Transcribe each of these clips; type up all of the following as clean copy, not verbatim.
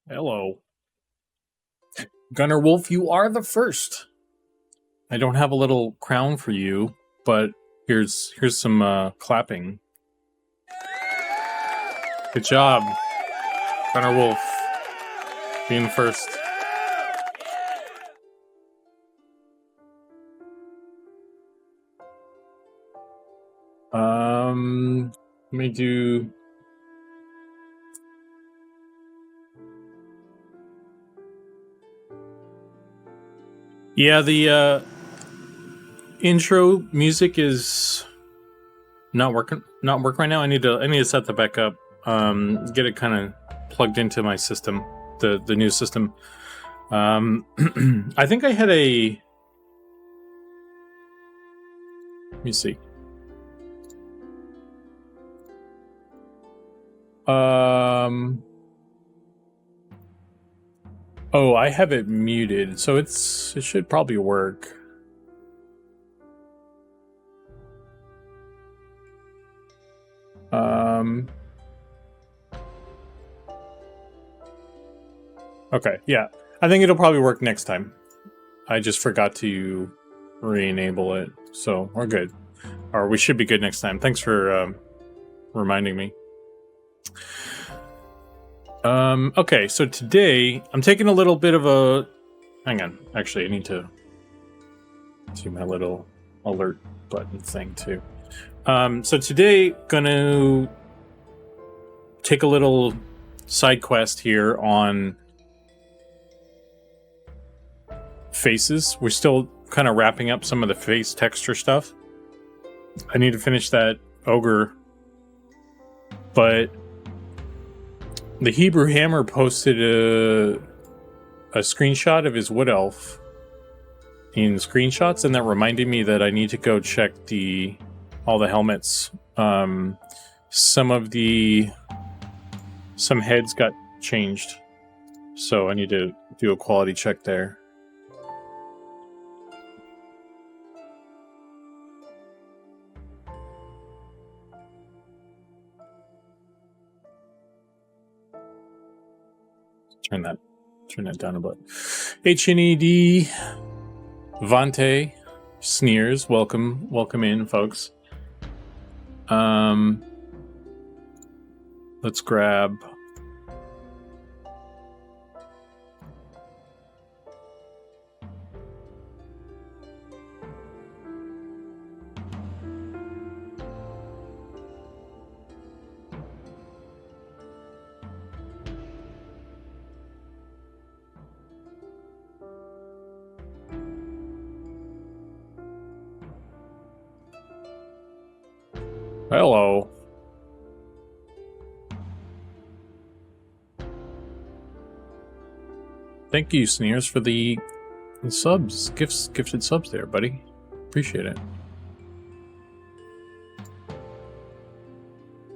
Hello. Gunnar Wolf, you are the first. I don't have a little crown for you, but here's some clapping. Good job, Gunnar Wolf, being first. Let me do... Yeah, the intro music is not working right now. I need to set that back up. Get it kind of plugged into my system, the new system. I think I had a... Let me see. Oh, I have it muted, so it should probably work. Okay, yeah. I think it'll probably work next time. I just forgot to re-enable it, so we're good. Or we should be good next time. Thanks for reminding me. Okay, so today I'm taking a little bit of a... Hang on. Actually, I need to do my little alert button thing too. So today, gonna take a little side quest here on faces. We're still kind of wrapping up some of the face texture stuff. I need to finish that ogre, but the Hebrew Hammer posted a screenshot of his wood elf in screenshots, and that reminded me that I need to go check all the helmets. Some heads got changed, so I need to do a quality check there. Turn that down a bit. HNED Vante Sneers, welcome in, folks. Let's grab hello. Thank you, Sneers, for the subs, gifted subs there, buddy. Appreciate it.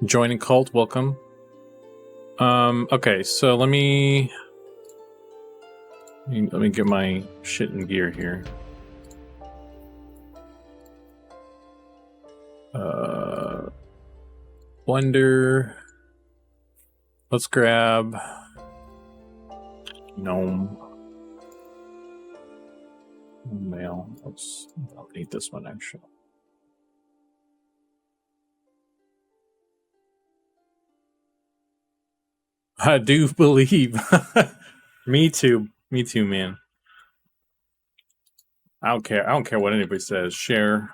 Joining cult, welcome. Okay, so let me get my shit in gear here. Blender. Let's grab Gnome. Mail. I'll need this one actually. I do believe. Me too, man. I don't care what anybody says. Share,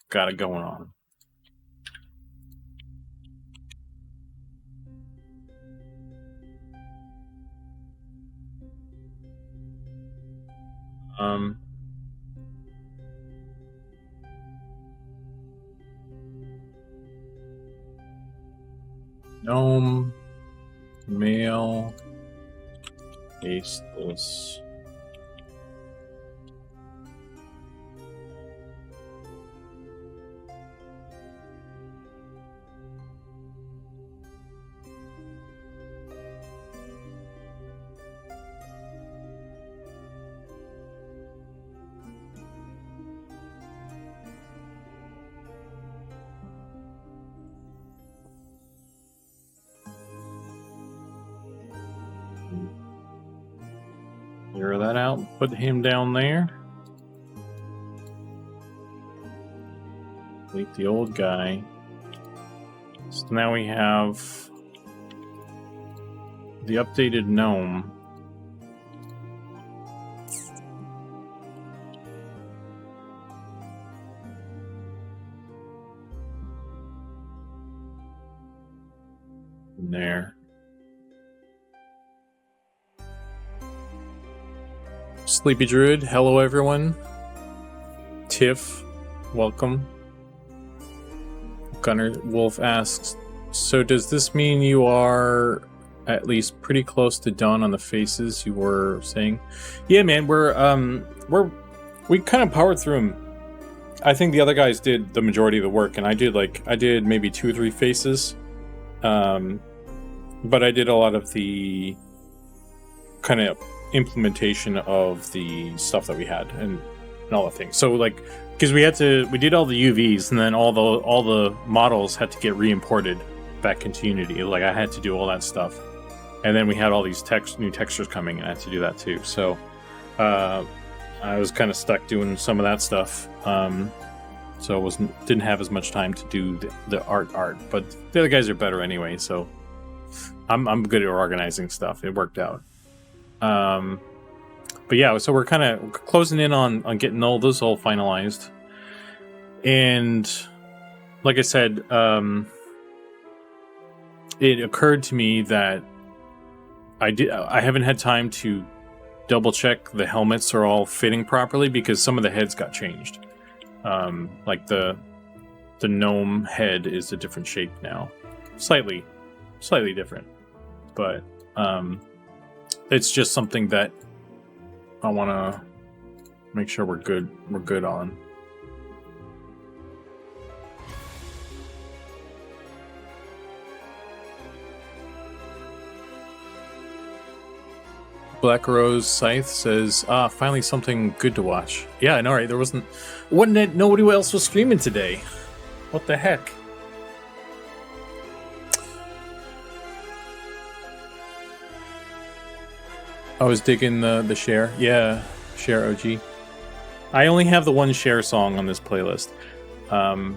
got it going on. Gnome, mail, paste this. Zero that out. Put him down there. Delete the old guy. So now we have the updated Gnome. There. Sleepy Druid, hello everyone. Tiff, welcome. Gunner Wolf asks, so does this mean you are at least pretty close to done on the faces you were saying? Yeah, man, we kind of powered through them. I think the other guys did the majority of the work, and I did maybe 2 or 3 faces. But I did a lot of the kind of implementation of the stuff that we had and all the things. So like, because we did all the UVs, and then all the models had to get re-imported back into Unity. Like I had to do all that stuff, and then we had all these new textures coming, and I had to do that too. So I was kind of stuck doing some of that stuff. So didn't have as much time to do the art, but the other guys are better anyway. So I'm good at organizing stuff. It worked out. But yeah, so we're kind of closing in on getting all this all finalized. And like I said, it occurred to me that I haven't had time to double check the helmets are all fitting properly because some of the heads got changed. Like the gnome head is a different shape now, slightly different, but it's just something that I want to make sure we're good on. Black Rose Scythe says, finally something good to watch. Yeah, I know, right? Nobody else was streaming today. What the heck? I was digging the share. Yeah, share OG. I only have the one share song on this playlist. But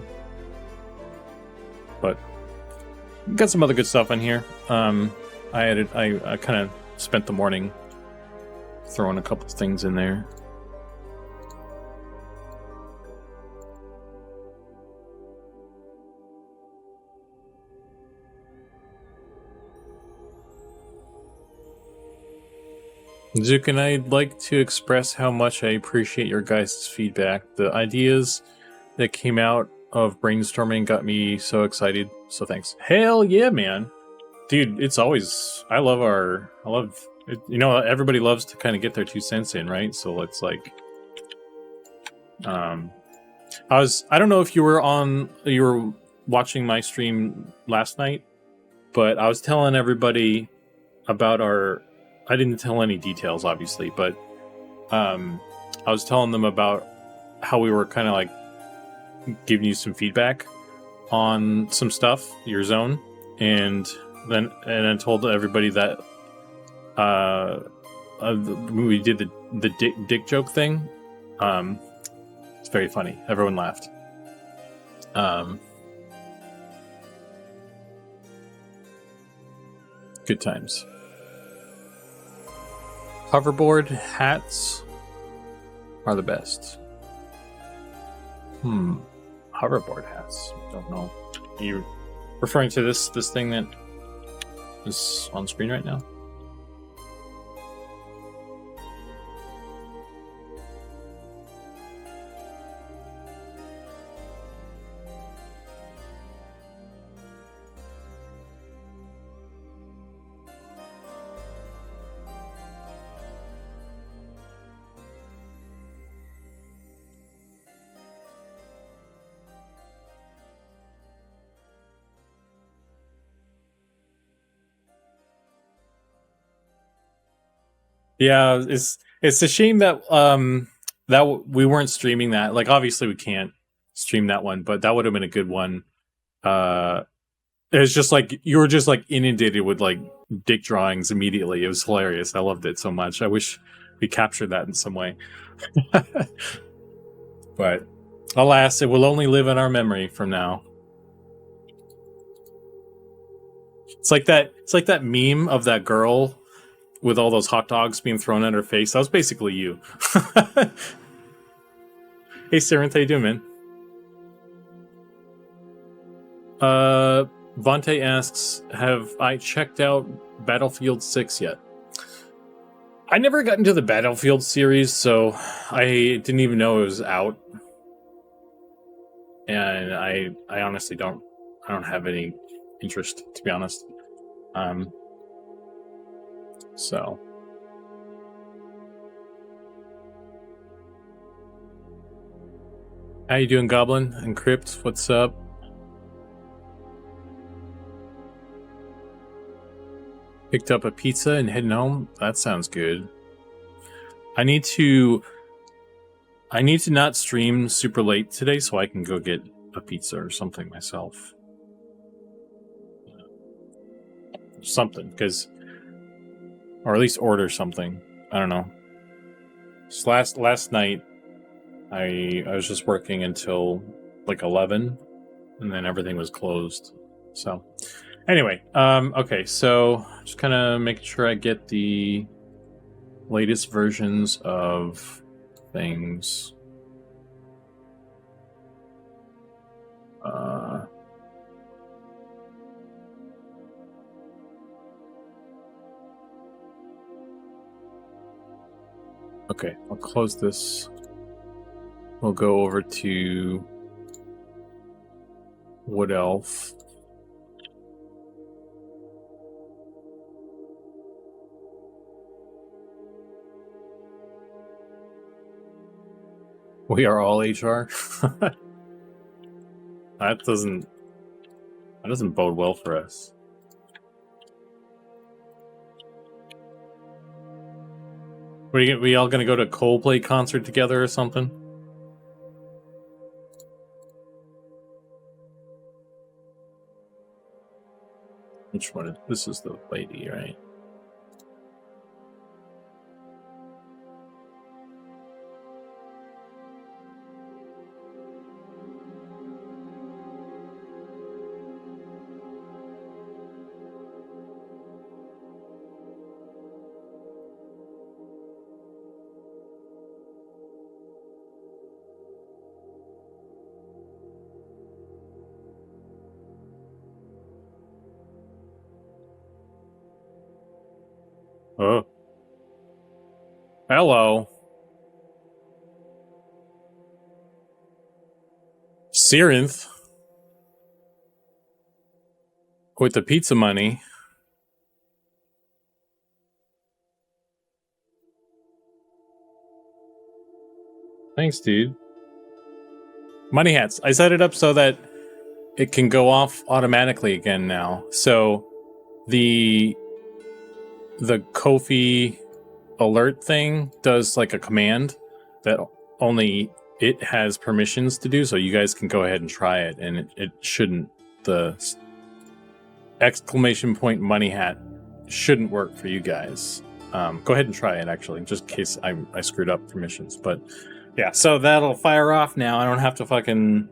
got some other good stuff on here. I kind of spent the morning throwing a couple things in there. Zukan, I'd like to express how much I appreciate your guys' feedback. The ideas that came out of brainstorming got me so excited, so thanks. Hell yeah, man. Dude, it's always... I love it, you know, everybody loves to kind of get their 2 cents in, right? So it's like... I don't know if you were watching my stream last night, but I was telling everybody about I didn't tell any details, obviously, but I was telling them about how we were kind of like giving you some feedback on some stuff, your zone, and I told everybody that we did the dick joke thing. It's very funny. Everyone laughed. Good times. Hoverboard hats are the best. Hoverboard hats. Don't know. Are you referring to this thing that is on screen right now? Yeah, it's a shame that that we weren't streaming that. Like, obviously we can't stream that one, but that would have been a good one It's just like you were just like inundated with like dick drawings immediately. It was hilarious. I loved it so much. I wish we captured that in some way. But alas, it will only live in our memory from now. It's like that meme of that girl with all those hot dogs being thrown at her face. That was basically you. Hey, Siren, how you doing, man? Vontae asks, have I checked out Battlefield 6 yet? I never got into the Battlefield series, so I didn't even know it was out. And I honestly don't have any interest, to be honest. So how you doing, Goblin and Crypt? What's up? Picked up a pizza and heading home. That sounds good. I need to not stream super late today so I can go get a pizza or something myself. Something, because, or at least order something. I don't know. Just last night, I was just working until like 11, and then everything was closed. So, anyway, okay, so just kind of making sure I get the latest versions of things. Okay, I'll close this. We'll go over to Wood Elf. We are all HR. That doesn't bode well for us. We all gonna go to a Coldplay concert together or something? Which one? This is the lady, right? Oh. Hello. Syrinth. With the pizza money. Thanks, dude. Money hats. I set it up so that it can go off automatically again now. So the Ko-fi alert thing does like a command that only it has permissions to do, so you guys can go ahead and try it, and it shouldn't. The exclamation point money hat shouldn't work for you guys. Go ahead and try it, actually, just in case I screwed up permissions. But yeah, so that'll fire off now. I don't have to fucking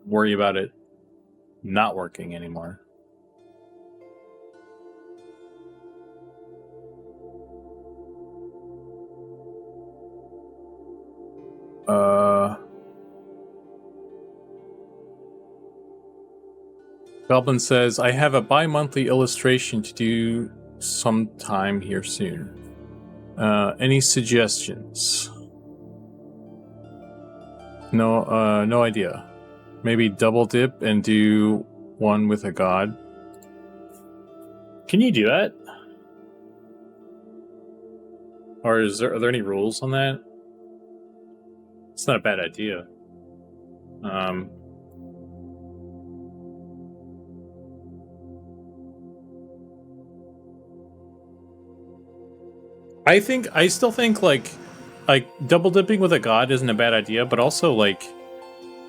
worry about it not working anymore. Goblin says, I have a bi-monthly illustration to do sometime here soon. Any suggestions? No idea. Maybe double dip and do one with a god. Can you do that? Or are there any rules on that? It's not a bad idea. I still think like double dipping with a god isn't a bad idea, but also like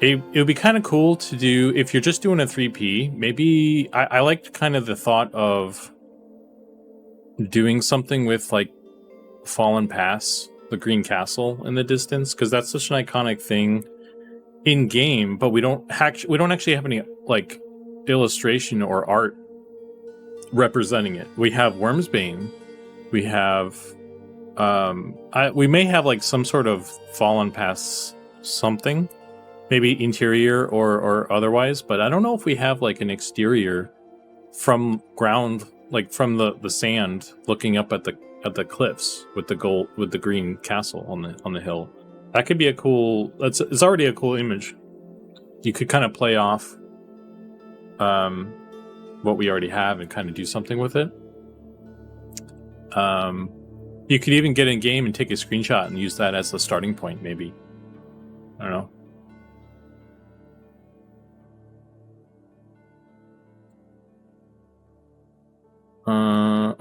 It would be kind of cool to do if you're just doing a 3P. Maybe I liked kind of the thought of doing something with like Fallen Pass, the green castle in the distance, because that's such an iconic thing in game. But we don't actually have any like illustration or art representing it. We have Wormsbane. We have we may have like some sort of Fallen Pass something. Maybe interior or otherwise, but I don't know if we have like an exterior from ground, like from the sand, looking up at the cliffs with the green castle on the hill. That could be a cool. It's already a cool image. You could kind of play off what we already have and kind of do something with it. You could even get in game and take a screenshot and use that as the starting point. Maybe, I don't know.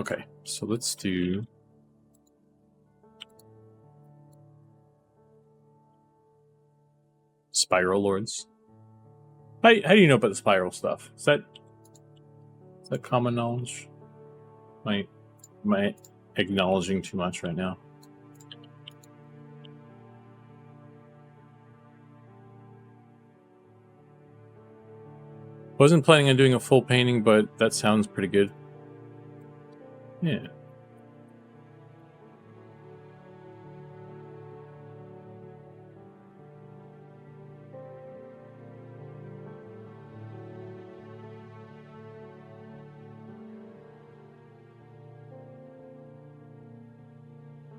Okay, so let's do Spiral Lords. How do you know about the spiral stuff? Is that common knowledge? Am I acknowledging too much right now? Wasn't planning on doing a full painting, but that sounds pretty good. Yeah.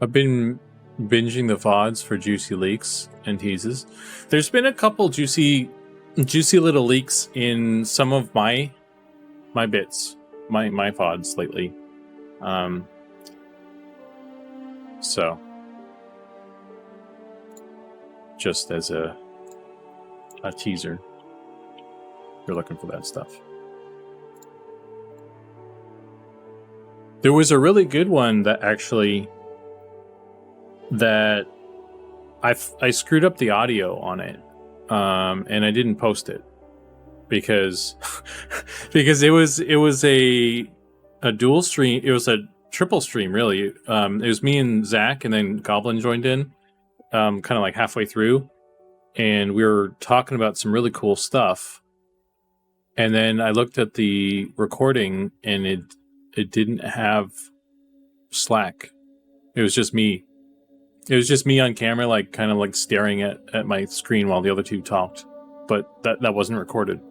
I've been binging the VODs for juicy leaks and teases. There's been a couple juicy little leaks in some of my bits, my VODs lately. So just as a teaser, if you're looking for that stuff. There was a really good one that actually that I screwed up the audio on it, and I didn't post it because because it was a dual stream. It was a triple stream, really. It was me and Zach, and then Goblin joined in, kind of like halfway through, and we were talking about some really cool stuff. And then I looked at the recording, and it didn't have Slack. It was just me. It was just me on camera, like kind of like staring at my screen while the other two talked. But that wasn't recorded.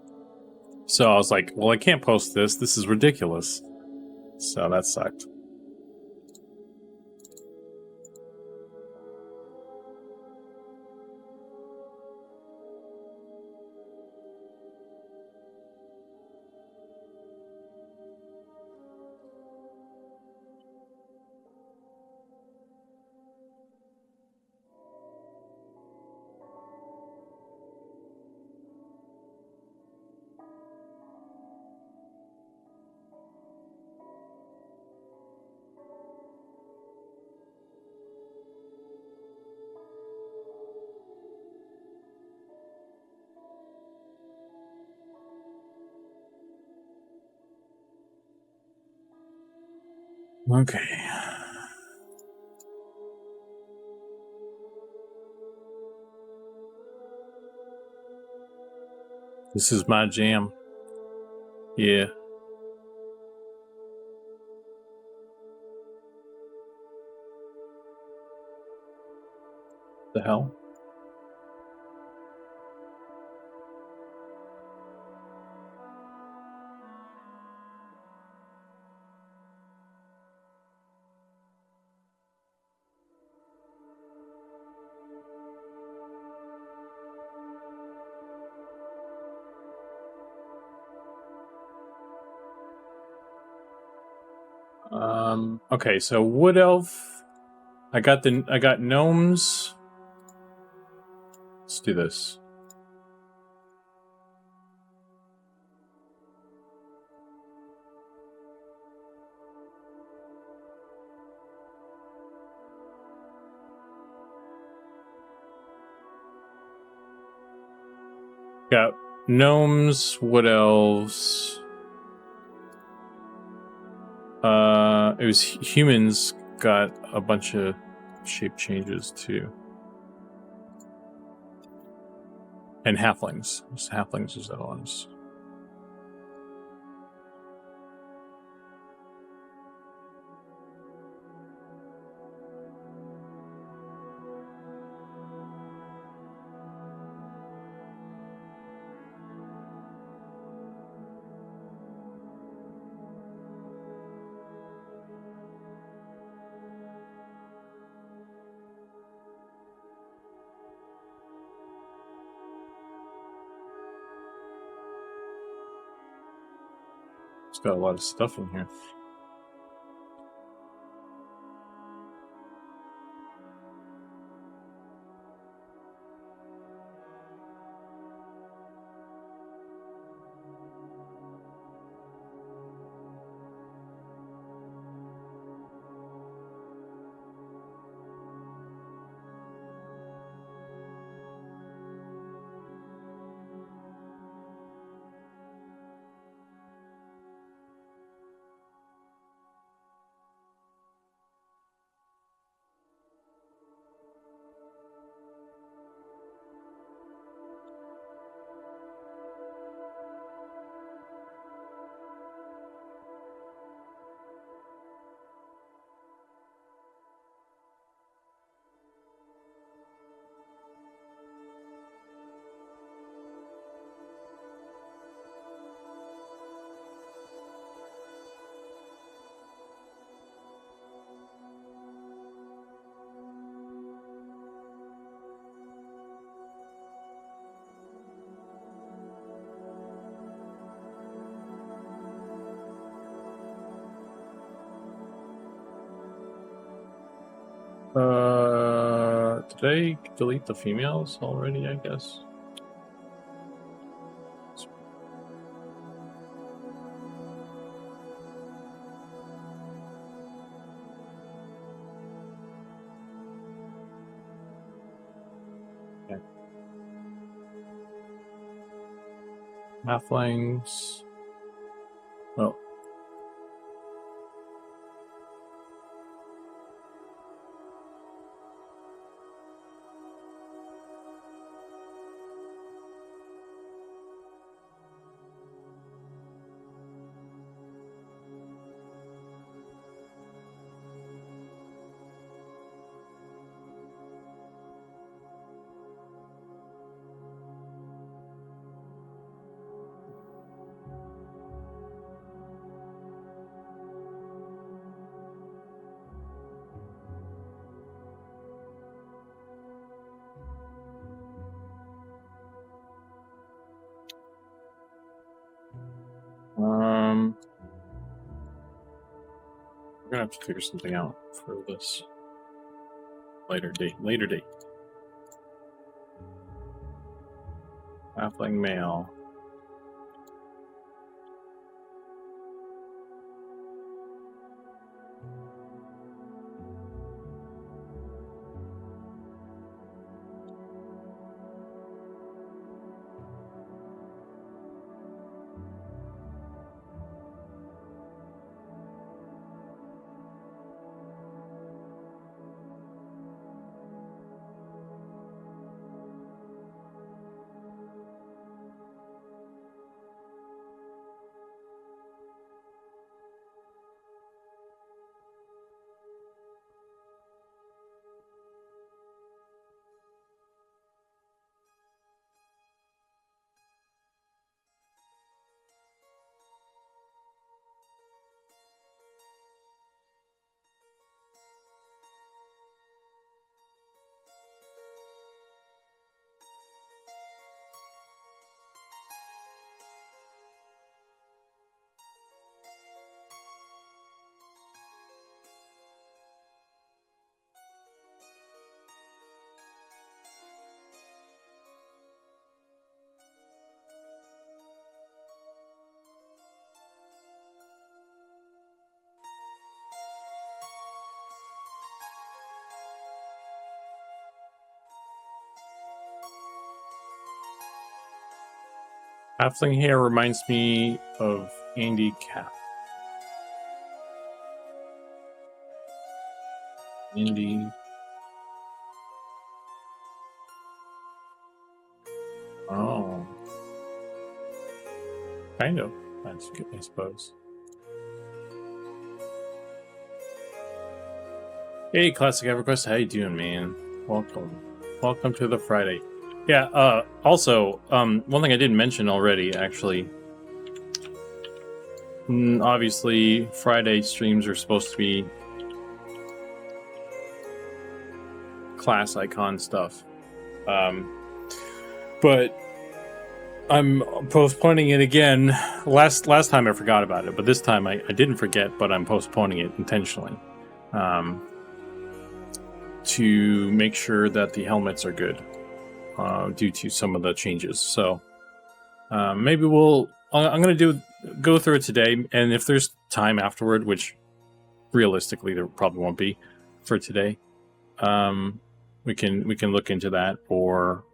So I was like, well, I can't post this. This is ridiculous. So that sucked. Okay. This is my jam. Yeah. The hell? Okay, so Wood Elf. I got gnomes. Let's do this. Got gnomes, wood elves. It was humans got a bunch of shape changes too. And halflings. Halflings is that ones. It's got a lot of stuff in here. Did I delete the females already, I guess? Okay. Halflings. Oh. We're gonna have to figure something out for this later date. Halfling male. Halfling hair reminds me of Andy Cap. Andy. Oh. Kind of. That's good, I suppose. Hey, Classic EverQuest, how you doing, man? Welcome. Welcome to the Friday. Yeah, also, one thing I didn't mention already, actually. Obviously, Friday streams are supposed to be class icon stuff. But I'm postponing it again. Last time I forgot about it, but this time I didn't forget, but I'm postponing it intentionally. To make sure that the helmets are good due to some of the changes. So maybe I'm going to go through it today, and if there's time afterward, which realistically there probably won't be for today, we can look into that, or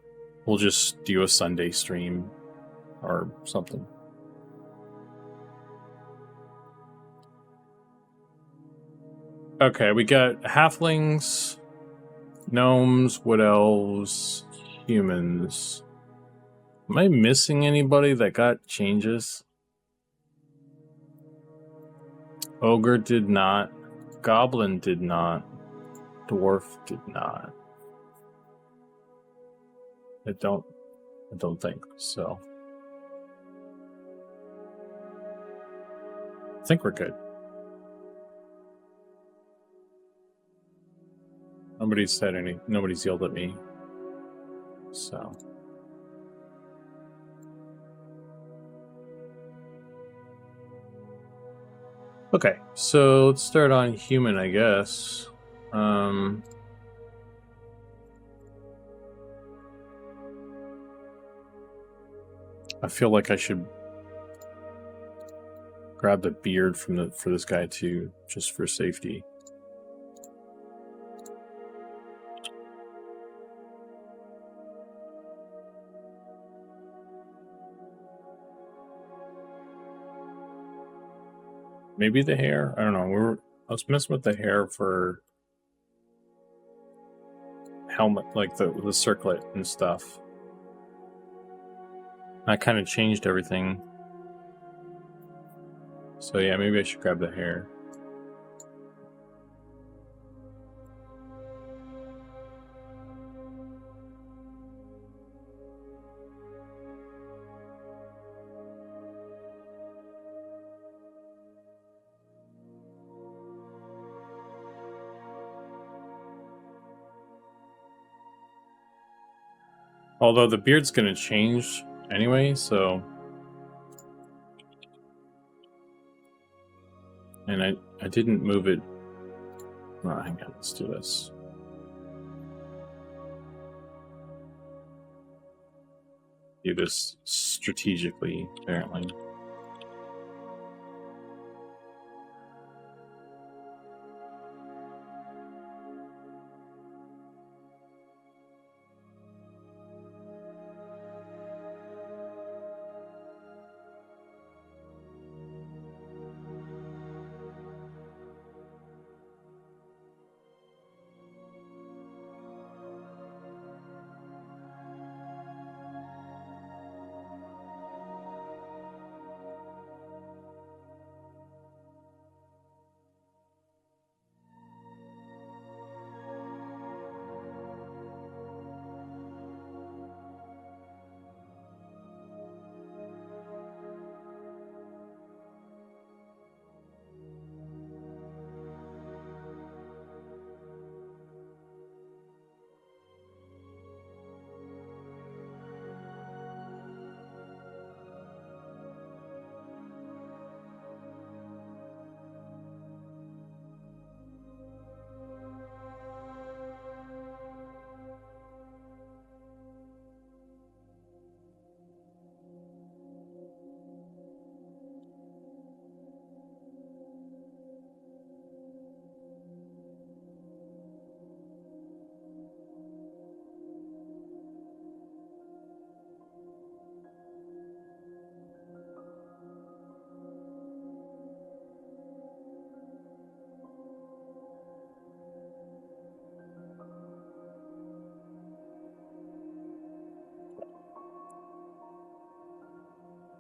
we'll just do a Sunday stream or something. Okay, we got halflings, gnomes, wood elves, humans. Am I missing anybody that got changes? Ogre did not. Goblin did not. Dwarf did not. I don't think so. I think we're good. Nobody's yelled at me. So. Okay, so let's start on human, I guess. I feel like I should grab the beard for this guy too, just for safety. Maybe the hair? I don't know. I was messing with the hair for helmet, like the circlet and stuff. I kind of changed everything. So yeah, maybe I should grab the hair. Although the beard's going to change anyway, so... And I didn't move it... Oh, hang on, let's do this. Do this strategically, apparently.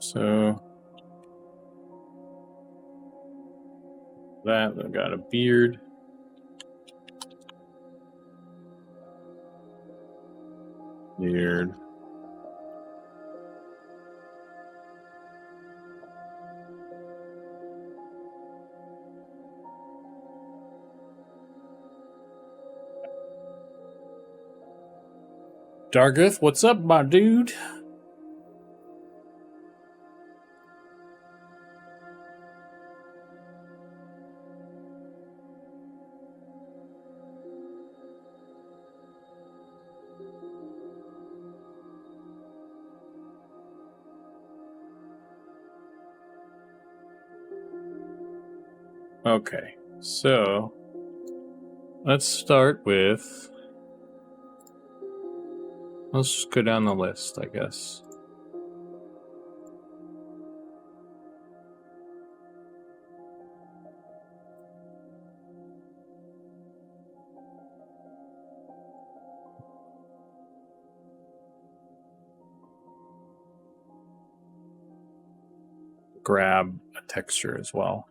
So that I got a beard. Beard. Dargith, what's up, my dude? Okay, so let's start with. Let's just go down the list, I guess. Grab a texture as well.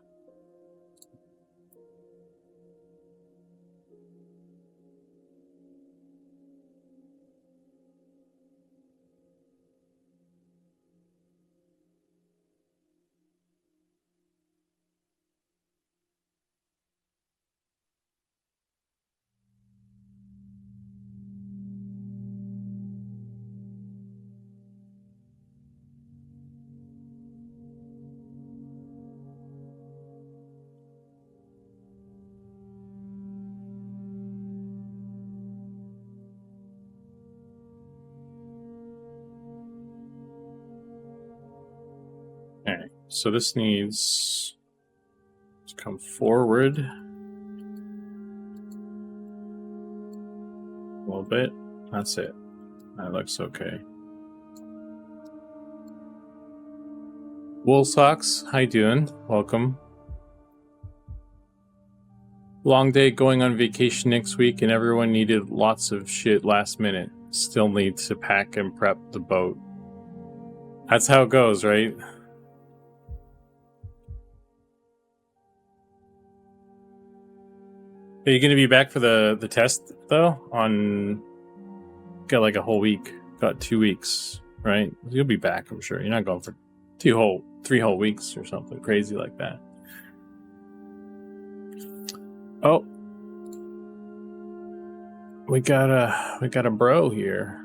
Okay, so this needs to come forward a little bit. That's it. That looks okay. Wool Socks, how you doing? Welcome. Long day going on vacation next week, and everyone needed lots of shit last minute. Still need to pack and prep the boat. That's how it goes, right? Are you going to be back for the test, though? Got like a whole week. Got 2 weeks, right? You'll be back, I'm sure. You're not going for 3 whole weeks or something crazy like that. Oh. We got a bro here.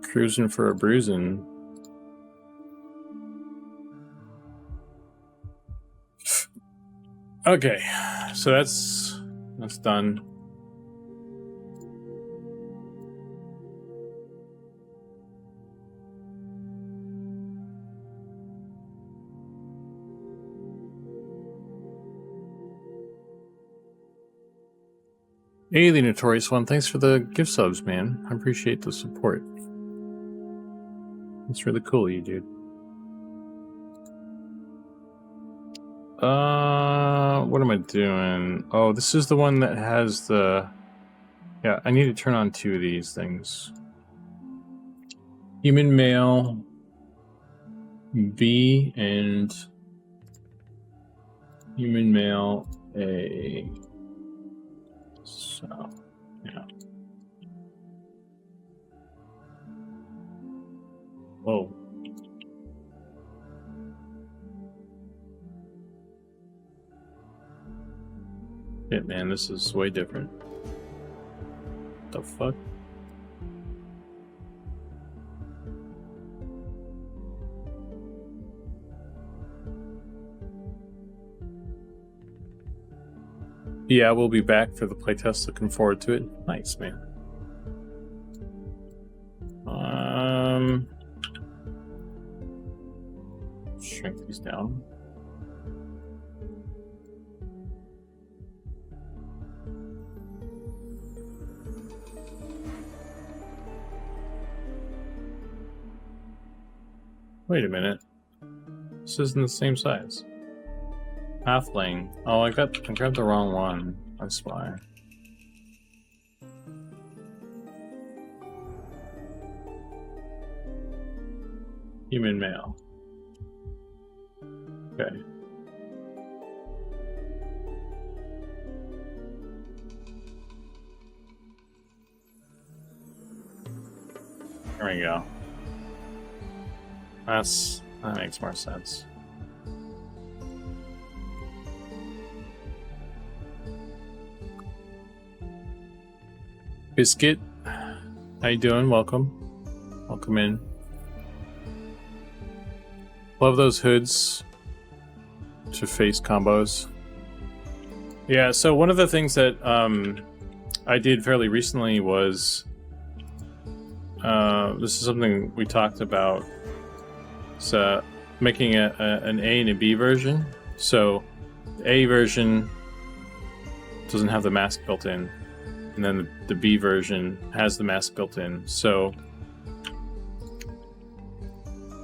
Cruising for a bruising. Okay, so that's done. Hey, the Notorious One, thanks for the gift subs, man. I appreciate the support. It's really cool of you, dude. What am I doing? Oh, this is the one that has the... Yeah, I need to turn on 2 of these things. Human male, B, and human male, A. So, yeah. Whoa. Shit, man, this is way different. The fuck? Yeah, we'll be back for the playtest. Looking forward to it. Nice, man. Shrink these down. Wait a minute. This isn't the same size. Halfling. Oh, I grabbed the wrong one. That's why. Human male. Okay. There we go. That makes more sense. Biscuit, how you doing? Welcome. Welcome in. Love those hoods to face combos. Yeah, so one of the things that I did fairly recently was this is something we talked about. It's making an A and a B version. So the A version doesn't have the mask built in, and then the B version has the mask built in. So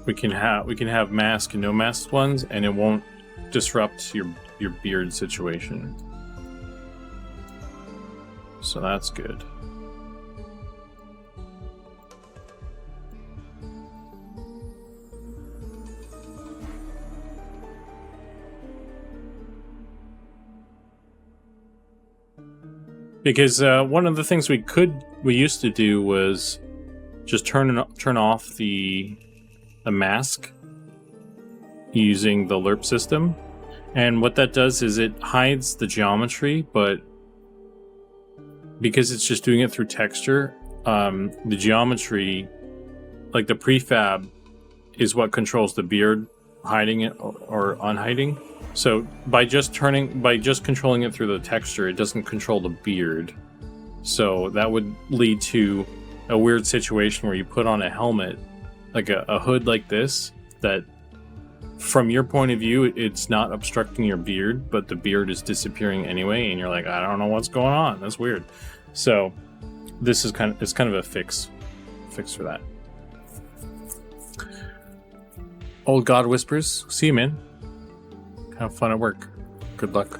we can have mask and no mask ones, and it won't disrupt your beard situation. So that's good. Because one of the things we used to do was just turn off the mask using the lerp system, and what that does is it hides the geometry, but because it's just doing it through texture, the geometry, like the prefab, is what controls the beard hiding it or unhiding. So by just controlling it through the texture, it doesn't control the beard. So that would lead to a weird situation where you put on a helmet, like a hood like this, that from your point of view, it's not obstructing your beard, but the beard is disappearing anyway, and you're like, I don't know what's going on. That's weird. So this is kind of a fix for that. Old God Whispers, see you, man. Have fun at work. Good luck.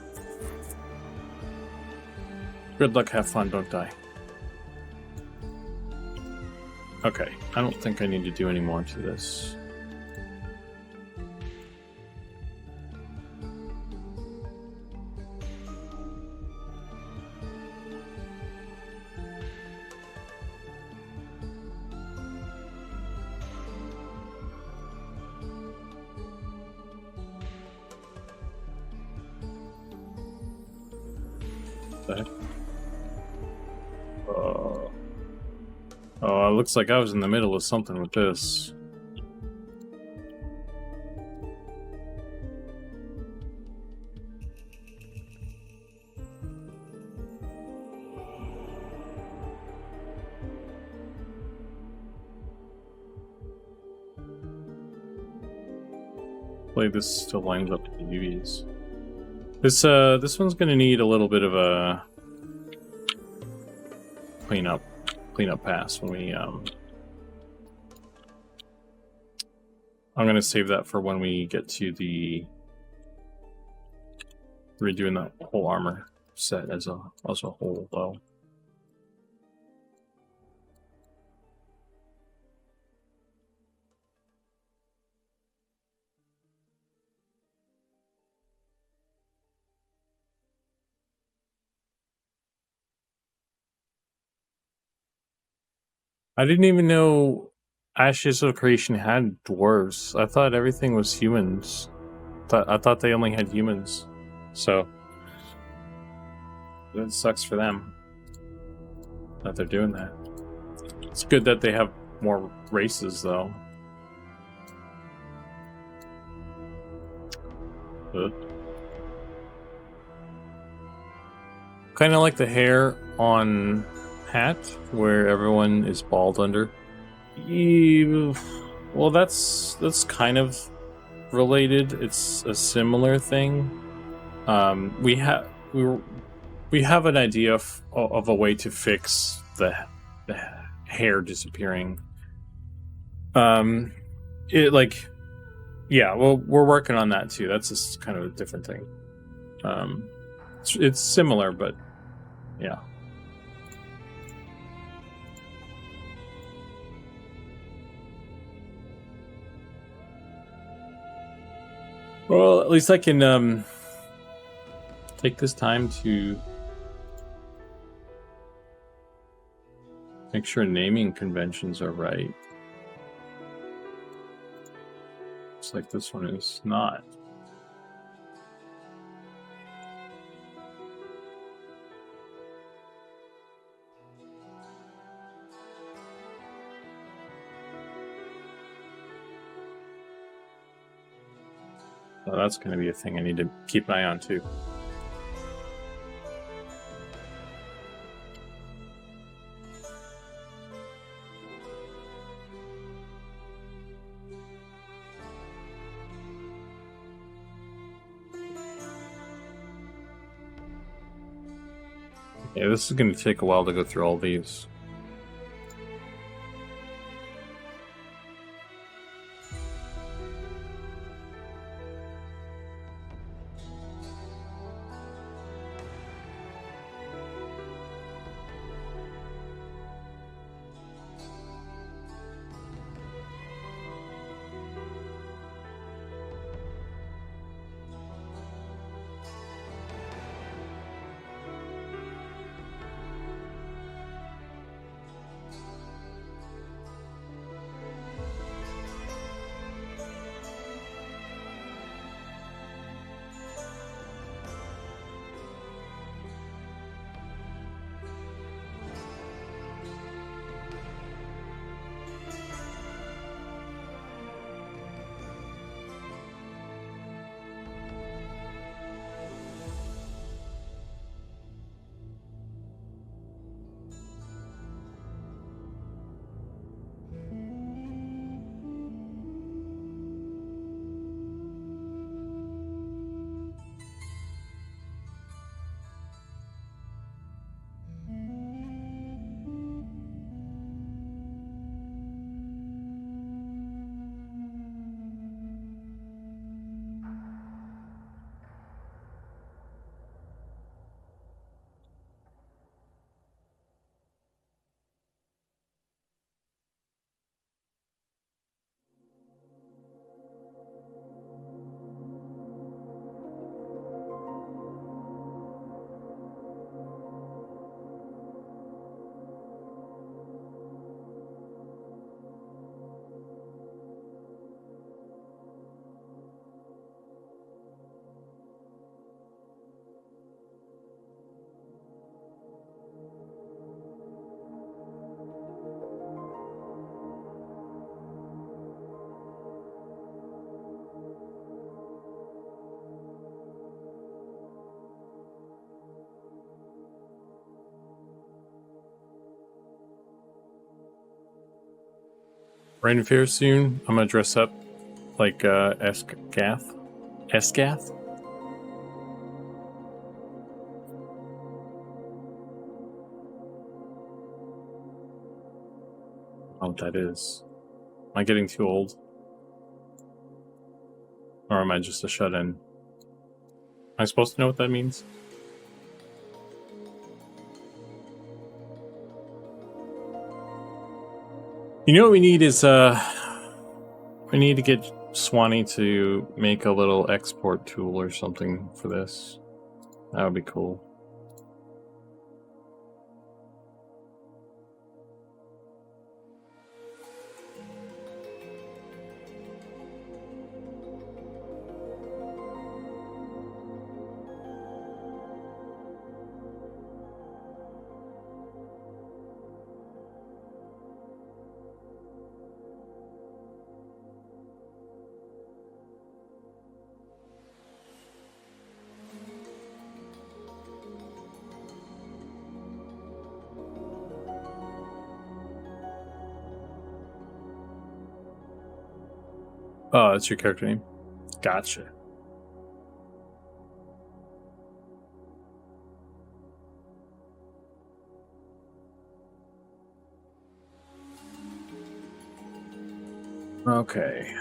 Good luck, have fun, don't die. Okay, I don't think I need to do any more to this. Oh, it looks like I was in the middle of something with this. Hopefully this still lines up to the UVs. This one's gonna need a little bit of a cleanup pass when we I'm gonna save that for when we get to the redoing the whole armor set as a whole though. I didn't even know Ashes of Creation had dwarves. I thought everything was humans. I thought they only had humans. So it sucks for them that they're doing that. It's good that they have more races though. Kind of like the hair on Hat, where everyone is bald under. Well, that's kind of related. It's a similar thing. We have an idea of a way to fix the hair disappearing. We're working on that too. That's just kind of a different thing. It's similar, but yeah. Well, at least I can take this time to make sure naming conventions are right. Looks like this one is not. So that's going to be a thing I need to keep an eye on too. Yeah, this is going to take a while to go through all these. Rain and Fear soon. I'm gonna dress up like Esgath. Esgath? Oh, what that is. Am I getting too old? Or am I just a shut-in? Am I supposed to know what that means? You know what we need is we need to get Swanee to make a little export tool or something for this. That would be cool. Oh, that's your character name? Gotcha. Okay.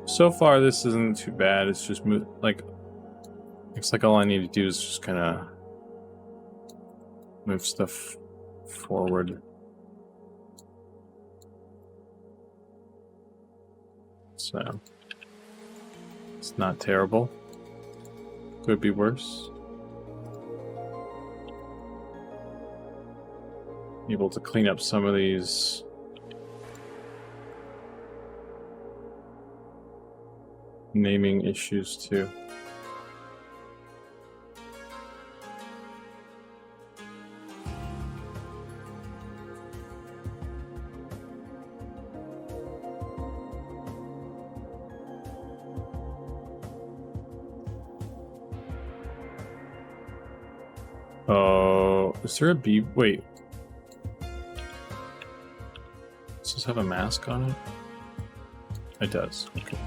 So far, this isn't too bad. It's just like, looks like all I need to do is just kind of move stuff forward. So it's not terrible. Could be worse. Able to clean up some of these naming issues too. Oh, is there a bee? Wait. Does this have a mask on it? It does. Okay.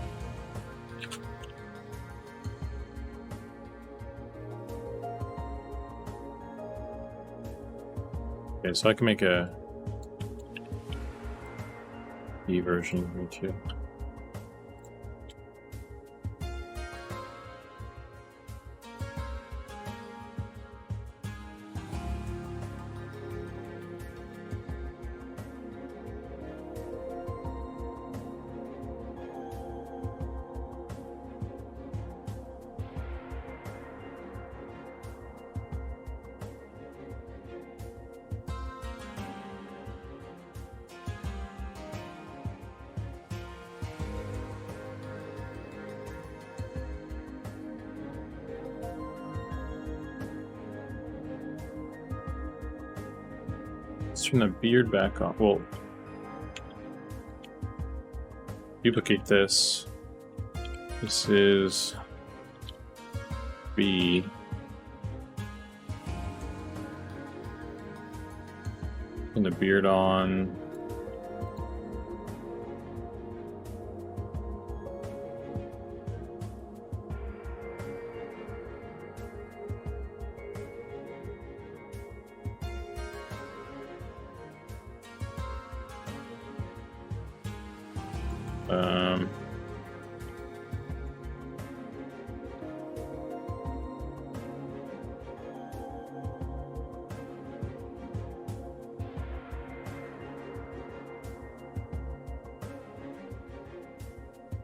Okay, so I can make a bee version here too. Let's turn the beard back on. Well, duplicate this. This is B. Turn the beard on.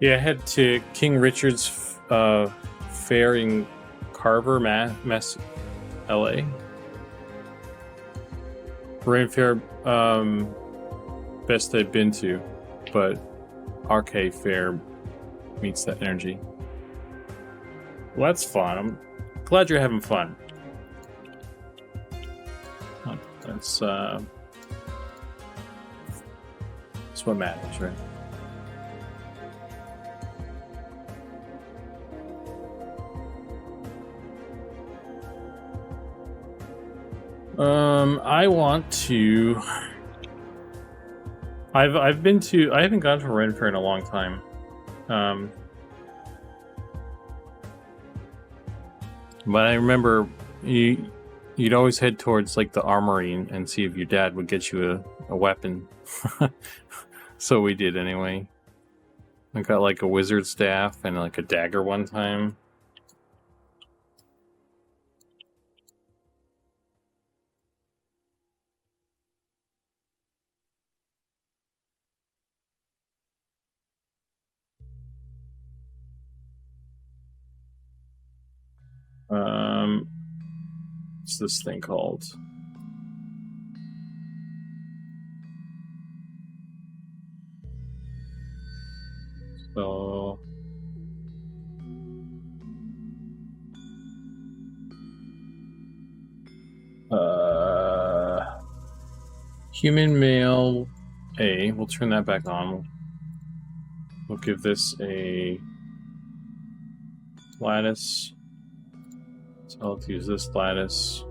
Yeah, I head to King Richard's Fair in Carver, Mass, LA. Rain Fair, best I've been to, but Arcade Fair meets that energy. Well, that's fun. I'm glad you're having fun. That's what matters, right? I want to. I've been to. I haven't gone to Ren Fair in a long time. But I remember you'd always head towards like the armory and see if your dad would get you a weapon. So we did anyway. I got like a wizard staff and like a dagger one time. What's this thing called? So human male A. We'll turn that back on. We'll give this a lattice. So I'll use this lattice.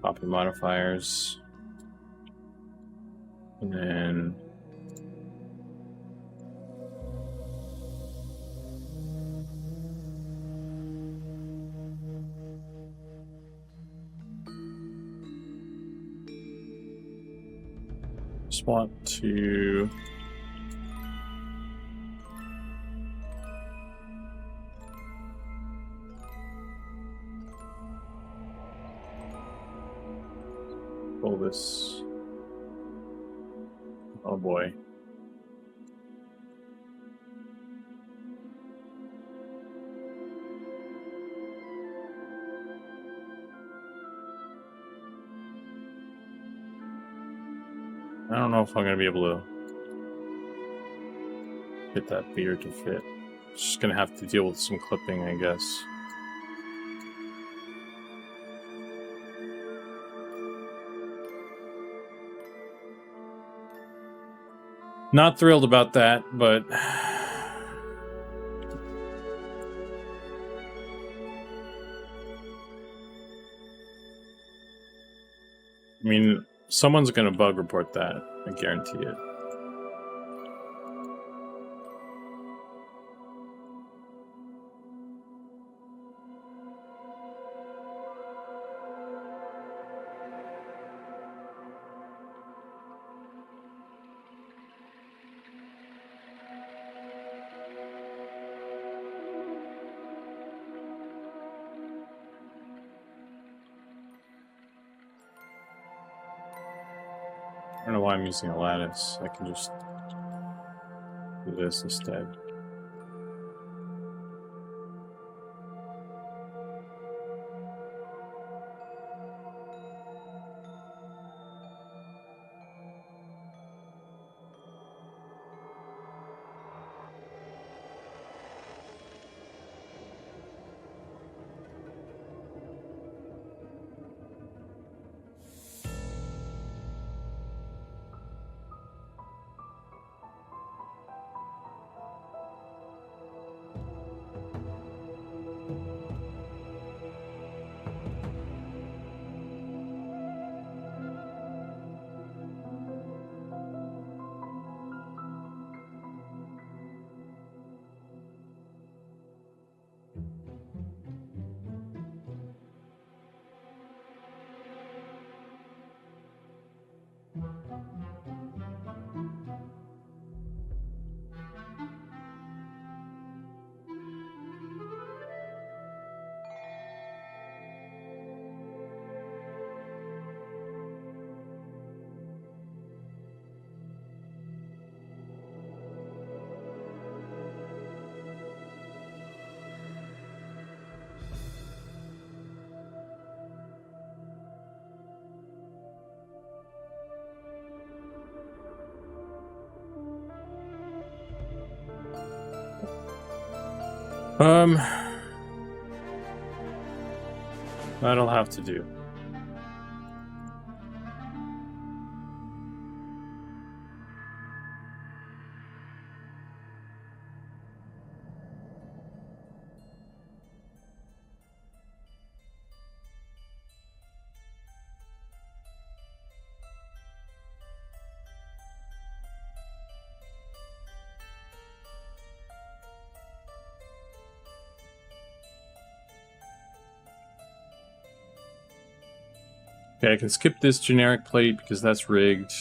Copy modifiers. And then just want to pull this boy. I don't know if I'm going to be able to get that beard to fit. Just going to have to deal with some clipping, I guess. Not thrilled about that, but... I mean, someone's going to bug report that. I guarantee it. I don't know why I'm using a lattice. I can just do this instead. That'll have to do. Okay, I can skip this generic plate because that's rigged.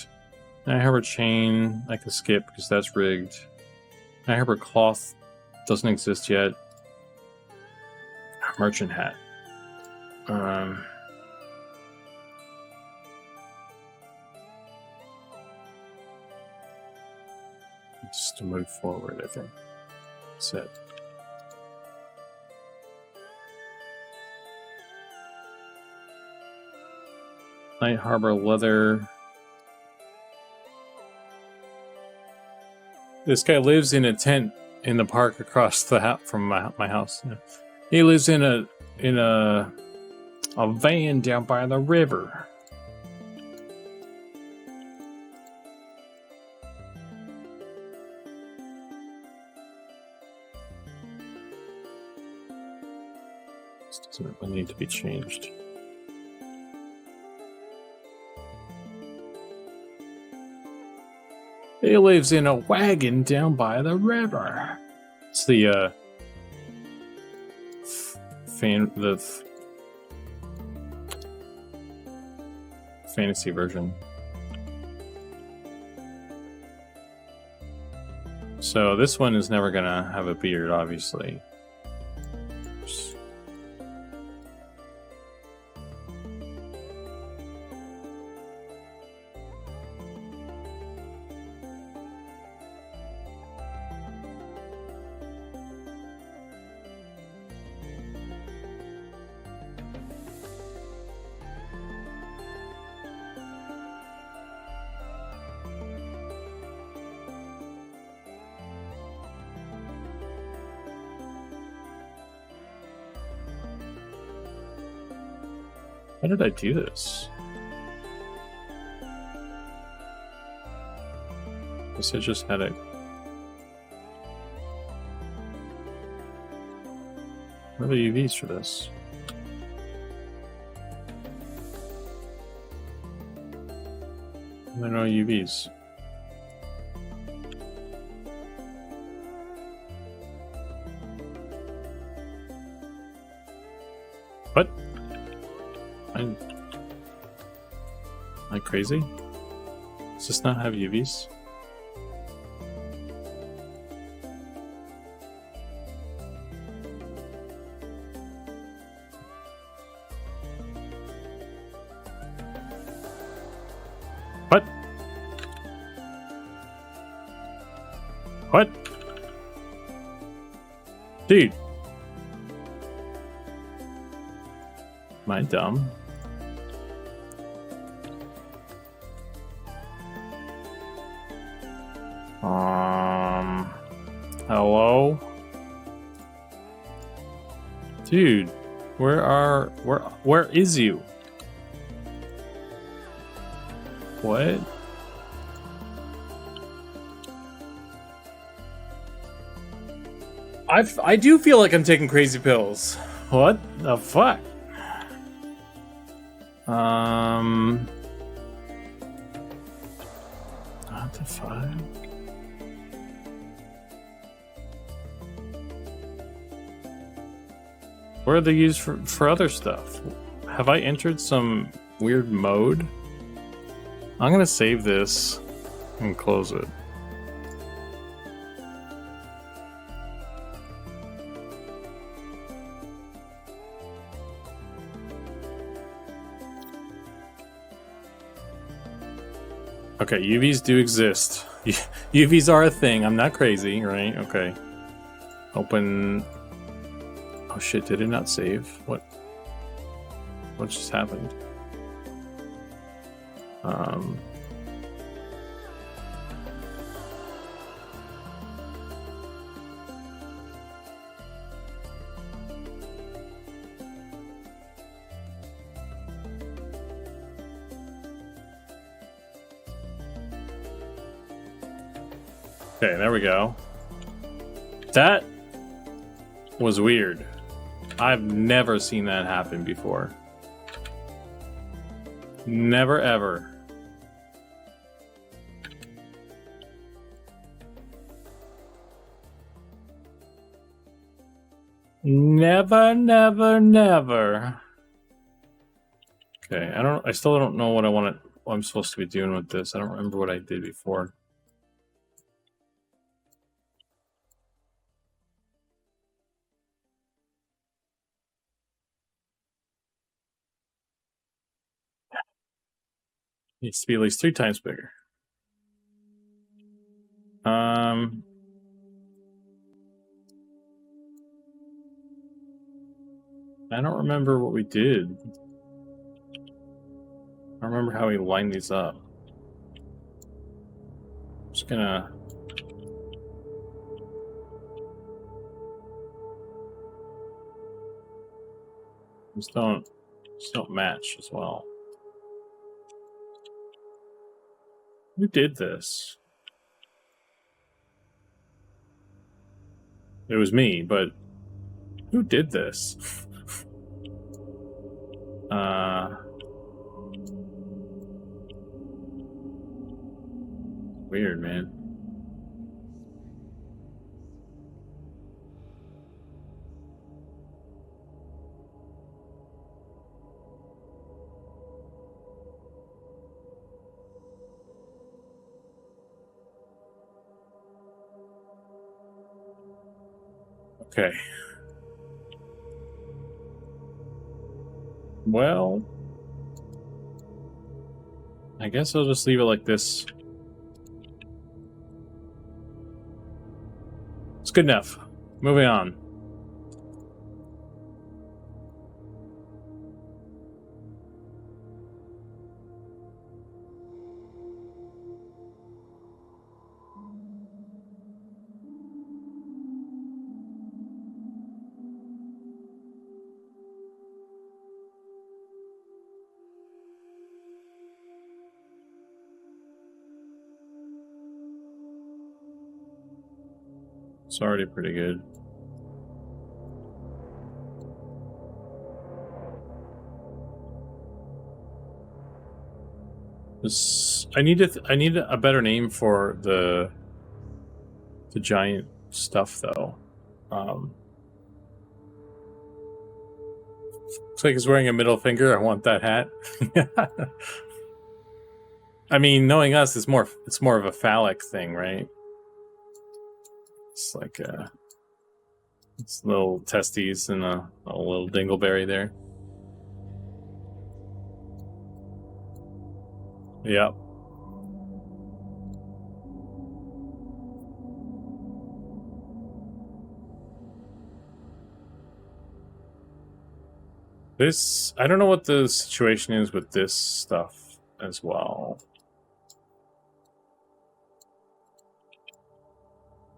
I have a chain I can skip because that's rigged. I have a cloth doesn't exist yet. Merchant hat. Just to move forward, I think. That's it. Night Harbor leather. This guy lives in a tent in the park across the from my house. Yeah. He lives in a van down by the river. This doesn't really need to be changed. He lives in a wagon down by the river. It's the fantasy version. So this one is never gonna have a beard, obviously. How did I do this? Guess I just had it. What are the UVs for this? There are no UVs. What? Am I crazy? Does this not have UVs? What? What? Dude. Am I dumb? Hello? Dude, where is you? What? I do feel like I'm taking crazy pills. What the fuck? What the fuck? Where are they used for other stuff? Have I entered some weird mode? I'm gonna save this and close it. Okay, UVs do exist. UVs are a thing. I'm not crazy, right? Okay. Open. Oh shit, did it not save? What just happened? Okay, there we go. That was weird. I've never seen that happen before. Never ever. Never, never, never. Okay, I still don't know what what I'm supposed to be doing with this. I don't remember what I did before. Needs to be at least 3 times bigger. I don't remember what we did. I don't remember how we lined these up. I'm just gonna... Just don't match as well. Who did this? It was me, but who did this? Weird, man. Okay. Well, I guess I'll just leave it like this. It's good enough. Moving on. It's already pretty good. I need a better name for the giant stuff though. Looks like he's wearing a middle finger. I want that hat. I mean, knowing us, it's more of a phallic thing, right? It's like it's little testes and a little dingleberry there. Yep. This, I don't know what the situation is with this stuff as well.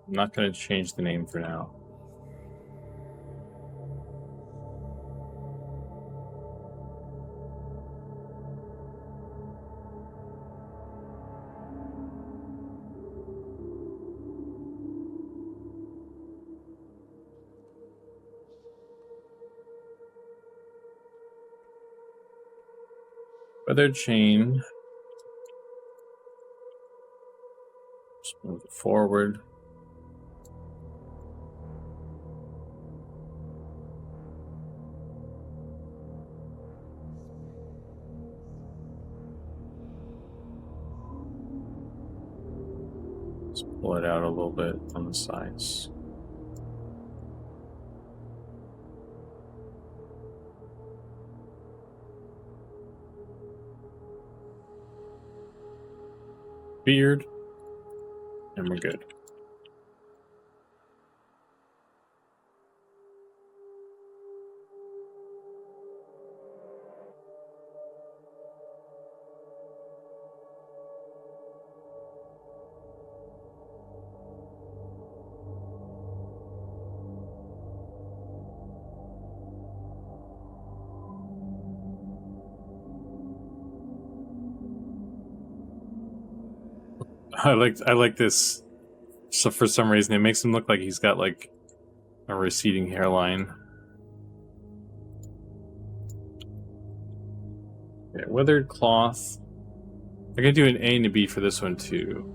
I'm not going to change the name for now. Weathered chain. Just move it forward. Let's pull it out a little bit on the sides. Beard. And we're good. I like this. So for some reason, it makes him look like he's got like a receding hairline. Okay, weathered cloth. I can do an A and a B for this one too.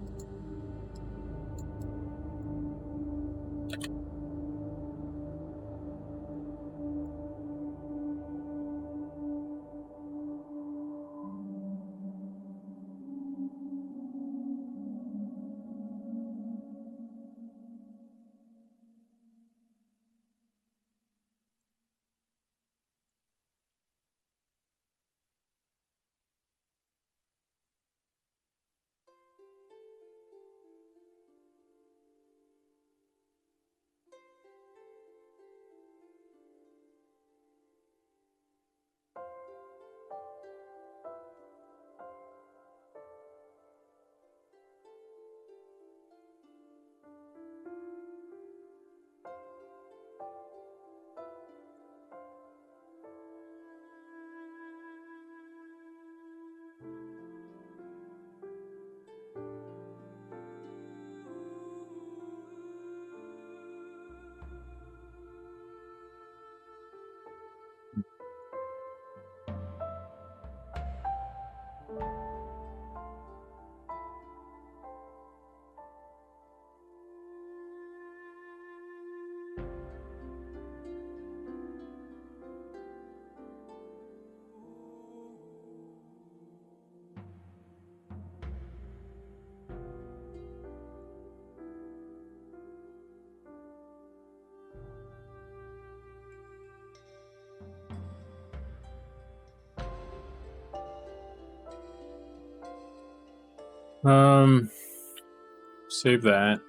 Save that.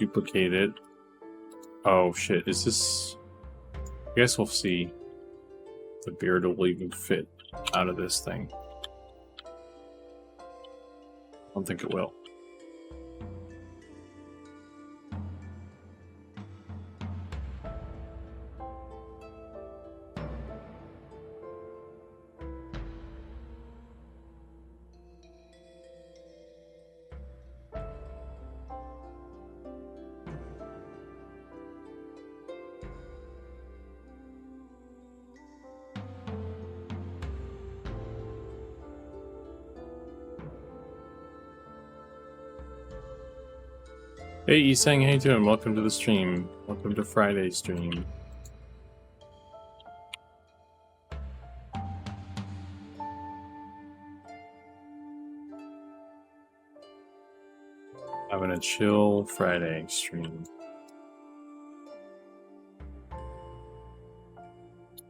Duplicate it. Oh shit, is this... I guess we'll see. The beard will even fit out of this thing. I don't think it will. Hey, Isang, how you doing? Welcome to the stream. Welcome to Friday stream. Having a chill Friday stream.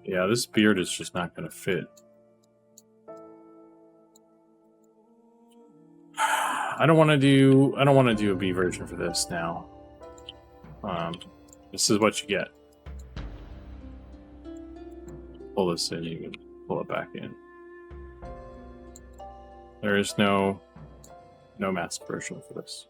Yeah, this beard is just not going to fit. I don't want to do a B version for this now. This is what you get. Pull this in, you can pull it back in. There is no mask version for this.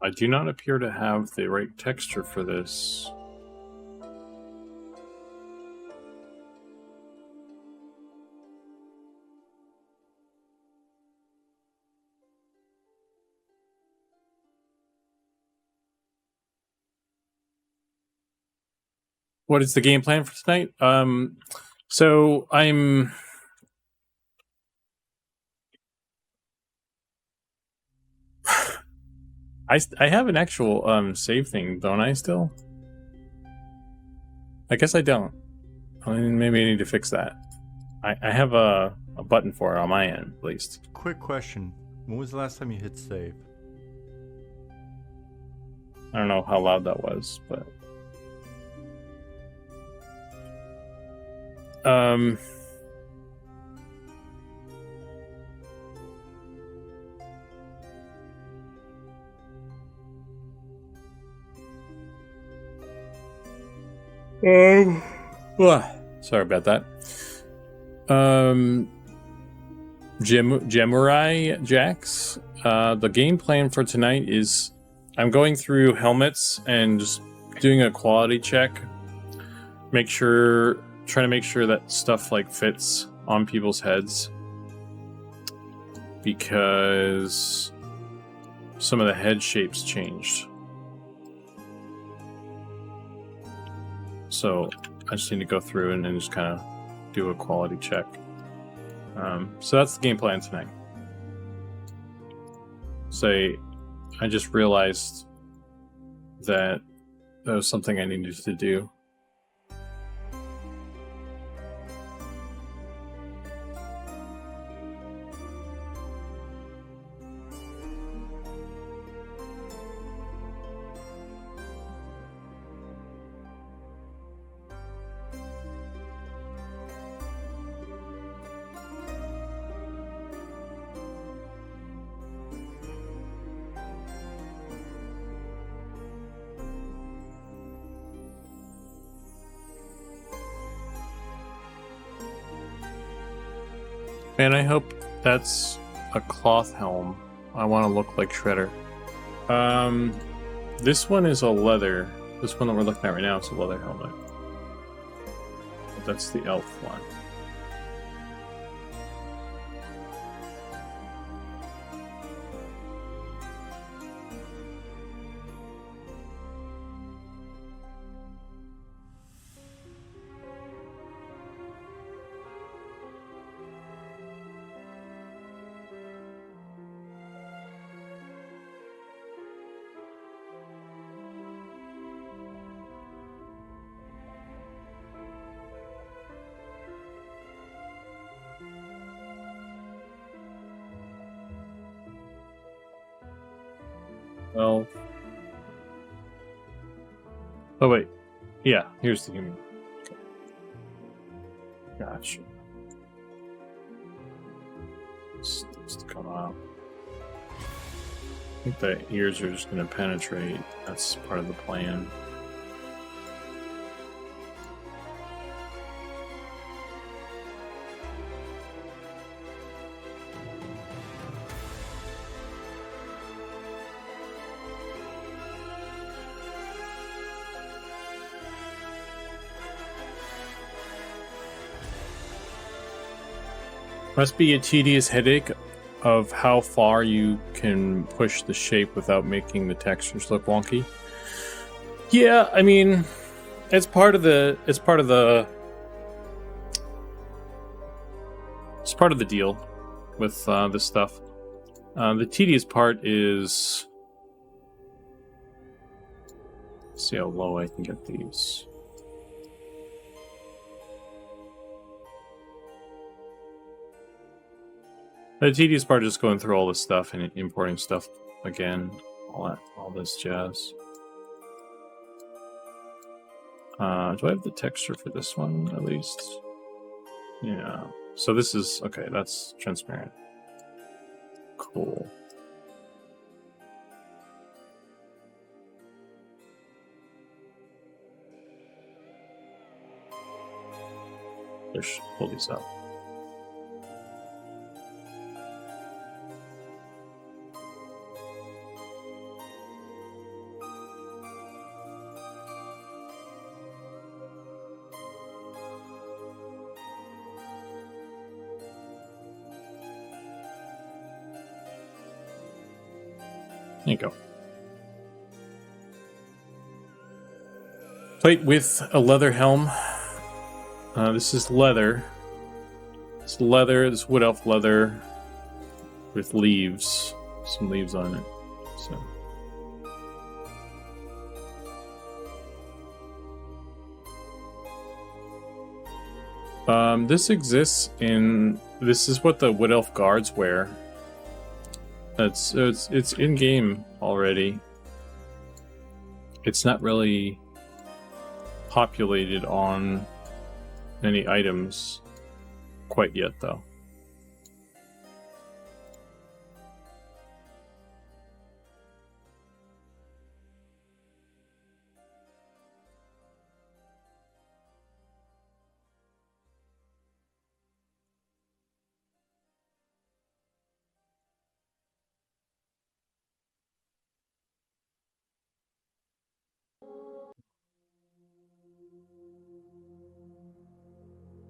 I do not appear to have the right texture for this. What is the game plan for tonight? So I'm... I have an actual save thing, don't I still? I guess I don't. I mean, maybe I need to fix that. I have a button for it on my end, at least. Quick question. When was the last time you hit save? I don't know how loud that was, but... sorry about that. Gemurai Jax. The game plan for tonight is I'm going through helmets and just doing a quality check. Trying to make sure that stuff like fits on people's heads, because some of the head shapes changed. So I just need to go through and then just kind of do a quality check. So that's the game plan tonight. So I just realized that was something I needed to do. Man, I hope that's a cloth helm. I want to look like Shredder. This one is a leather. This one that we're looking at right now is a leather helmet. But that's the elf one. Well, oh wait, yeah. Here's the human. Okay. Gotcha. This needs to come out. I think the ears are just going to penetrate. That's part of the plan. Must be a tedious headache of how far you can push the shape without making the textures look wonky. Yeah, I mean, it's part of the deal with this stuff. The tedious part is, let's see how low I can get these. The tedious part is going through all this stuff and importing stuff again, all this jazz. Do I have the texture for this one at least? Yeah. So this is okay. That's transparent. Cool. Let's pull these up. There you go. Plate with a leather helm. This is leather. It's leather, this wood elf leather with leaves. Some leaves on it. So this exists in, this is what the wood elf guards wear. It's in game already. It's not really populated on any items quite yet, though.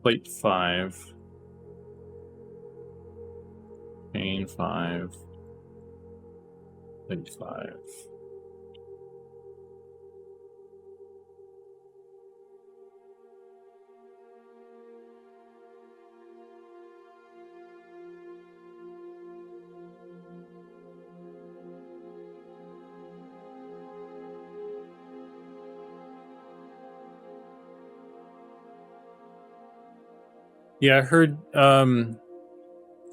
Plate 5. Chain 5. Plate 5. Yeah, I heard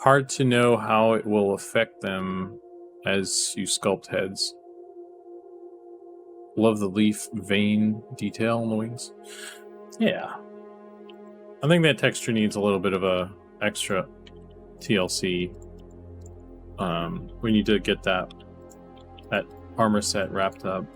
hard to know how it will affect them as you sculpt heads. Love the leaf vein detail on the wings. Yeah. I think that texture needs a little bit of a extra TLC. We need to get that armor set wrapped up.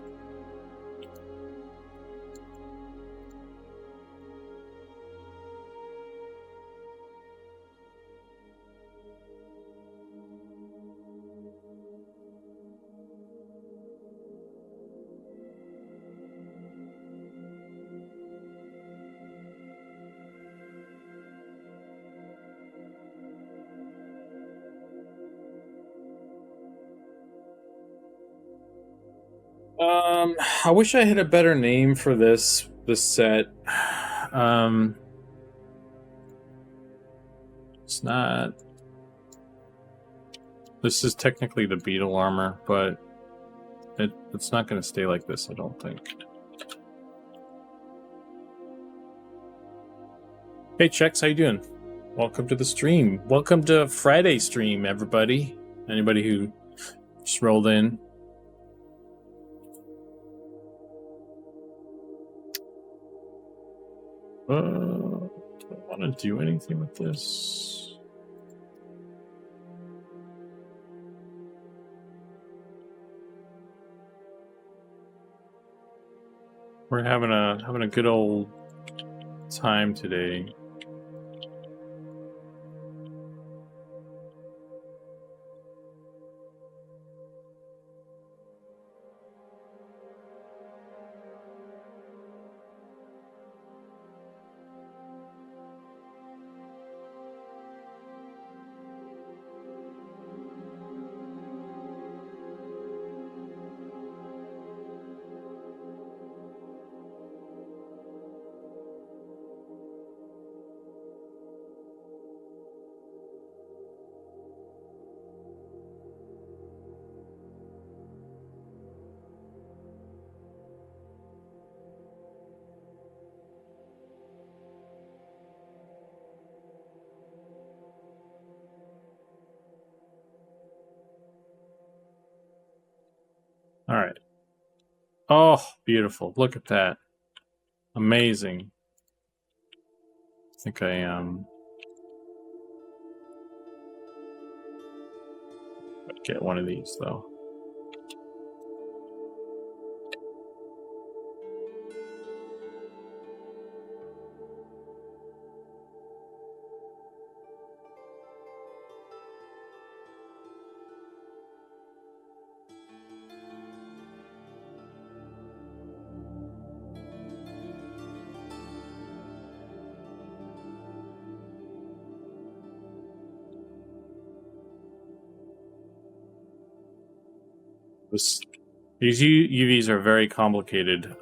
I wish I had a better name for this set. It's not. This is technically the beetle armor, but it's not going to stay like this, I don't think. Hey, Chex, how you doing? Welcome to the stream. Welcome to Friday stream, everybody. Anybody who just rolled in. Do I want to do anything with this? We're having a good old time today. All right. Oh, beautiful. Look at that. Amazing. I think I get one of these though. These UVs are very complicated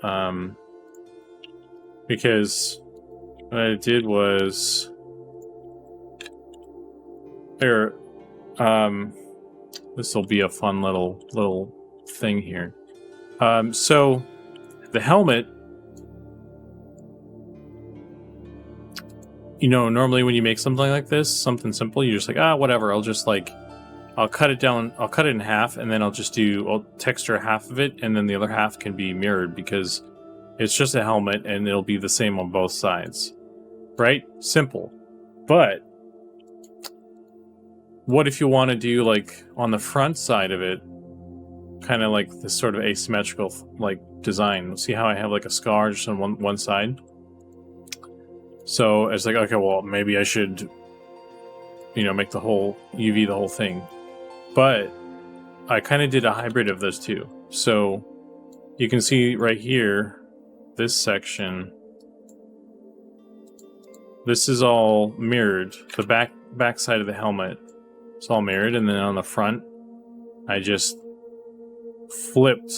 because what I did was there. This will be a fun little thing here. So the helmet, you know, normally when you make something like this, something simple, you're just like, whatever. I'll cut it down. I'll cut it in half, and then I'll texture half of it, and then the other half can be mirrored because it's just a helmet, and it'll be the same on both sides, right? Simple. But what if you want to do like on the front side of it, kind of like this sort of asymmetrical like design? See how I have like a scar just on one side? So it's like, okay, well maybe I should, you know, make the whole UV the whole thing. But I kind of did a hybrid of those two. So you can see right here, this section, this is all mirrored. The back side of the helmet, it's all mirrored, and then on the front, I just flipped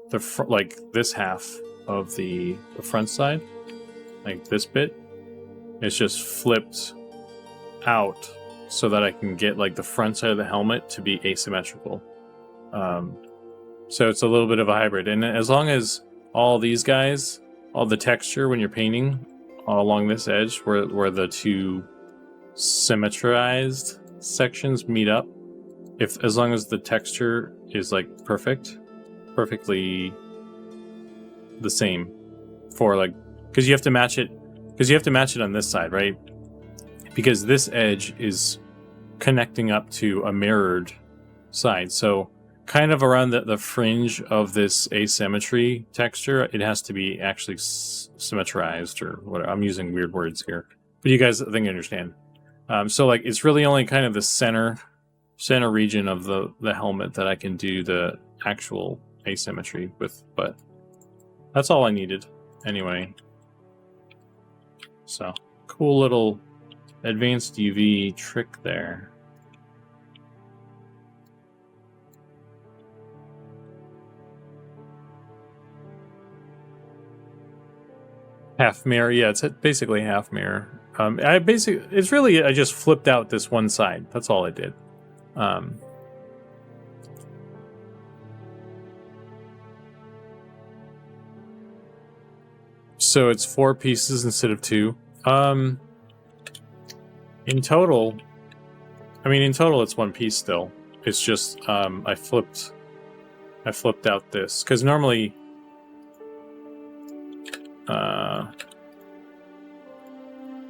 the like this half of the front side, like this bit. It's just flipped out so that I can get like the front side of the helmet to be asymmetrical. So it's a little bit of a hybrid, and as long as all these guys, all the texture when you're painting all along this edge where the two symmetrized sections meet up, as long as the texture is like perfectly the same for like, because you have to match it on this side, right? Because this edge is connecting up to a mirrored side. So kind of around the fringe of this asymmetry texture, it has to be actually symmetrized, or whatever. I'm using weird words here, but you guys I think you understand. So like it's really only kind of the center region of the helmet that I can do the actual asymmetry with, but that's all I needed anyway. So cool little advanced UV trick there. Half mirror, yeah, it's basically half mirror. I just flipped out this one side. That's all I did. So it's 4 pieces instead of 2. In total, it's 1 piece still. It's just I flipped out this because normally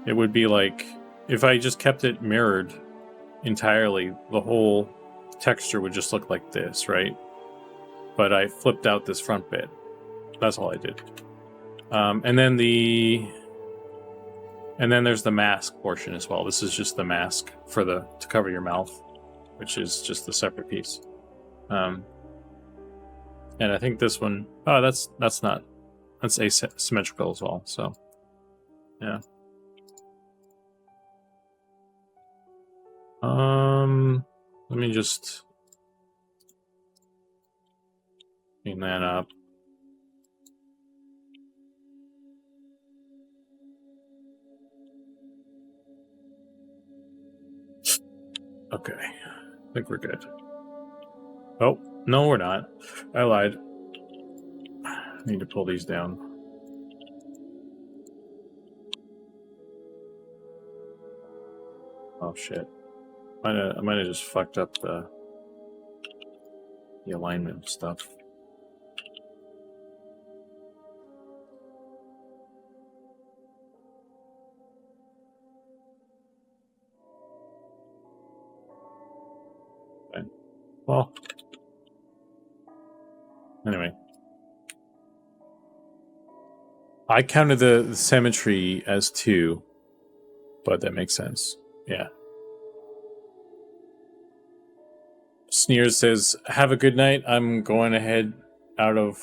it would be like if I just kept it mirrored entirely, the whole texture would just look like this, right? But I flipped out this front bit. That's all I did. And then there's the mask portion as well. This is just the mask for to cover your mouth, which is just a separate piece. And I think this one, that's asymmetrical as well. So, yeah. Let me just clean that up. Okay, I think we're good. Oh, no, we're not. I lied. I need to pull these down. Oh, shit. I might have just fucked up the alignment stuff. Okay. Well, anyway. I counted the symmetry as 2, but that makes sense. Yeah. Sneers says, "Have a good night. I'm going to head out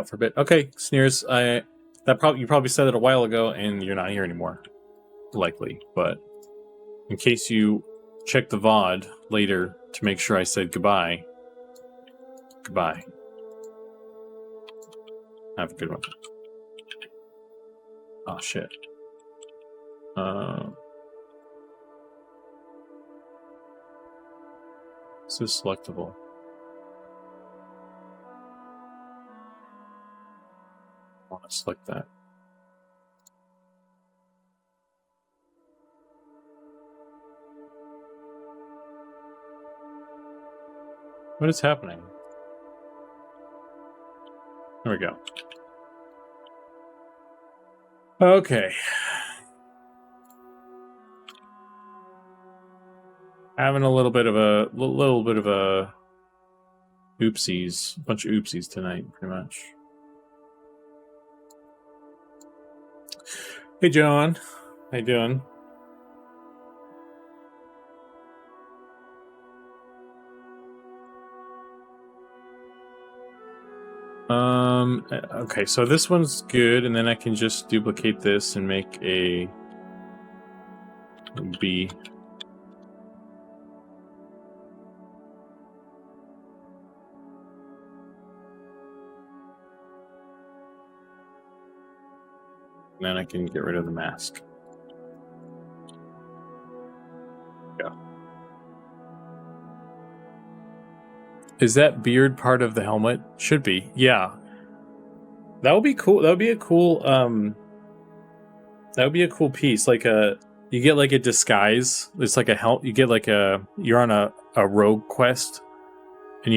for a bit." Okay, Sneers, you probably said it a while ago, and you're not here anymore, likely. But in case you check the VOD later to make sure I said goodbye, goodbye. Have a good one. Oh shit. This is selectable. I want to select that. What is happening? There we go. Okay. Having a little bit of a oopsies, a bunch of oopsies tonight, pretty much. Hey, John. How you doing? Okay, so this one's good, and then I can just duplicate this and make a B. And then I can get rid of the mask. Yeah. Is that beard part of the helmet? Should be. Yeah. That would be cool. That would be a cool piece. Like you get like a disguise. It's like you get like you're on a rogue quest, and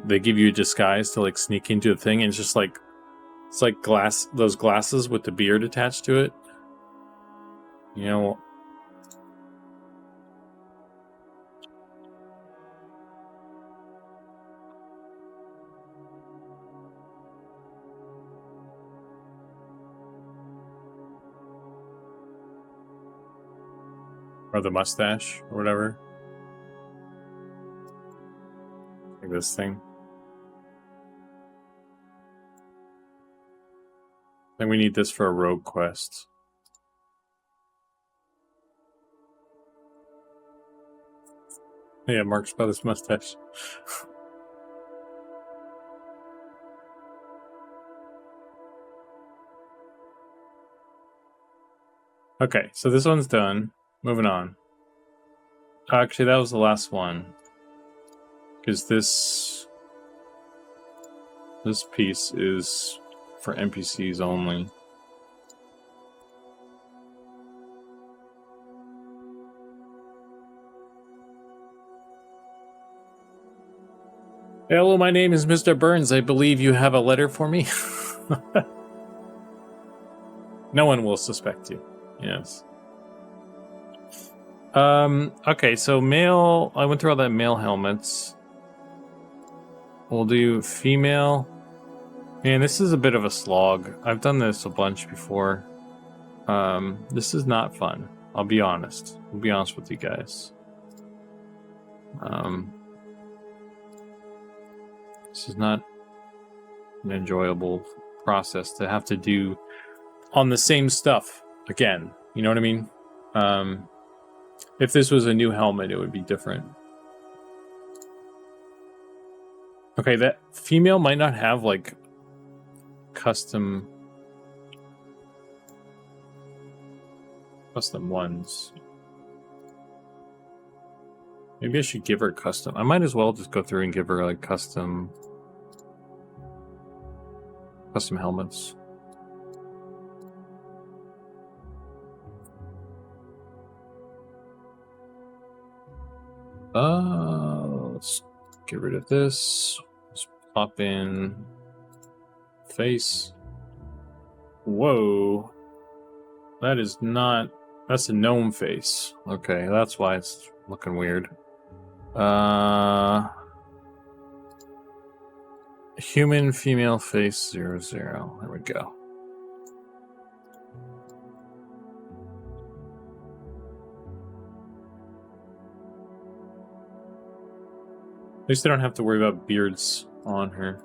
they give you a disguise to like sneak into the thing, and it's just like those glasses with the beard attached to it. You know. Or the mustache, or whatever. Like this thing. I think we need this for a rogue quest. Yeah, Mark's brother's mustache. Okay, so this one's done. Moving on. Actually, that was the last one. Because this piece is for NPCs only. Hello, my name is Mr. Burns. I believe you have a letter for me. No one will suspect you. Yes. Okay, so male. I went through all that male helmets. We'll do female. Man, this is a bit of a slog. I've done this a bunch before. This is not fun. I'll be honest. I'll be honest with you guys. This is not an enjoyable process to have to do on the same stuff again. You know what I mean? If this was a new helmet, it would be different. Okay, that female might not have like custom ones. Maybe I should give her custom. I might as well just go through and give her like custom helmets. Let's get rid of this. Let's pop in face. Whoa. That is not... That's a gnome face. Okay, that's why it's looking weird. Human female face 00. There we go. At least I don't have to worry about beards on her.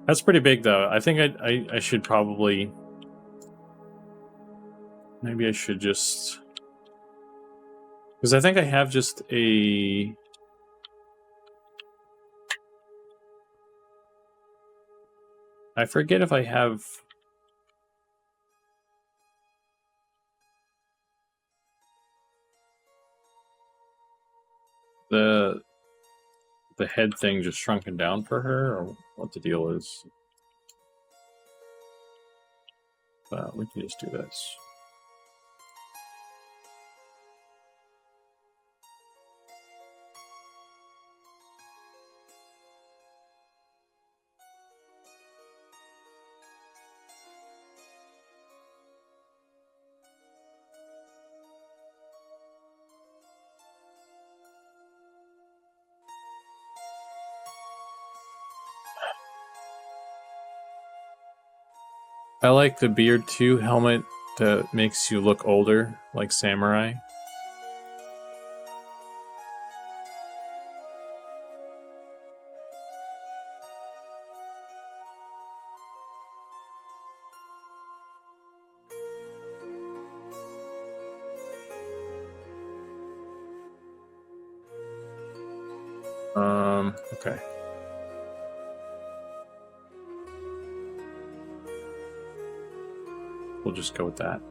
That's pretty big, though. I think I should probably... Maybe I should just... Because I think I have just a... I forget if I have... the head thing just shrunken down for her, or what the deal is. We can just do this. I like the beard too helmet that makes you look older, like samurai. Okay. We'll just go with that.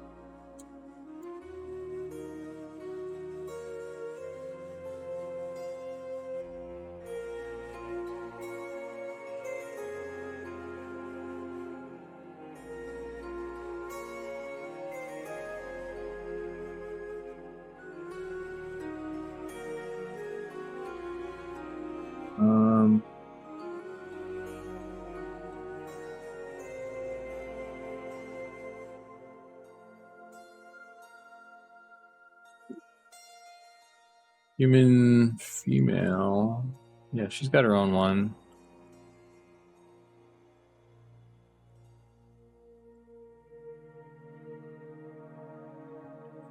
Human female. Yeah, she's got her own one.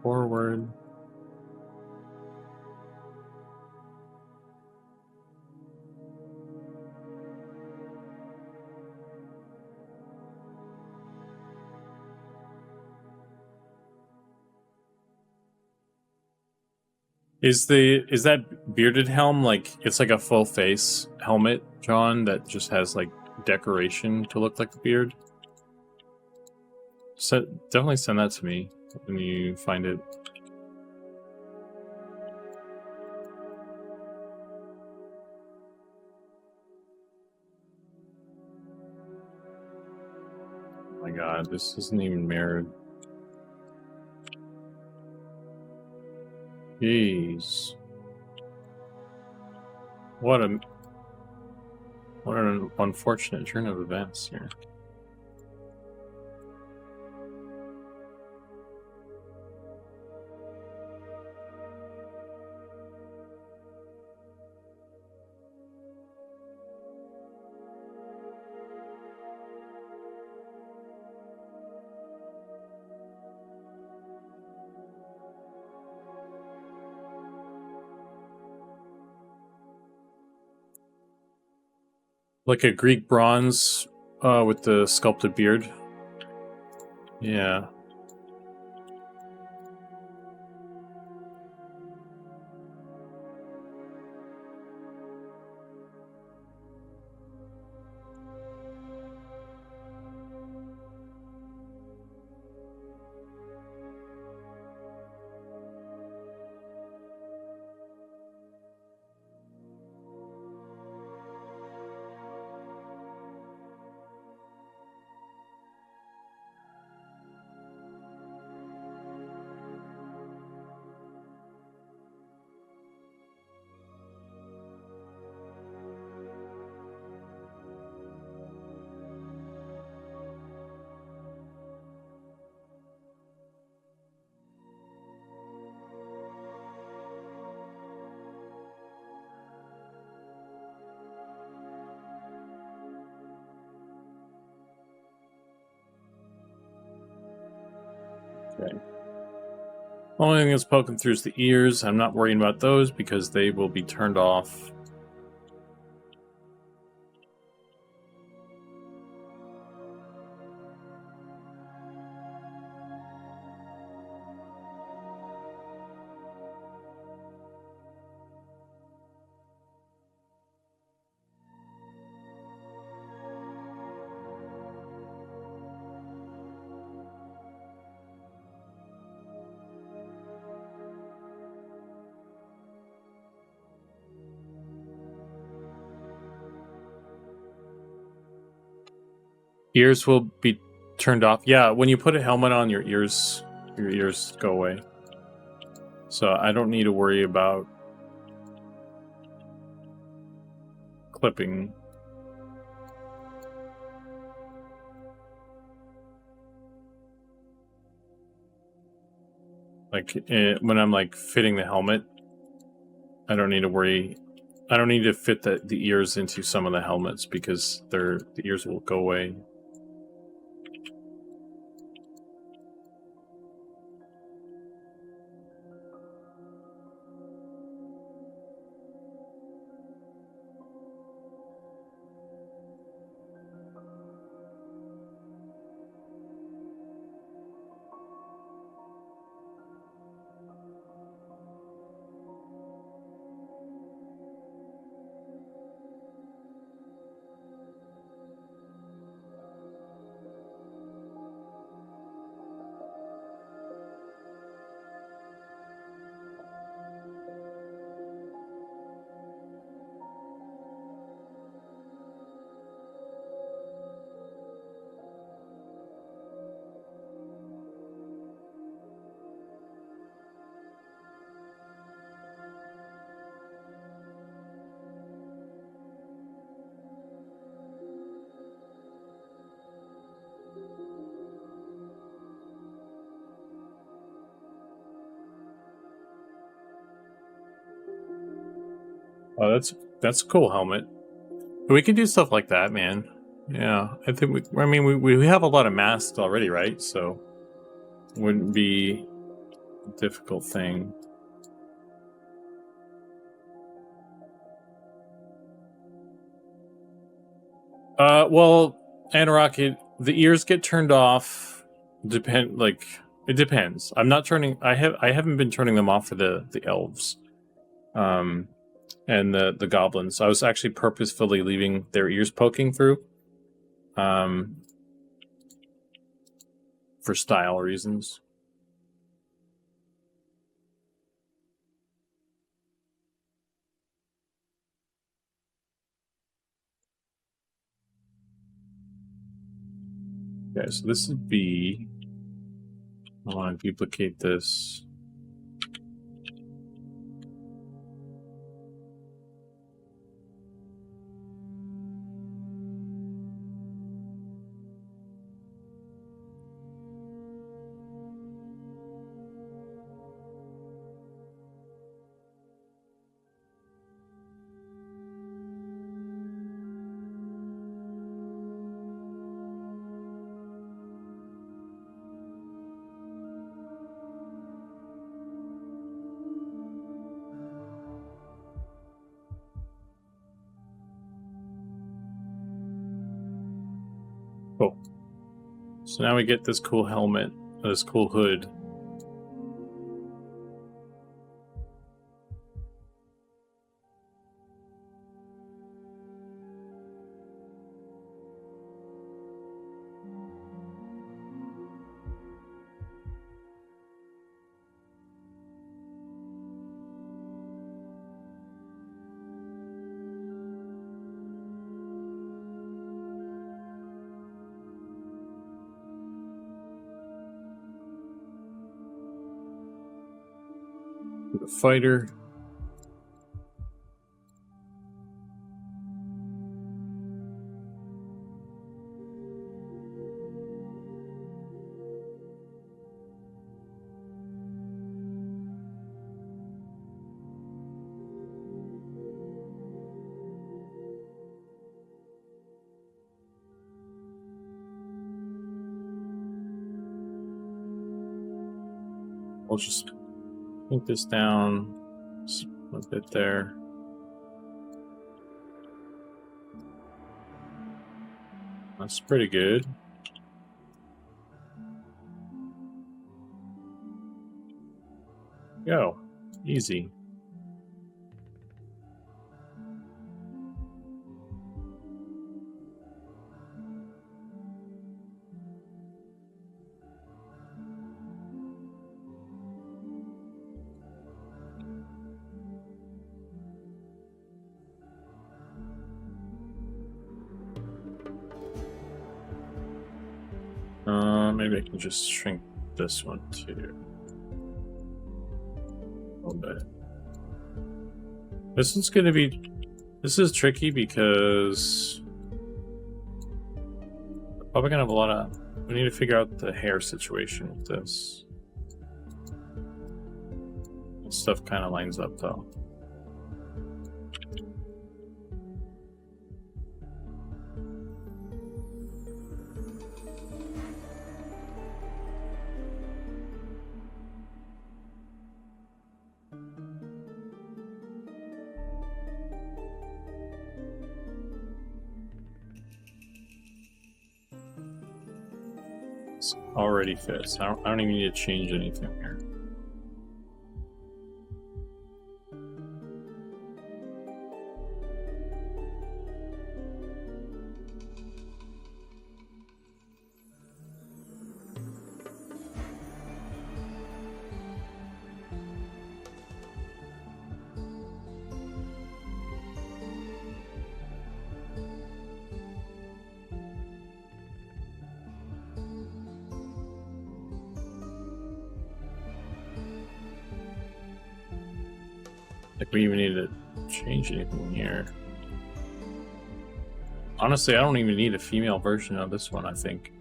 Forward. Is that bearded helm like it's like a full face helmet, John, that just has like decoration to look like the beard? So definitely send that to me when you find it. Oh my god, this isn't even mirrored. Jeez. What an unfortunate turn of events here. Like a Greek bronze with the sculpted beard. Yeah. Okay. Only thing that's poking through is the ears. I'm not worrying about those because they will be turned off. Ears will be turned off. Yeah, when you put a helmet on, your ears go away. So I don't need to worry about clipping. Like when I'm like fitting the helmet, I don't need to worry. I don't need to fit the ears into some of the helmets because the ears will go away. Oh, that's a cool helmet. We can do stuff like that, man. Yeah, I think we have a lot of masks already, right? So it wouldn't be a difficult thing. Well, Anorak, the ears get turned off. It depends. I'm not turning. I haven't been turning them off for the elves, and the goblins. I was actually purposefully leaving their ears poking through, for style reasons. Okay, so this would be. I want to duplicate this. Cool. So now we get this cool helmet, this cool hood. The fighter. We'll just put this down a bit there. That's pretty good. Go. Easy. Maybe I can just shrink this one too. A little bit. This one's gonna be... This is tricky because... we're probably gonna have a lot of... We need to figure out the hair situation with this. This stuff kind of lines up though. Already fits. I don't even need to change anything here. Like we even need to change anything here. Honestly, I don't even need a female version of this one, I think.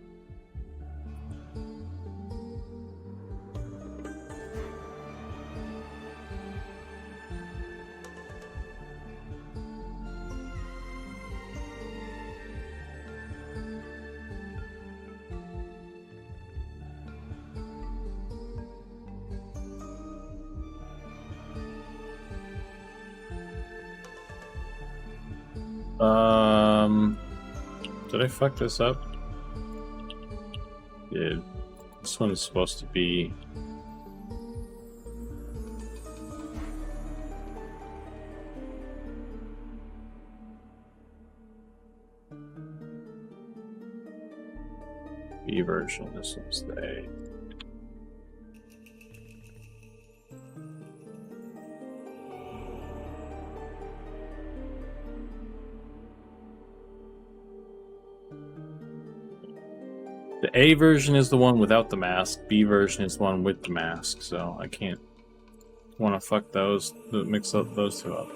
Did I fuck this up? Yeah, this one's supposed to be... B version, this one's the A. The A version is the one without the mask, B version is the one with the mask, so I can't want to fuck those, mix up those two up.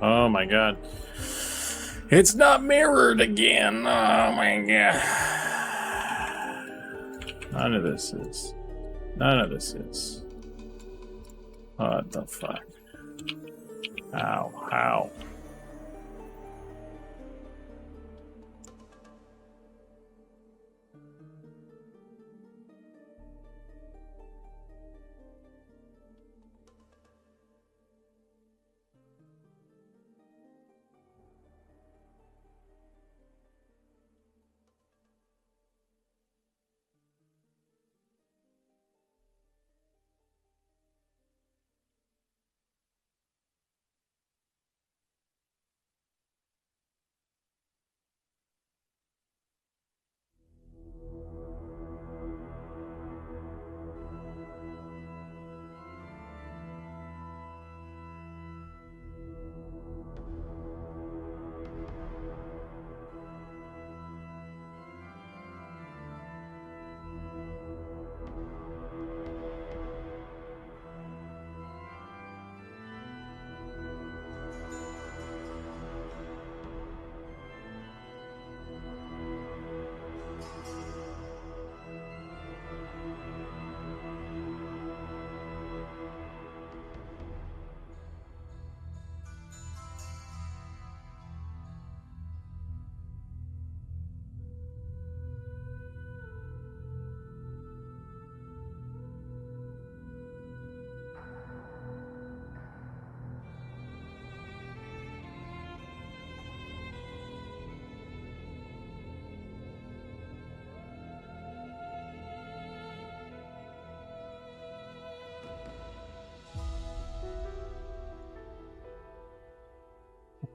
Oh my god. It's not mirrored again. Oh my god. None of this is. None of this is. What the fuck? How? How?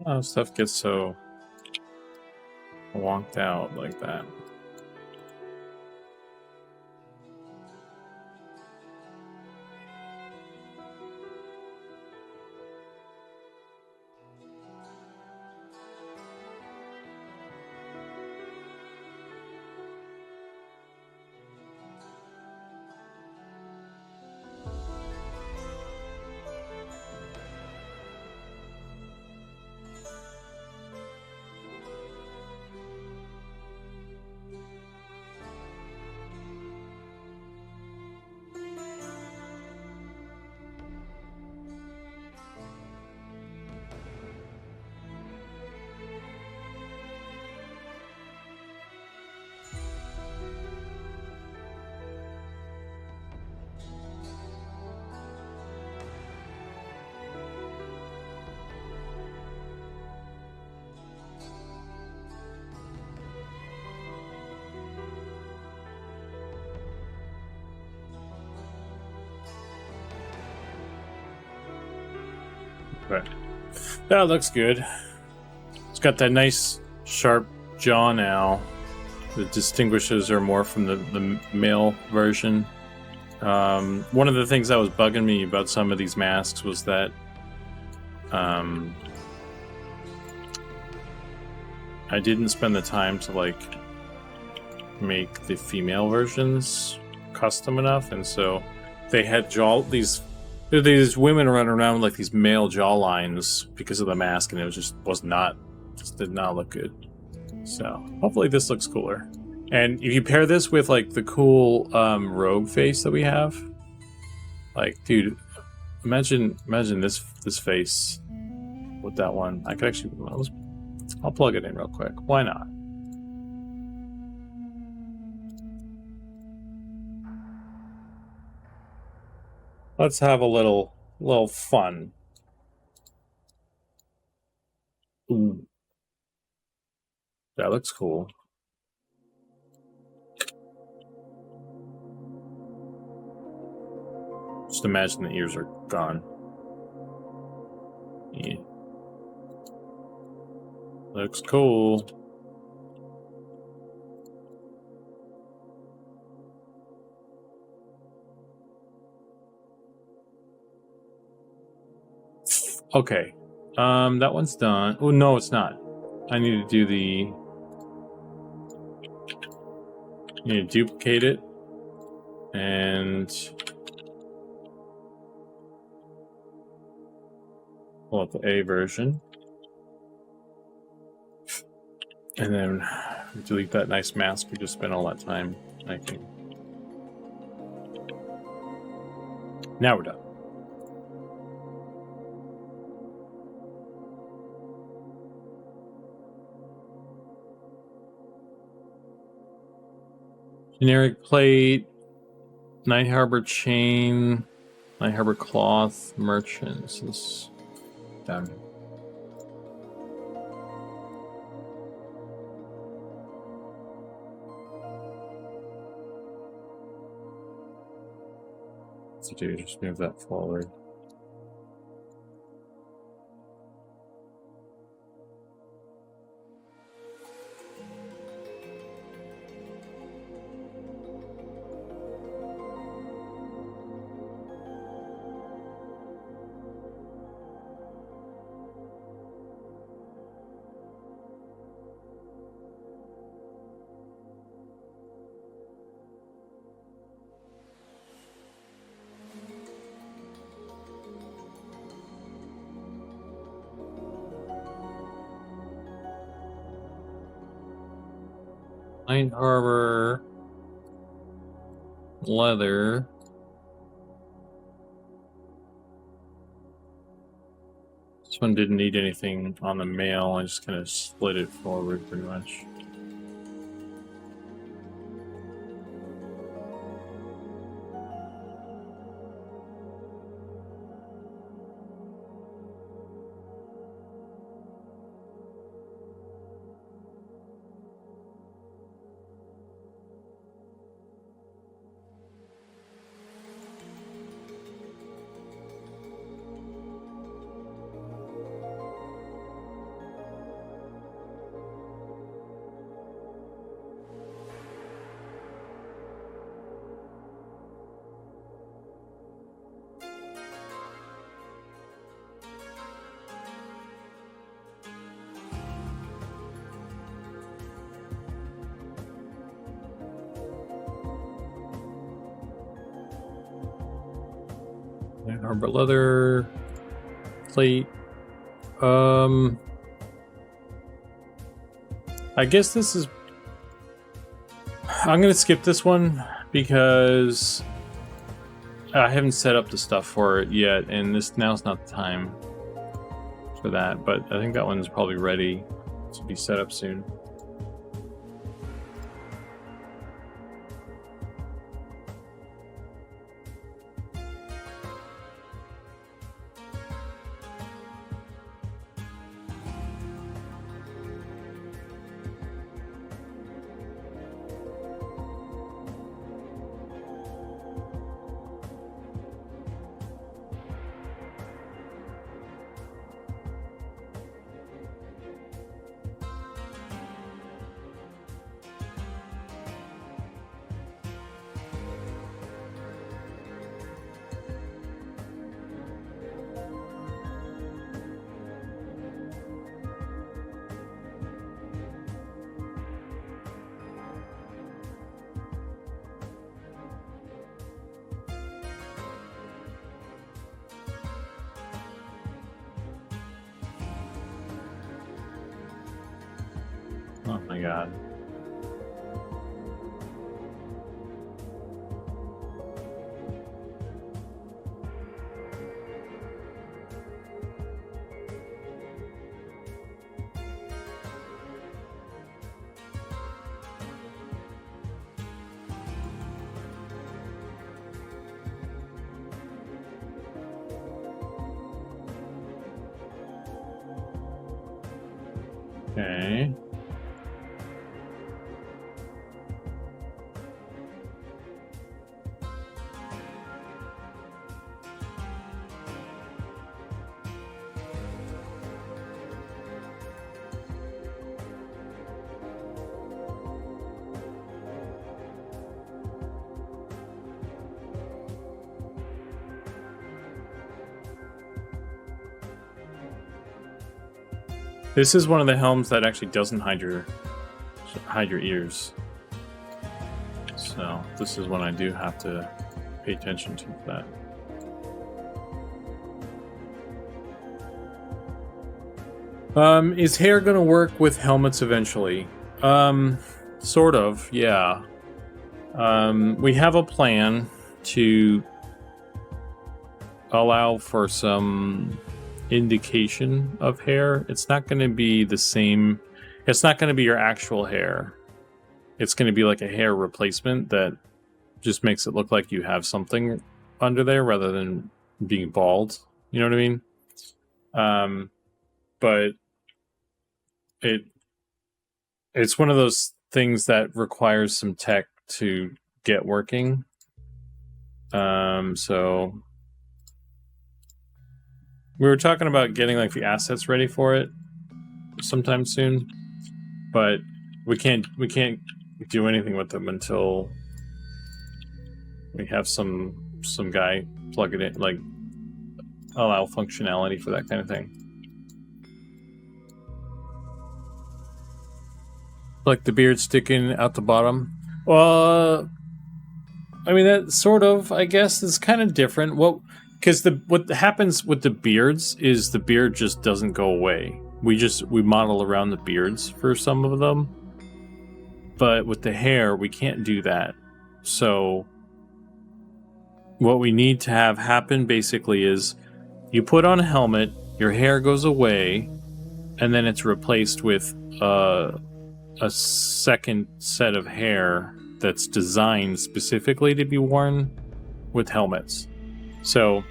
Oh, stuff gets so wonked out like that. Okay. That looks good. It's got that nice sharp jaw now that distinguishes her more from the male version. One of the things that was bugging me about some of these masks was that I didn't spend the time to like make the female versions custom enough, and so they had these women running around with like these male jaw lines because of the mask, and it just did not look good. So hopefully this looks cooler. And if you pair this with like the cool rogue face that we have, like, dude, imagine this face with that one. I could actually, I'll plug it in real quick. Why not? Let's have a little fun. Ooh. That looks cool. Just imagine the ears are gone. Yeah. Looks cool. Okay. That one's done. Oh, no, it's not. I need to do the... I need to duplicate it. And... pull up the A version. And then delete that nice mask we just spent all that time making. Now we're done. Generic plate, Night Harbor chain, Night Harbor cloth, merchants. This down here. What's it do? Just move that forward. Night Harbor leather. This one didn't need anything on the mail. I just kind of slid it forward pretty much. Night Harbor leather plate. I guess this is. I'm gonna skip this one because I haven't set up the stuff for it yet, and now's not the time for that. But I think that one's probably ready to be set up soon. Oh my god. Okay. This is one of the helms that actually doesn't hide your ears. So this is one I do have to pay attention to for that. Is hair gonna work with helmets eventually? Sort of, yeah. We have a plan to allow for some indication of hair. It's not going to be the same. It's not going to be your actual hair. It's going to be like a hair replacement that just makes it look like you have something under there rather than being bald. You know what I mean? But it's one of those things that requires some tech to get working. So we were talking about getting like the assets ready for it sometime soon, but we can't do anything with them until we have some guy plug it in, like allow functionality for that kind of thing. Like the beard sticking out the bottom. Well, I mean that sort of, I guess, is kind of different. Because what happens with the beards is the beard just doesn't go away. We model around the beards for some of them, but with the hair we can't do that. So what we need to have happen basically is you put on a helmet, your hair goes away, and then it's replaced with a second set of hair that's designed specifically to be worn with helmets. So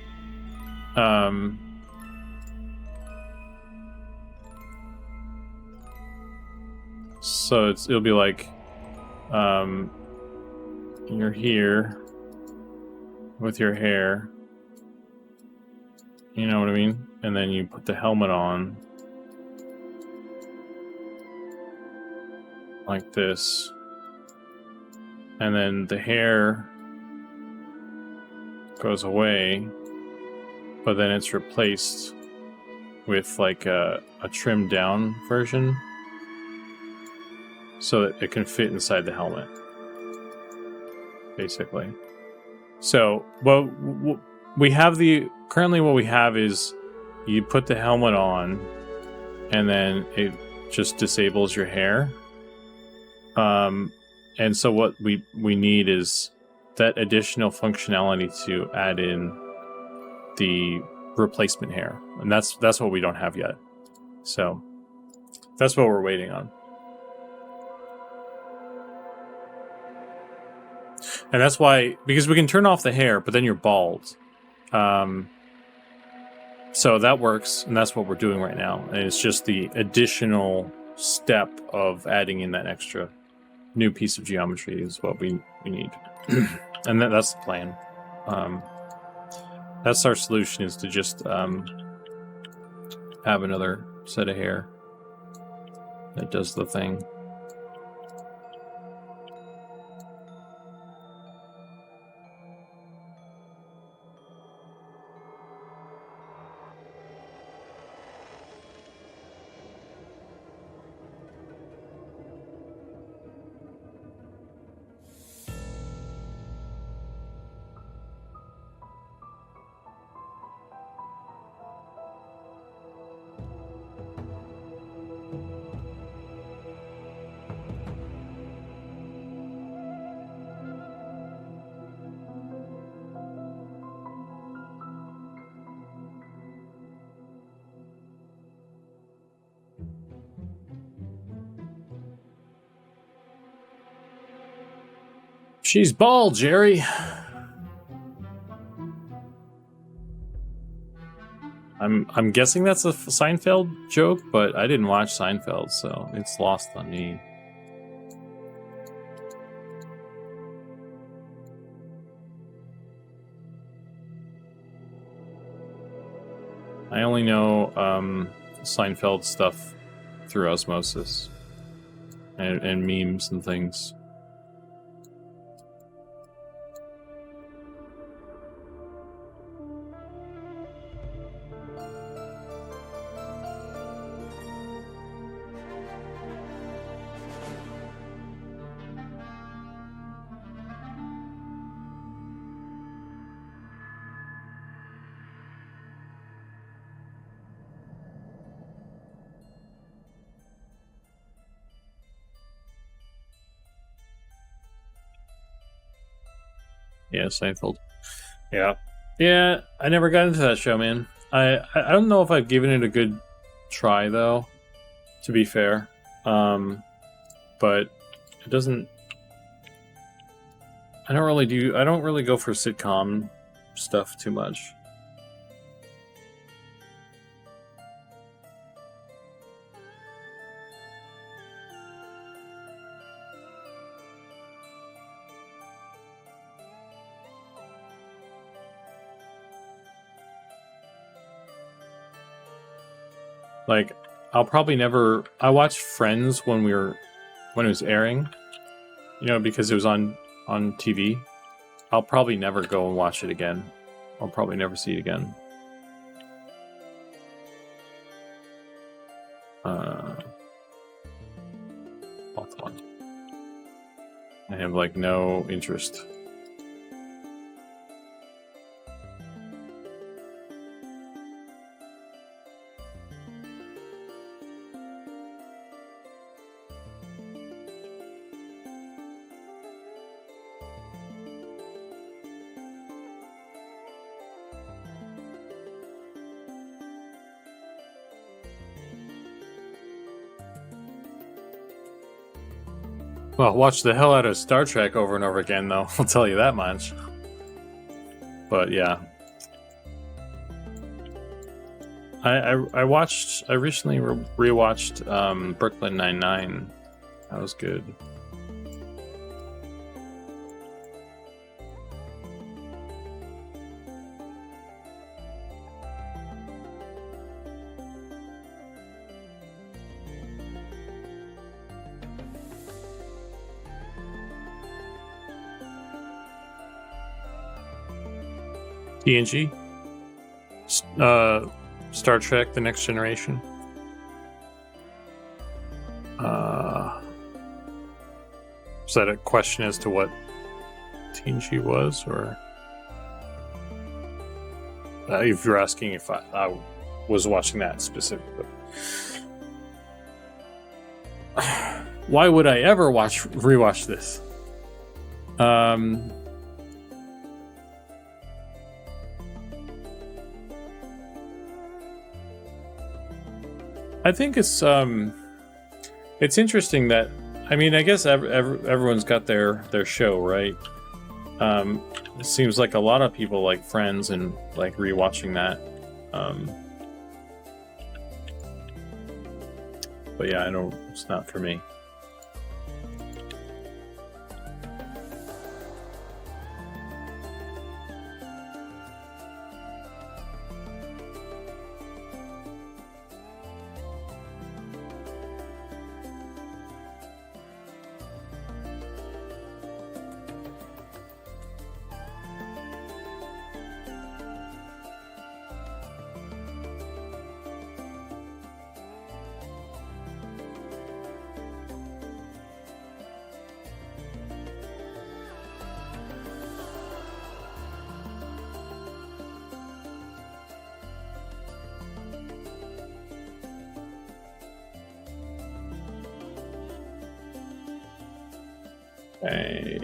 it'll be like you're here with your hair, you know what I mean, and then you put the helmet on like this, and then the hair goes away, but then it's replaced with like a trimmed down version so that it can fit inside the helmet, basically. So, well, currently what we have is you put the helmet on and then it just disables your hair. And so what we need is that additional functionality to add in the replacement hair, and that's what we don't have yet. So that's what we're waiting on. And that's why, because we can turn off the hair, but then you're bald. So that works, and that's what we're doing right now. And it's just the additional step of adding in that extra new piece of geometry is what we need. And that's the plan. That's our solution, is to just have another set of hair that does the thing. She's bald, Jerry. I'm guessing that's a Seinfeld joke, but I didn't watch Seinfeld, so it's lost on me. I only know Seinfeld stuff through osmosis and memes and things. Yeah, Seinfeld. Yeah. Yeah, I never got into that show, man. I don't know if I've given it a good try, though, to be fair. But it doesn't... I don't really go for sitcom stuff too much. Like, I'll probably never... I watched Friends when it was airing, you know, because it was on TV. I'll probably never go and watch it again. I'll probably never see it again. Hawthorne. I have, like, no interest. Well, watch the hell out of Star Trek over and over again, though. I'll tell you that much. But yeah, I recently rewatched Brooklyn Nine-Nine. That was good. TNG? Star Trek: The Next Generation? Is that a question as to what TNG was, or if you're asking if I was watching that specifically? Why would I ever rewatch this? I think it's interesting that, I mean, I guess everyone's got their show, right? It seems like a lot of people like Friends and like rewatching that. But yeah, it's not for me. Okay.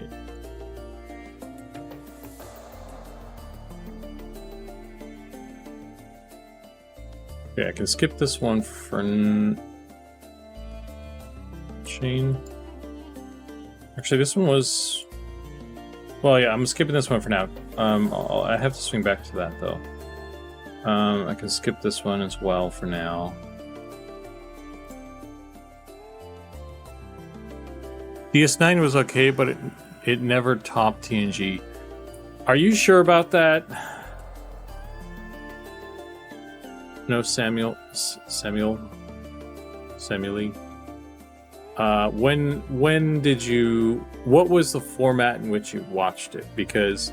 Okay, I can skip this one for chain. Actually, this one was... Well, yeah, I'm skipping this one for now. I have to swing back to that, though. I can skip this one as well for now. DS9 was okay, but it never topped TNG. Are you sure about that? No, Samuel. When did you? What was the format in which you watched it? Because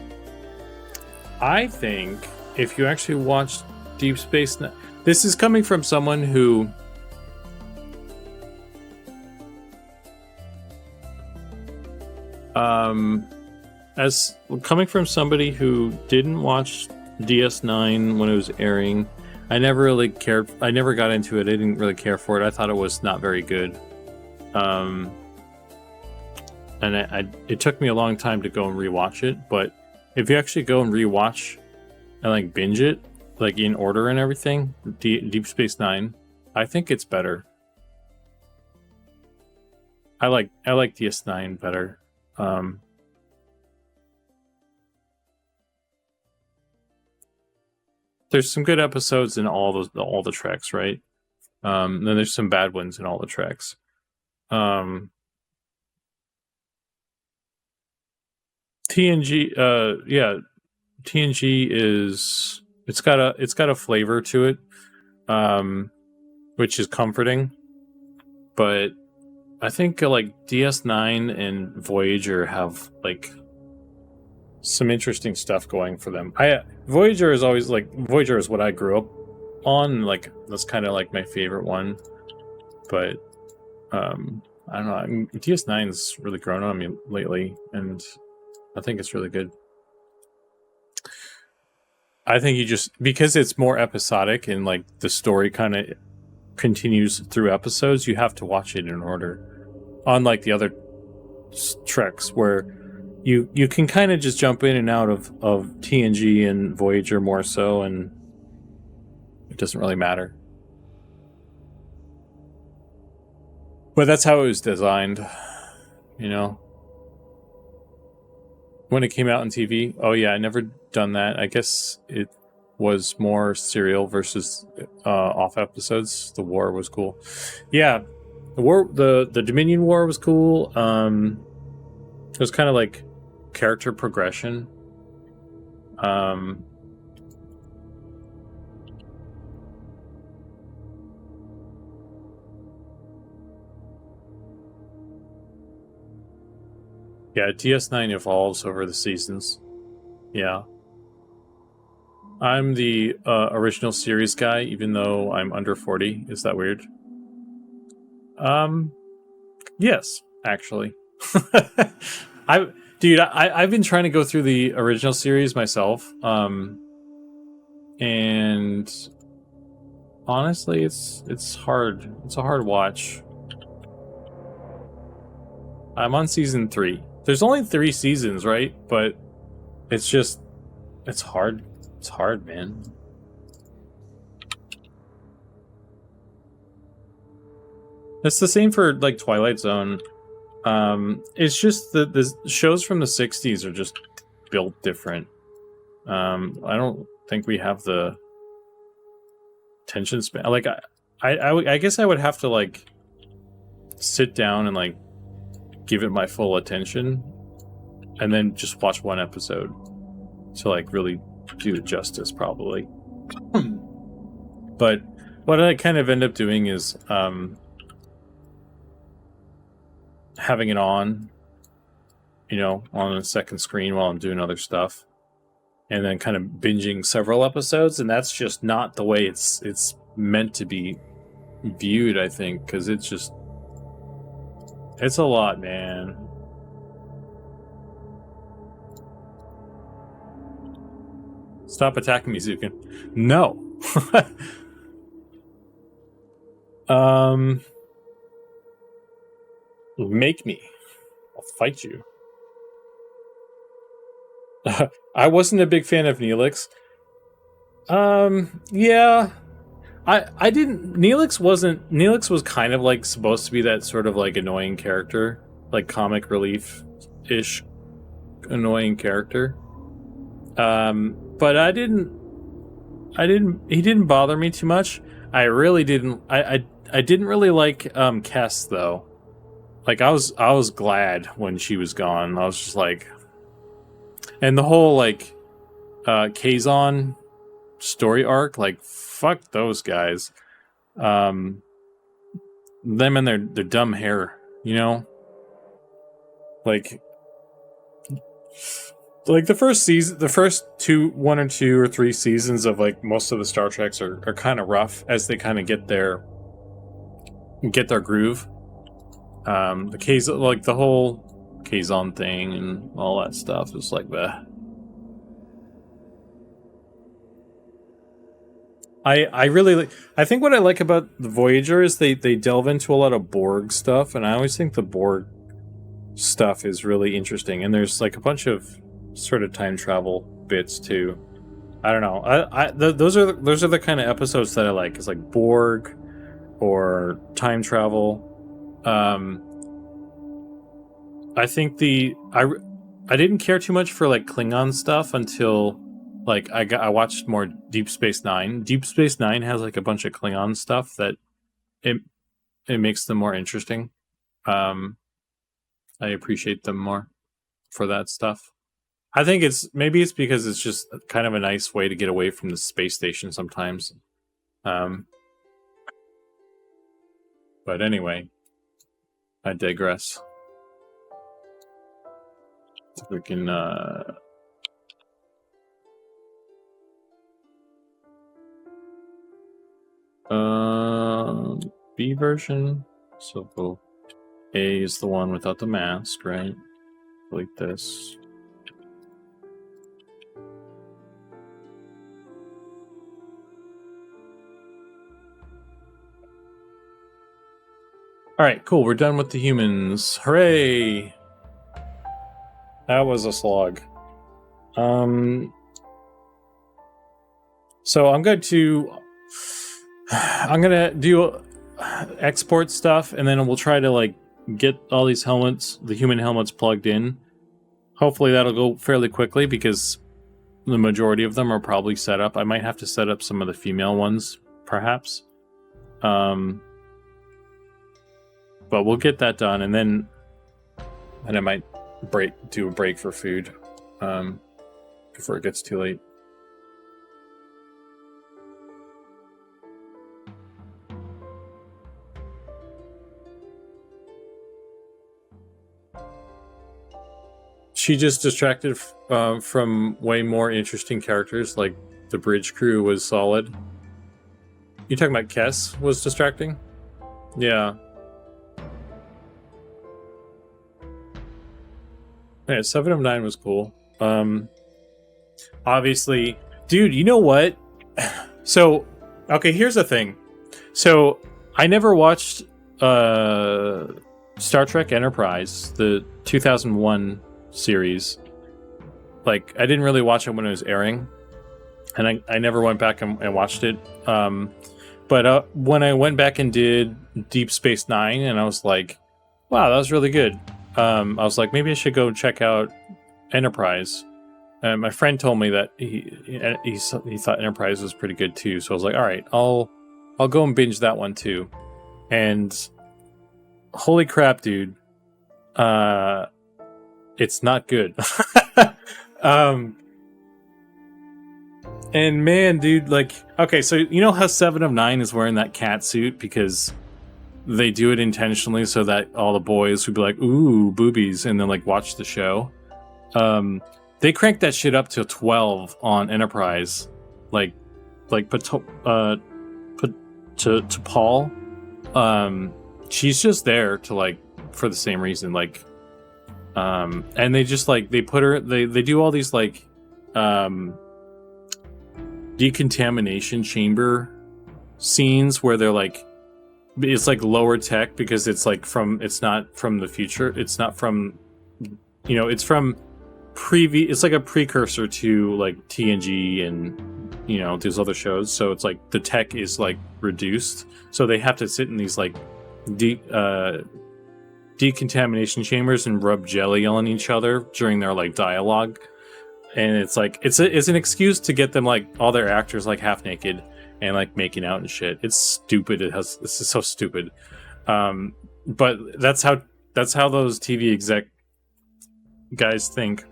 I think if you actually watched Deep Space Nine, this is coming from someone who. As coming from somebody who didn't watch DS9 when it was airing, I never really cared. I never got into it. I didn't really care for it. I thought it was not very good. And it took me a long time to go and rewatch it, but if you actually go and rewatch and like binge it, like in order and everything, Deep Space Nine, I think it's better. I like DS9 better. There's some good episodes in all the tracks, right? Then there's some bad ones in all the tracks. TNG, yeah, TNG is it's got a flavor to it, which is comforting. But I think like DS9 and Voyager have like some interesting stuff going for them. Voyager is always like Voyager is what I grew up on. Like that's kind of like my favorite one. But I don't know. DS9's really grown on me lately, and I think it's really good. I think you just because it's more episodic and like the story kind of continues through episodes, you have to watch it in order. Unlike the other treks where you can kind of just jump in and out of TNG and Voyager more so, and it doesn't really matter. But that's how it was designed, you know. When it came out on TV, oh yeah, I never done that. I guess it was more serial versus off episodes. The war was cool. Yeah, the Dominion War was cool. It was kind of like character progression. Yeah, DS9 evolves over the seasons. Yeah. I'm the original series guy, even though I'm under 40. Is that weird? Yes, actually. I've been trying to go through the original series myself. And honestly, it's hard. It's a hard watch. I'm on season 3. There's only 3 seasons, right? But it's hard. It's hard, man. It's the same for like Twilight Zone. It's just that the shows from the 60s are just built different. I don't think we have the attention span. Like I guess I would have to like sit down and like give it my full attention and then just watch one episode to like really do it justice, probably. But what I kind of end up doing is having it on, you know, on a second screen while I'm doing other stuff, and then kind of binging several episodes, and that's just not the way it's meant to be viewed, I think, because it's a lot, man. Stop attacking me, Zukan. No. Make me. I'll fight you. I wasn't a big fan of Neelix. Yeah. I didn't. Neelix was kind of like supposed to be that sort of like annoying character, like comic relief-ish annoying character. But he didn't bother me too much. I really didn't. I didn't really like Kess though. Like I was glad when she was gone. I was just like, and the whole like Kazon story arc, like fuck those guys. Them and their dumb hair, you know? Like the first season, the first 1 or 2 or 3 seasons of like most of the Star Treks are kind of rough as they kind of get their groove. The Kazon, like the whole Kazon thing and all that stuff is like the. I think what I like about the Voyager is they delve into a lot of Borg stuff, and I always think the Borg stuff is really interesting. And there's like a bunch of sort of time travel bits too. I don't know. Those are the kind of episodes that I like. It's like Borg or time travel. I think I didn't care too much for like Klingon stuff until like I watched more Deep Space Nine. Deep Space Nine has like a bunch of Klingon stuff that it makes them more interesting. I appreciate them more for that stuff. I think maybe it's because it's just kind of a nice way to get away from the space station sometimes. But anyway, I digress. If we can B version. So A is the one without the mask, right? Delete this. Alright, cool. We're done with the humans. Hooray! That was a slog. So I'm going to do export stuff, and then we'll try to like get all these helmets, the human helmets, plugged in. Hopefully that'll go fairly quickly because the majority of them are probably set up. I might have to set up some of the female ones, perhaps. But we'll get that done, and then I might do a break for food before it gets too late. She just distracted from way more interesting characters, like the bridge crew was solid. You talking about Kess was distracting? Yeah. Yeah, 7 of 9 was cool. Obviously, dude, you know what? So, okay, here's the thing. So, I never watched Star Trek Enterprise, the 2001 series. Like, I didn't really watch it when it was airing, and I never went back and watched it. But when I went back and did Deep Space Nine, and I was like, wow, that was really good. I was like, maybe I should go check out Enterprise. And my friend told me that he thought Enterprise was pretty good too. So I was like, all right, I'll go and binge that one too. And holy crap, dude, it's not good. And man, dude, like, okay, so you know how 7 of 9 is wearing that cat suit because they do it intentionally so that all the boys would be like, ooh, boobies, and then like watch the show. They cranked that shit up to 12 on Enterprise, to Paul. She's just there to like for the same reason, like, and they just like they put her, they do all these like decontamination chamber scenes where they're like, it's like lower tech because it's like it's not from the future. It's not from, it's from it's like a precursor to like TNG and, these other shows. So it's like the tech is like reduced. So they have to sit in these like decontamination chambers and rub jelly on each other during their like dialogue. And it's like, it's an excuse to get them like all their actors like half naked and like making out and shit. It's stupid. This is so stupid. But that's how those TV exec guys think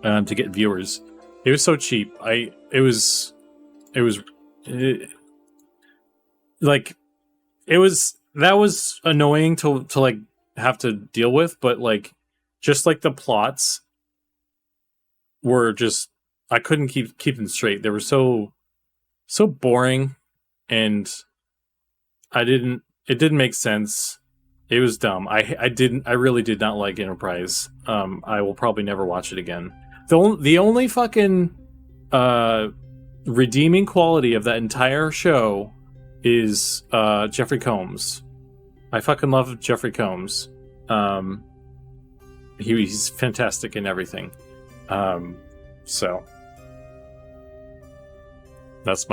to get viewers. It was so cheap. That was annoying to like have to deal with, but like just like the plots were just, I couldn't keep them straight. They were so boring, and it didn't make sense. It was dumb. I really did not like Enterprise. I will probably never watch it again. The only fucking redeeming quality of that entire show is Jeffrey Combs. I fucking love Jeffrey Combs. He's fantastic in everything. So that's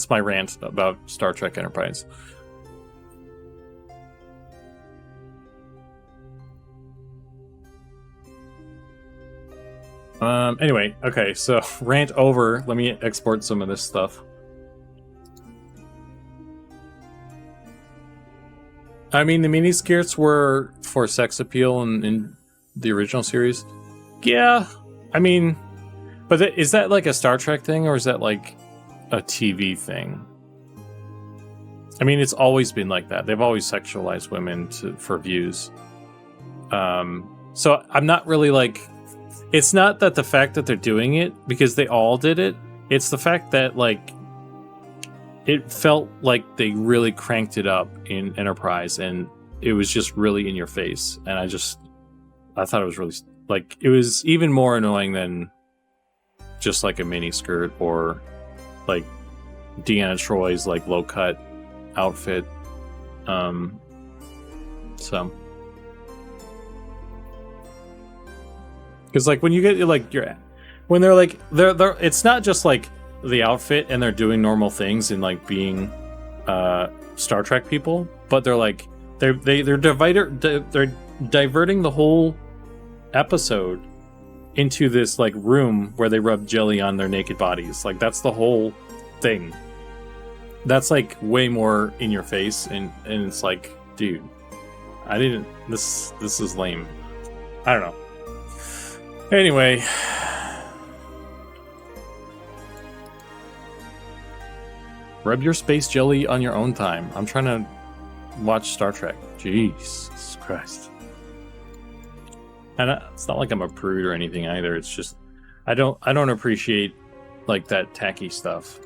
my rant about Star Trek Enterprise. Anyway, okay, so rant over. Let me export some of this stuff. I mean, the mini skirts were for sex appeal in the original series. Yeah, I mean, but is that like a Star Trek thing, or is that like a TV thing? I mean, it's always been like that. They've always sexualized women for views. So I'm not really like... It's not that the fact that they're doing it, because they all did it. It's the fact that, like, it felt like they really cranked it up in Enterprise, and it was just really in your face. And I thought it was really, like, it was even more annoying than just like a mini skirt or like Deanna Troy's like low cut outfit. So. Because like when you get like when they're like they're it's not just like the outfit and they're doing normal things and like being Star Trek people, but they're like they're diverting the whole episode into this like room where they rub jelly on their naked bodies. Like that's the whole thing. That's like way more in your face, and it's like, dude, this is lame. I don't know. Anyway, rub your space jelly on your own time. I'm trying to watch Star Trek. Jesus Christ. And it's not like I'm a prude or anything either. It's just I don't appreciate like that tacky stuff.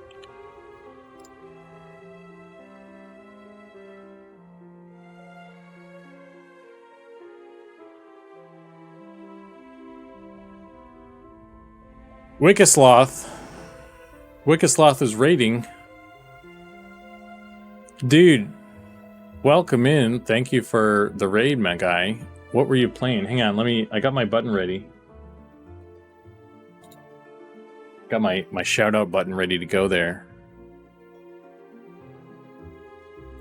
Wickersloth is raiding. Dude, welcome in. Thank you for the raid, my guy. What were you playing? Hang on, I got my button ready. Got my shout out button ready to go there.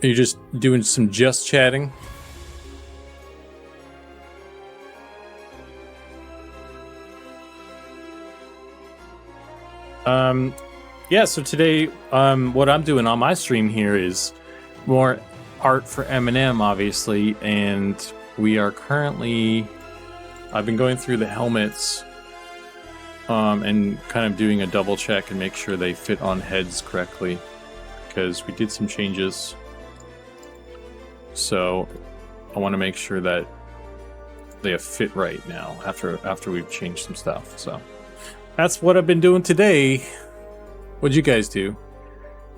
Are you just doing some just chatting? Yeah, so today, what I'm doing on my stream here is more art for M&M, obviously, and we are currently, I've been going through the helmets, and kind of doing a double check and make sure they fit on heads correctly, because we did some changes, so I want to make sure that they fit right now, after we've changed some stuff, so. That's what I've been doing today. What'd you guys do?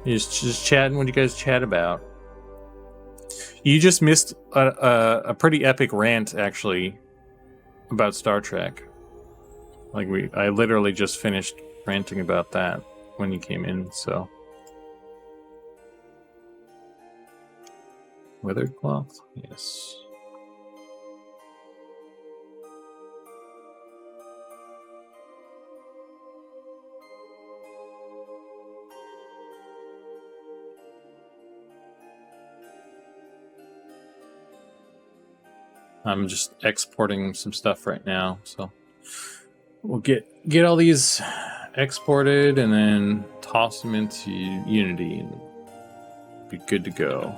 You just chatting? What'd you guys chat about? You just missed a pretty epic rant, actually, about Star Trek. Like I literally just finished ranting about that when you came in, so. Weathered cloth? Yes. I'm just exporting some stuff right now, so we'll get all these exported and then toss them into Unity and be good to go.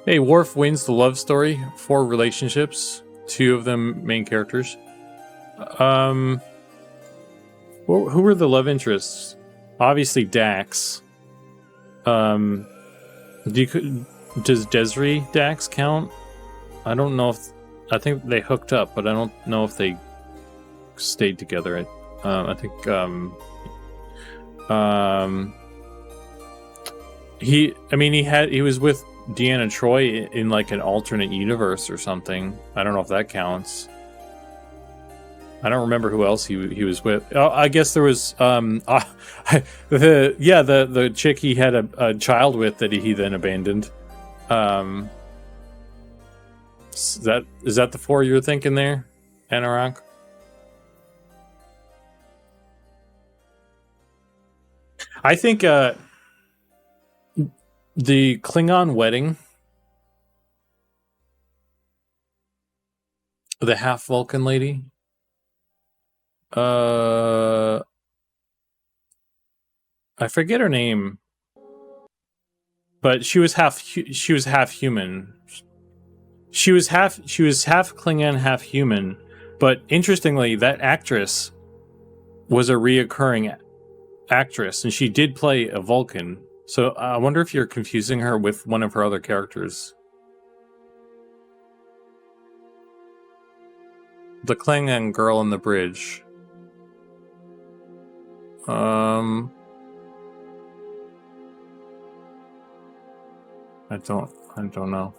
Hey, Worf wins the love story. 4 relationships, 2 of them main characters. Who were the love interests? Obviously Dax. Does Desiree Dax count? I don't know if... I think they hooked up, but I don't know if they stayed together. I think... he was with Deanna Troy in like an alternate universe or something. I don't know if that counts. I don't remember who else he was with. Oh, I guess there was the chick he had a child with that he then abandoned. Is that the 4 you're thinking there, Anorak? I think the Klingon wedding, the half Vulcan lady. I forget her name, but she was half human. She was half Klingon, half human. But interestingly, that actress was a reoccurring actress, and she did play a Vulcan. So I wonder if you're confusing her with one of her other characters. The Klingon girl on the bridge. I don't know.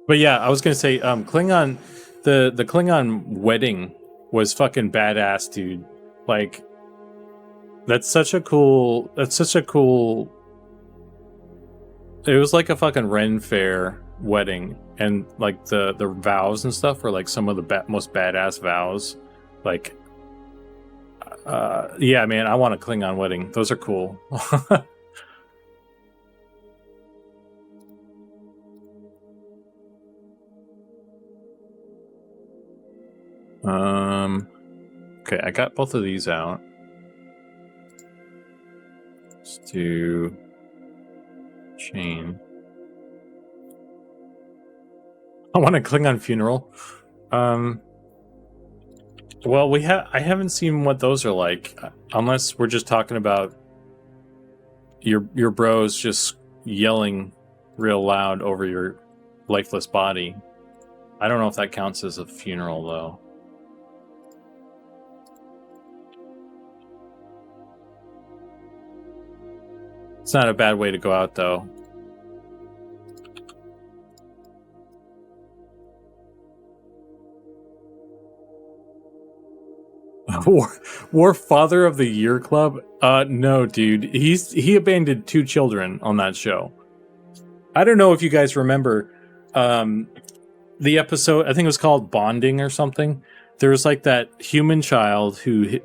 But yeah, I was gonna say, Klingon, the Klingon wedding was fucking badass, dude. Like, that's such a cool. It was like a fucking Ren Fair wedding, and like the vows and stuff were like some of the most badass vows. Like, yeah, man, I want a Klingon wedding. Those are cool. Okay, I got both of these out. Let's do chain. I want a Klingon funeral. Well, I haven't seen what those are like, unless we're just talking about your bros just yelling real loud over your lifeless body. I don't know if that counts as a funeral, though. It's not a bad way to go out, though. War Father of the Year Club? No, dude. He abandoned 2 children on that show. I don't know if you guys remember the episode, I think it was called Bonding or something. There was like that human child who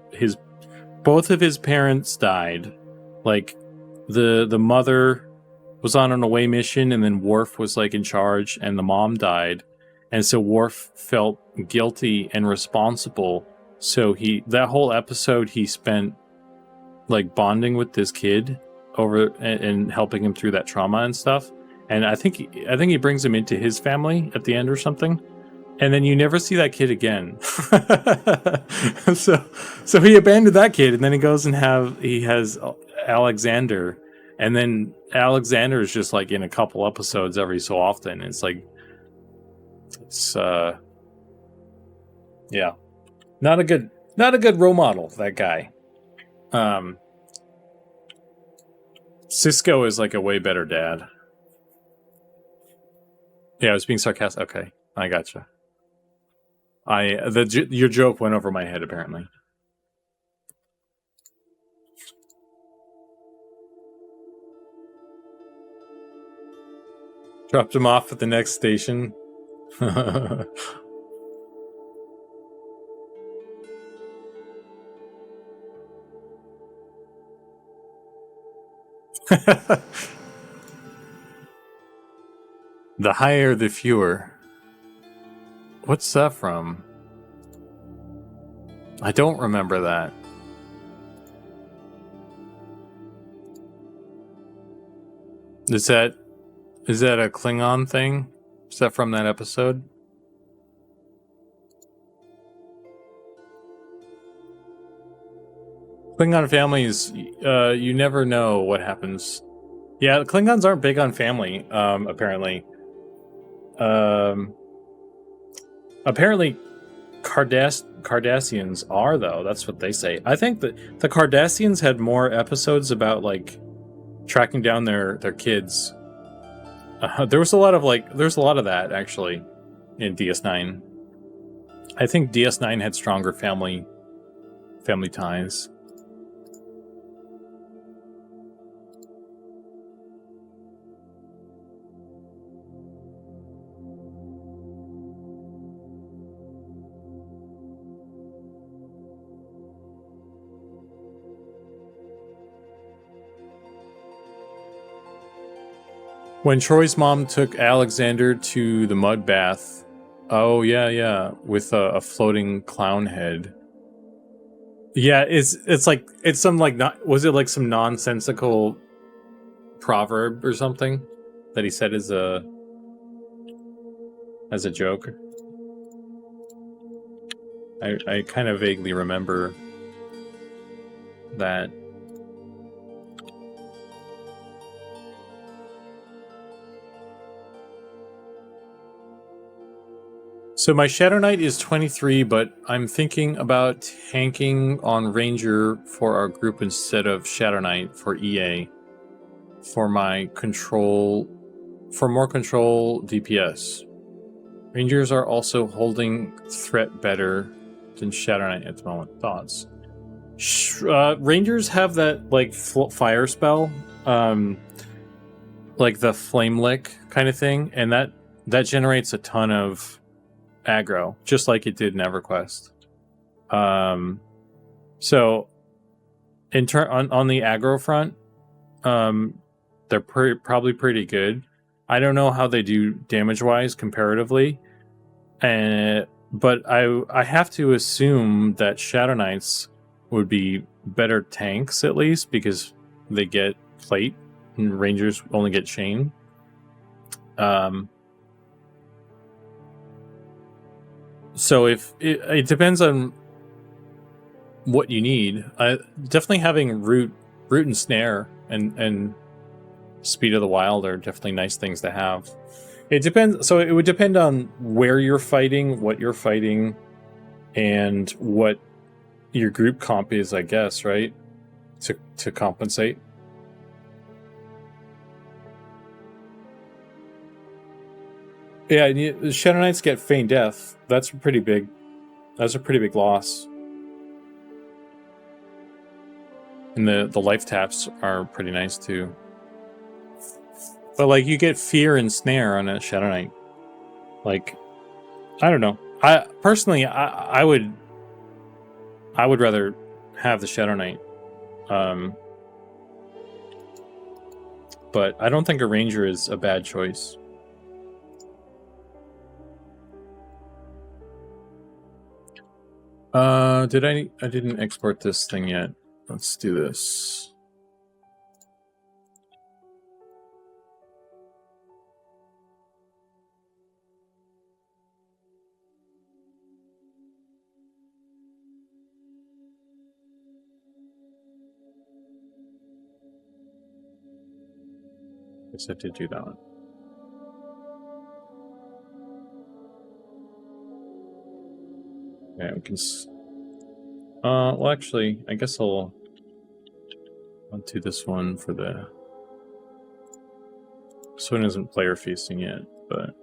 both of his parents died. Like the mother was on an away mission, and then Worf was like in charge, and the mom died. And so Worf felt guilty and responsible. So that whole episode he spent like bonding with this kid over and helping him through that trauma and stuff. And I think he brings him into his family at the end or something. And then you never see that kid again. so he abandoned that kid, and then he goes and he has Alexander, and then Alexander is just like in a couple episodes every so often. It's like, yeah. Not a good role model, that guy. Cisco is like a way better dad. Yeah, I was being sarcastic. Okay, I gotcha. Your joke went over my head, apparently. Dropped him off at the next station. The higher, the fewer. What's that from? I don't remember that. Is that a Klingon thing? Is that from that episode? Klingon families, you never know what happens. Yeah, the Klingons aren't big on family, apparently. Apparently Cardassians are, though. That's what they say. I think that the Cardassians had more episodes about, like, tracking down their kids. There's a lot of that actually in DS9. I think DS9 had stronger family ties. When Troy's mom took Alexander to the mud bath, oh yeah, with a floating clown head. Yeah, it's like it's some like not was it like some nonsensical proverb or something that he said as a joke? I kind of vaguely remember that. So my Shadow Knight is 23, but I'm thinking about tanking on Ranger for our group instead of Shadow Knight for EA for my control, for more control DPS. Rangers are also holding threat better than Shadow Knight at the moment. Thoughts? Rangers have that like fire spell, like the Flame Lick kind of thing, and that generates a ton of aggro, just like it did in EverQuest. So in turn on the aggro front, they're probably pretty good. I don't know how they do damage wise comparatively, but I have to assume that Shadow Knights would be better tanks at least because they get plate and Rangers only get chain. So if it depends on what you need. Definitely having root and snare and speed of the wild are definitely nice things to have. It depends. So it would depend on where you're fighting, what you're fighting, and what your group comp is, I guess, right? To compensate. Yeah, the Shadow Knights get feign death. That's pretty big. That's a pretty big loss. And the life taps are pretty nice too. But like you get fear and snare on a Shadow Knight. Like, I don't know. I personally I would rather have the Shadow Knight. But I don't think a Ranger is a bad choice. I didn't export this thing yet. Let's do this. Guess I did do that one. Yeah, we can. Well, actually, I guess I'll do this one for the. This one isn't player facing yet, but.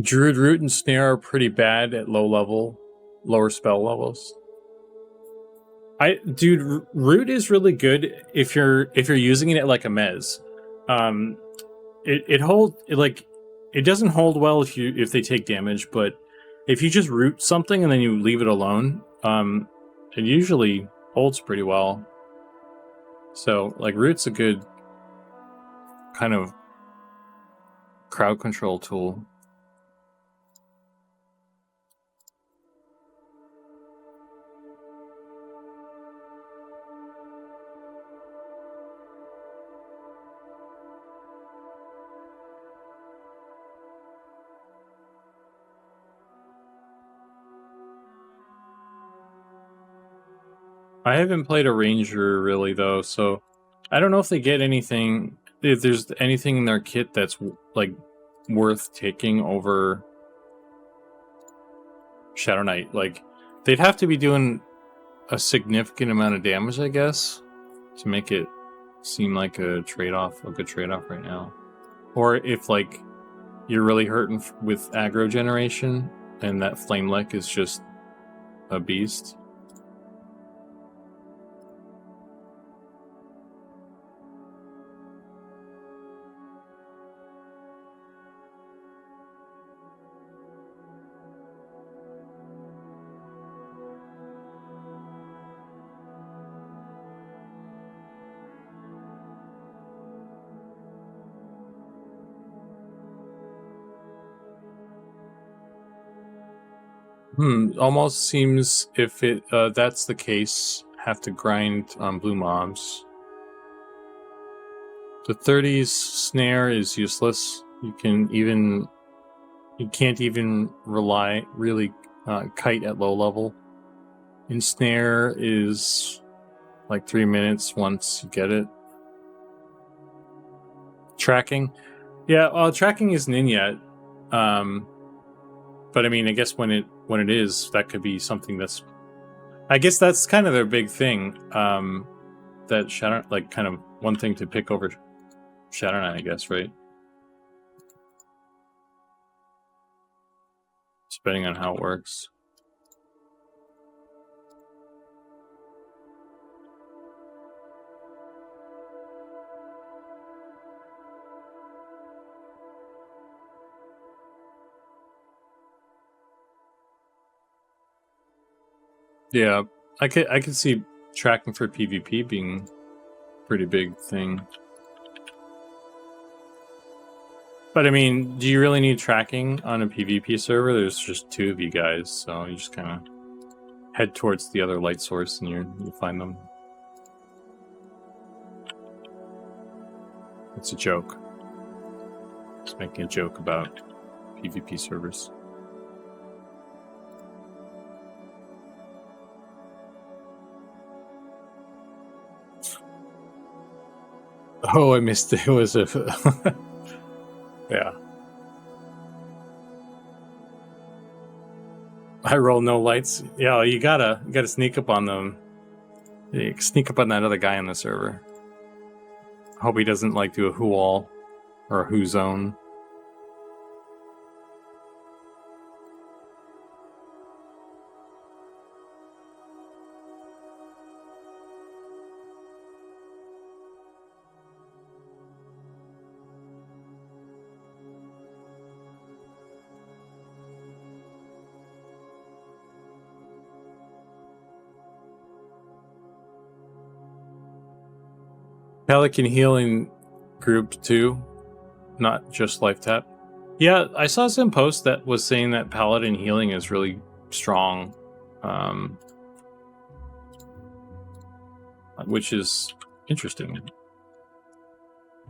Druid Root and Snare are pretty bad at lower spell levels. Dude, Root is really good if you're using it like a mez. It doesn't hold well if they take damage, but if you just root something and then you leave it alone, it usually holds pretty well. So like Root's a good kind of crowd control tool. I haven't played a ranger really though, so I don't know if they get anything. If there's anything in their kit that's like worth taking over Shadow Knight. Like they'd have to be doing a significant amount of damage, I guess, to make it seem like a trade-off, a good trade-off right now. Or if like you're really hurting with aggro generation and that flame lick is just a beast. Almost seems if it that's the case, have to grind on blue mobs. The 30s snare is useless. You can't even really kite at low level. And snare is like 3 minutes once you get it. Tracking, yeah, tracking isn't in yet. But I mean, I guess when it is, that could be something that's. I guess that's kind of their big thing. That Shadow, like, kind of one thing to pick over Shadow Knight, I guess, right? Depending on how it works. Yeah, I could see tracking for PvP being a pretty big thing. But I mean, do you really need tracking on a PvP server? There's just 2 of you guys, so you just kind of head towards the other light source and you find them. It's a joke. Just making a joke about PvP servers. Oh, I missed it. It was a... yeah. I roll no lights. Yeah, you gotta sneak up on them. You sneak up on that other guy on the server. Hope he doesn't like do a who all or a who zone. Pelican healing group too, not just life tap. Yeah, I saw some post that was saying that paladin healing is really strong, which is interesting.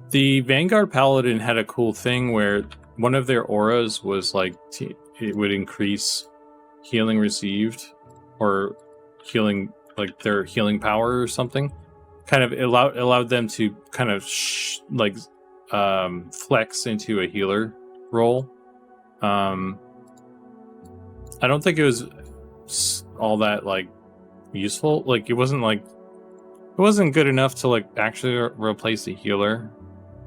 The Vanguard Paladin had a cool thing where one of their auras was like it would increase healing received or healing, like their healing power or something. Kind of allowed them to kind of flex into a healer role. I don't think it was all that like useful. Like it wasn't good enough to like actually replace a healer,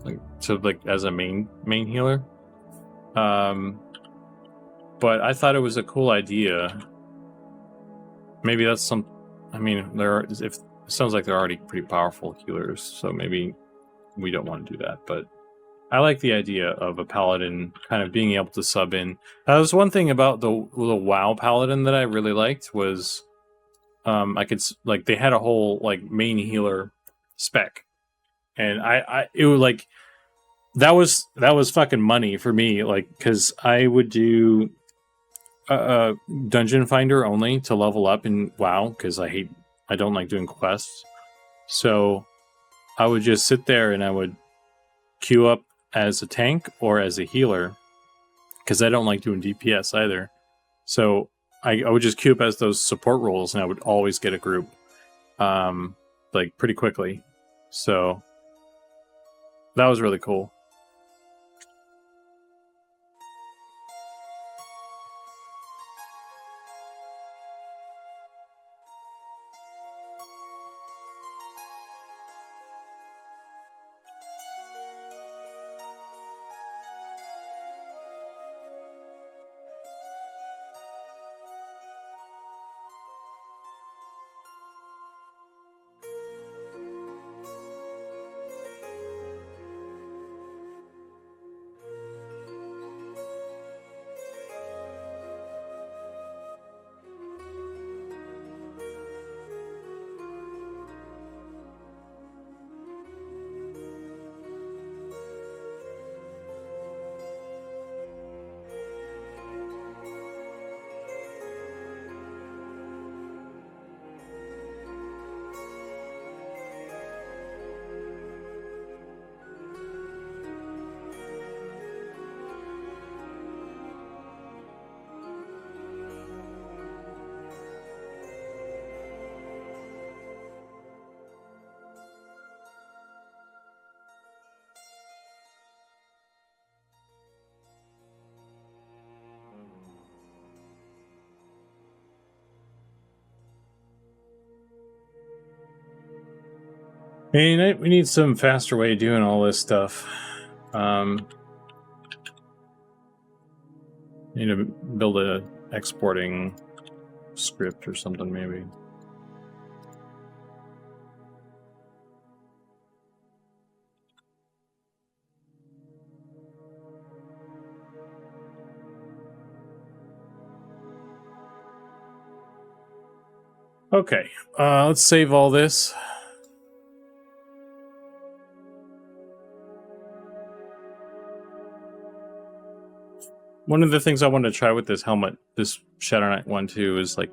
like to like as a main healer. But I thought it was a cool idea. Maybe that's some. I mean, it sounds like they're already pretty powerful healers, so maybe we don't want to do that. But I like the idea of a paladin kind of being able to sub in. That was one thing about the WoW paladin that I really liked was I could like they had a whole like main healer spec, and it was like that was fucking money for me, like because I would do dungeon finder only to level up in WoW because I don't like doing quests. So I would just sit there and I would queue up as a tank or as a healer because I don't like doing DPS either. So I would just queue up as those support roles and I would always get a group. like pretty quickly. So that was really cool. Hey, we need some faster way of doing all this stuff. Need to build a exporting script or something, maybe. Okay, let's save all this. One of the things I wanted to try with this helmet, this Shadow Knight one too, is like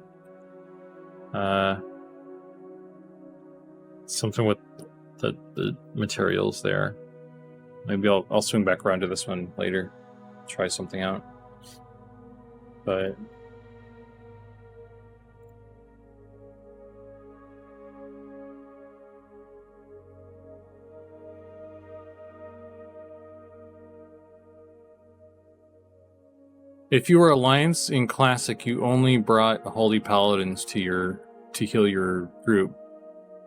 something with the materials there. Maybe I'll swing back around to this one later, try something out. But if you were Alliance in Classic, you only brought Holy Paladins to heal your group.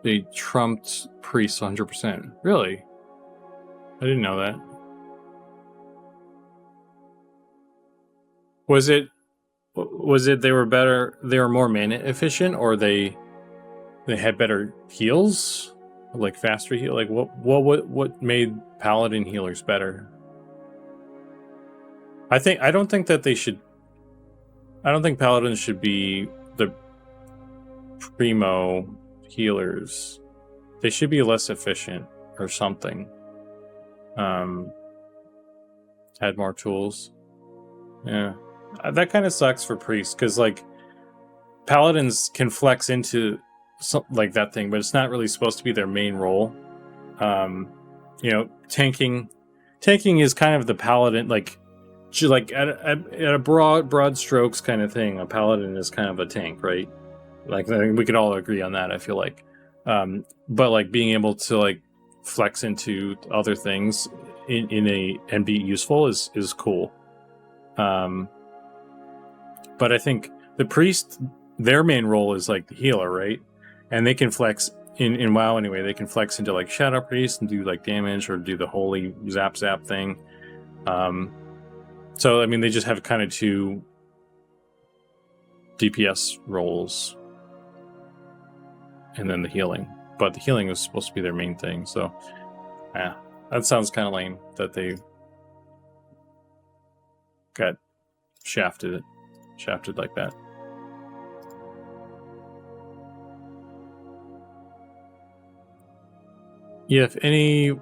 They trumped Priests 100%. Really? I didn't know that. Was it they were better, they were more mana efficient, or they had better heals? Like faster heal? Like what made Paladin healers better? I don't think Paladins should be the primo healers. They should be less efficient or something. Had more tools. Yeah. That kind of sucks for priests, because like Paladins can flex into something like that thing, but it's not really supposed to be their main role. Tanking is kind of the Paladin, like at a broad strokes kind of thing. A Paladin is kind of a tank, right? Like, I think we could all agree on that, I feel like. But like being able to like flex into other things and be useful is cool. But I think the priest, their main role is like the healer, right? And they can flex in WoW anyway. They can flex into like Shadow Priest and do like damage or do the holy zap thing. So I mean, they just have kind of two DPS roles, and then the healing. But the healing was supposed to be their main thing. So, yeah, that sounds kind of lame that they got shafted like that. Yeah, if any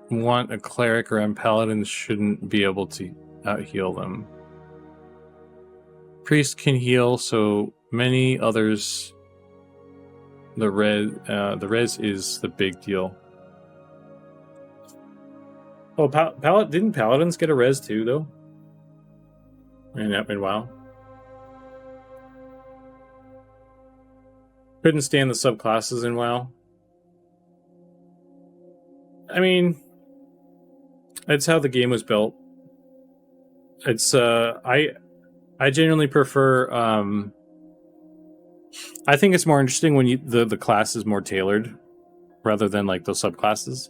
want a cleric or paladins shouldn't be able to out-heal them. Priest can heal, so many others. The res is the big deal. Oh, didn't paladins get a res too, though? In WoW? Couldn't stand the subclasses in WoW. I mean, it's how the game was built. It's I genuinely prefer. I think it's more interesting when the class is more tailored rather than like those subclasses.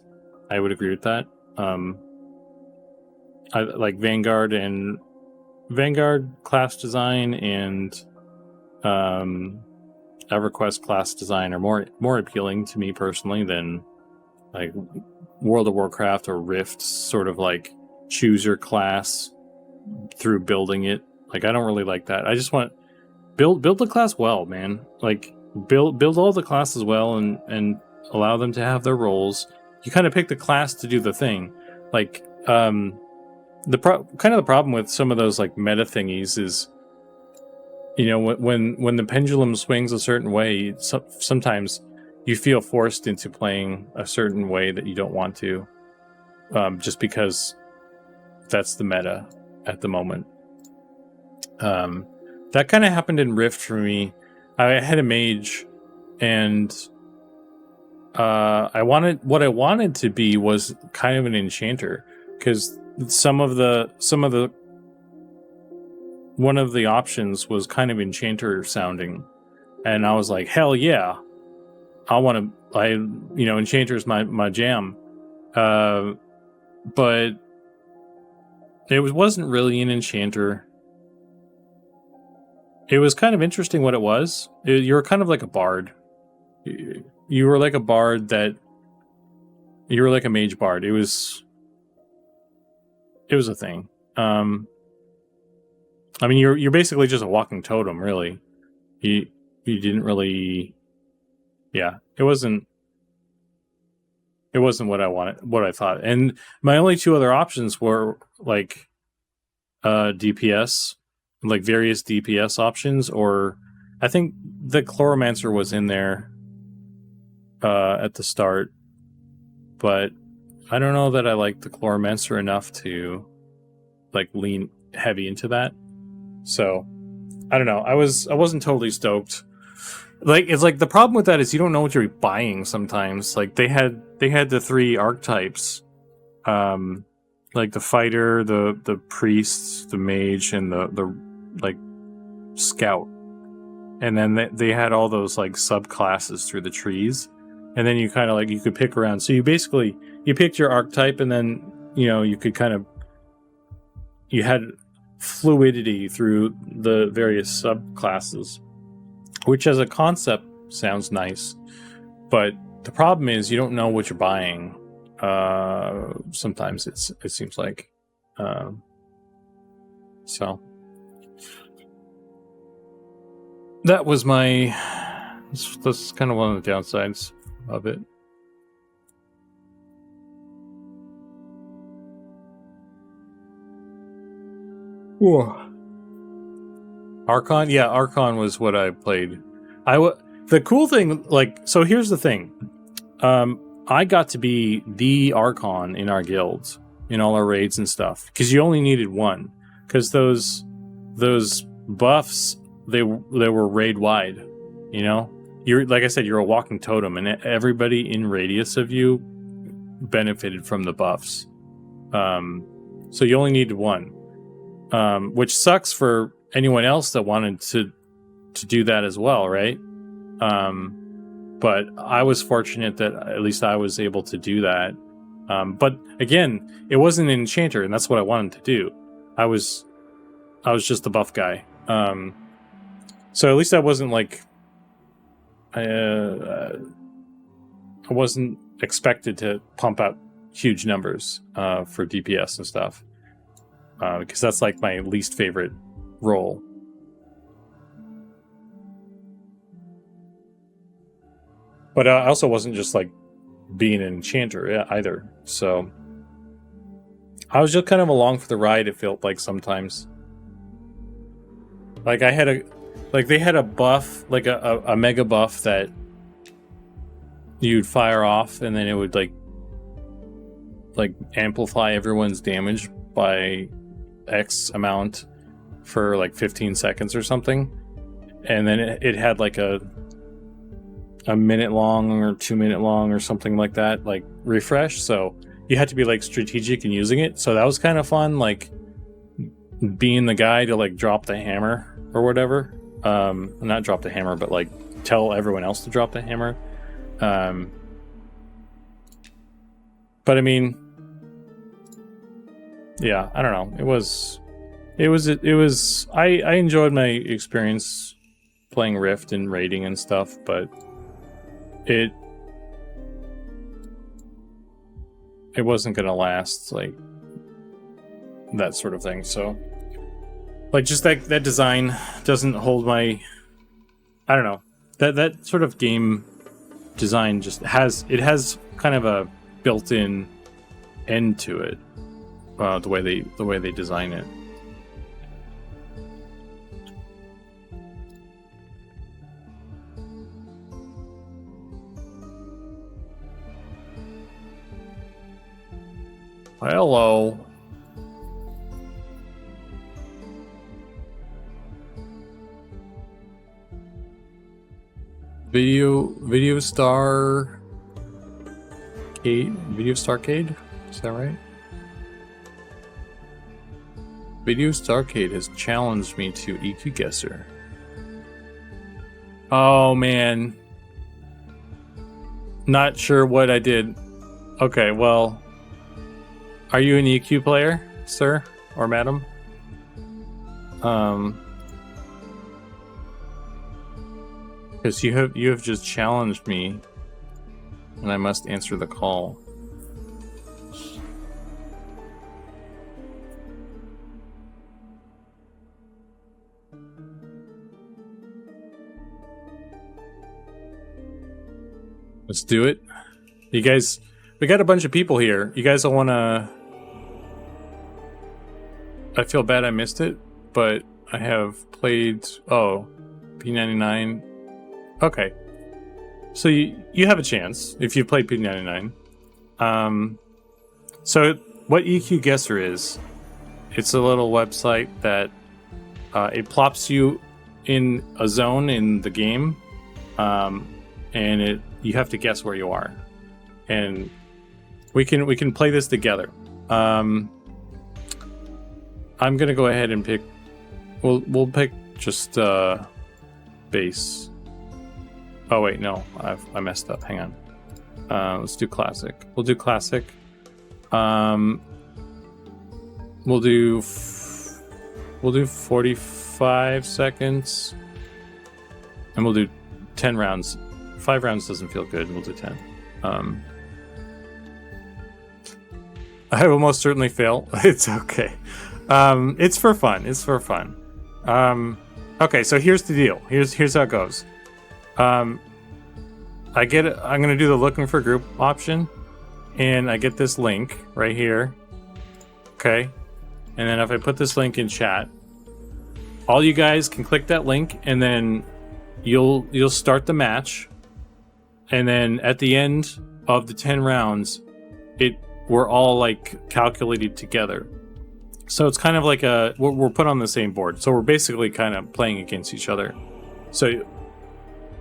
I would agree with that. I like Vanguard class design and EverQuest class design are more appealing to me personally than like World of Warcraft or Rift, sort of like choose your class through building it. Like I don't really like that. I just want build the class well, man. Like build all the classes well and allow them to have their roles. You kind of pick the class to do the thing. Like kind of the problem with some of those like meta thingies is, you know, when the pendulum swings a certain way, sometimes you feel forced into playing a certain way that you don't want to, just because that's the meta at the moment. That kind of happened in Rift for me. I had a mage, and what I wanted to be was kind of an enchanter, because one of the options was kind of enchanter sounding, and I was like, hell yeah, enchanter's my jam. But it wasn't really an enchanter. It was kind of interesting what it was. You were kind of like a bard. You were like a bard you were like a mage bard. It was a thing. I mean, you're basically just a walking totem, really. You didn't really, yeah. It wasn't what I wanted, what I thought. And my only two other options were like DPS, like various DPS options, or I think the Chloromancer was in there at the start, but I don't know that I like the Chloromancer enough to like lean heavy into that. So I don't know. I wasn't totally stoked. Like, it's like the problem with that is you don't know what you're buying sometimes. Like they had the three archetypes, like the fighter, the priest, the mage, and the like scout, and then they had all those like subclasses through the trees, and then you kind of like you could pick around. So you picked your archetype, and then you could you had fluidity through the various subclasses, which as a concept sounds nice, but the problem is you don't know what you're buying. Sometimes it seems like, so that was that's kind of one of the downsides of it. Whoa. Archon? Yeah, Archon was what I played. The cool thing, like, so here's the thing. I got to be the Archon in our guilds, in all our raids and stuff, because you only needed one. Because those buffs, they were raid wide. You're, like I said, you're a walking totem, and everybody in radius of you benefited from the buffs. So you only needed one, which sucks for anyone else that wanted to do that as well, right? But I was fortunate that at least I was able to do that. But again, it wasn't an enchanter, and that's what I wanted to do. I was just the buff guy. So at least I wasn't like I wasn't expected to pump out huge numbers for DPS and stuff, because that's like my least favorite role. But I also wasn't just like being an enchanter either. So I was just kind of along for the ride, it felt like sometimes. Like they had a buff, like a mega buff that you'd fire off, and then it would like amplify everyone's damage by X amount for like 15 seconds or something. And then it had like a minute long or 2 minute long or something like that, like refresh. So you had to be like strategic in using it. So that was kind of fun, like being the guy to like drop the hammer or whatever. Not drop the hammer, but like tell everyone else to drop the hammer. But I mean, yeah, I don't know. I enjoyed my experience playing Rift and raiding and stuff, but it wasn't gonna last, like that sort of thing. So like just that design doesn't hold my, I don't know, that sort of game design just has kind of a built-in end to it, the way they design it. Hello. Video Star Starcade? Is that right? Video Starcade has challenged me to EQ Guesser. Oh man. Not sure what I did. Okay, well, are you an EQ player, sir or madam? Because you have just challenged me, and I must answer the call. Let's do it. You guys, we got a bunch of people here. You guys don't want to... I feel bad I missed it, but I have played... Oh, P99. Okay. So you have a chance if you played P99. So what EQ Guesser is, it's a little website that it plops you in a zone in the game, and you have to guess where you are. And we can play this together. I'm gonna go ahead and pick. We'll pick just base. Oh wait, no, I messed up. Hang on. Let's do classic. We'll do classic. We'll do 45 seconds, and we'll do 10 rounds. 5 rounds doesn't feel good. We'll do 10. I will most certainly fail. It's okay. It's for fun. It's for fun. Okay, so here's the deal. Here's how it goes. I'm gonna do the looking for group option, and I get this link right here. Okay, and then if I put this link in chat, all you guys can click that link, and then you'll start the match, and then at the end of the 10 rounds, we're all like calculated together. So it's kind of like we're put on the same board. So we're basically kind of playing against each other. So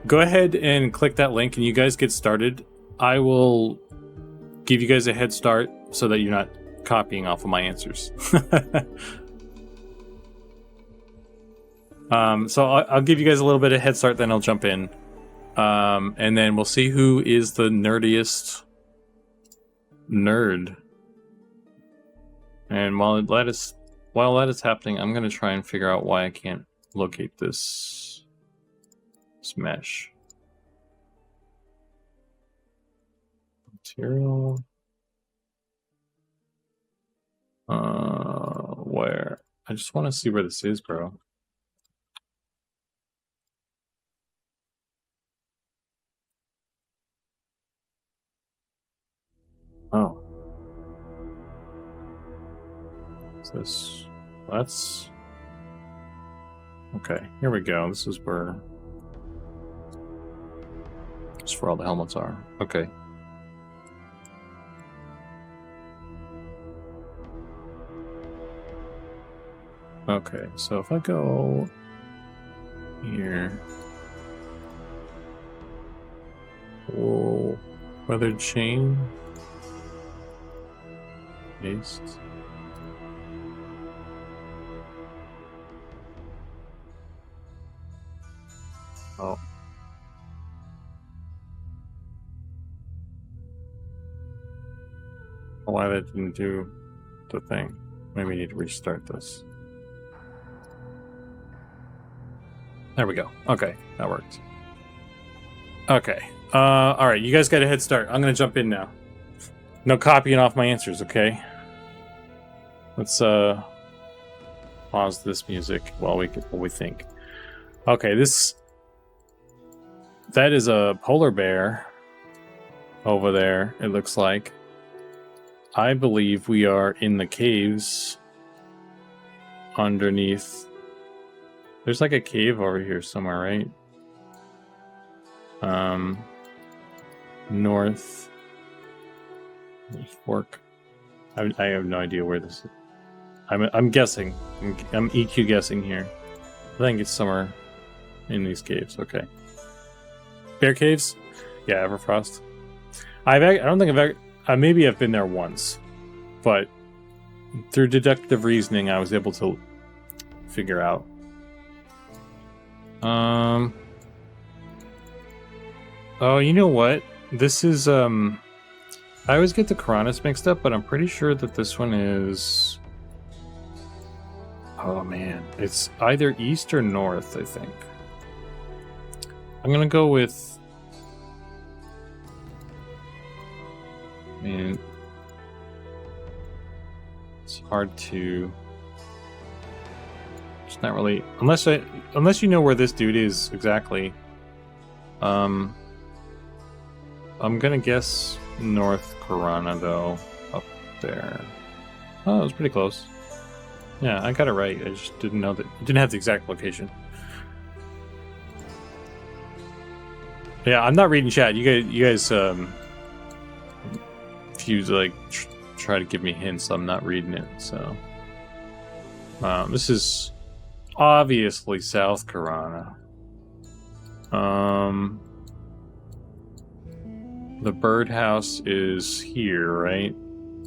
go ahead and click that link, and you guys get started. I will give you guys a head start so that you're not copying off of my answers. So I'll give you guys a little bit of head start, then I'll jump in. And then we'll see who is the nerdiest nerd. And while that is happening, I'm gonna try and figure out why I can't locate this mesh. Material. Where? I just want to see where this is, bro. Oh. This, that's okay. Here we go. This is where all the helmets are. Okay. Okay, so if I go here, Whoa. Weathered chain. Paste. Oh. Why that didn't do the thing. Maybe we need to restart this. There we go. Okay, that worked. Okay. All right, you guys got a head start. I'm gonna jump in now. No copying off my answers, okay? Let's pause this music while we think. Okay, that is a polar bear over there. It looks like. I believe we are in the caves underneath. There's like a cave over here somewhere, right? North fork. I have no idea where this is. I'm guessing. I'm EQ guessing here. I think it's somewhere in these caves. Okay. Bear caves? Yeah, Everfrost. I don't think I've ever. Maybe I've been there once, but through deductive reasoning, I was able to figure out. Oh, you know what? This is I always get the Coronas mixed up, but I'm pretty sure that this one is. Oh man, it's either east or north, I think. I'm gonna go with. Man, it's hard to. It's not really unless you know where this dude is exactly. I'm gonna guess North Corona though, up there. Oh, it was pretty close. Yeah, I got it right. I just didn't know that. Didn't have the exact location. Yeah, I'm not reading chat. You guys, if you like try to give me hints, I'm not reading it. So, this is obviously South Corona. The birdhouse is here, right?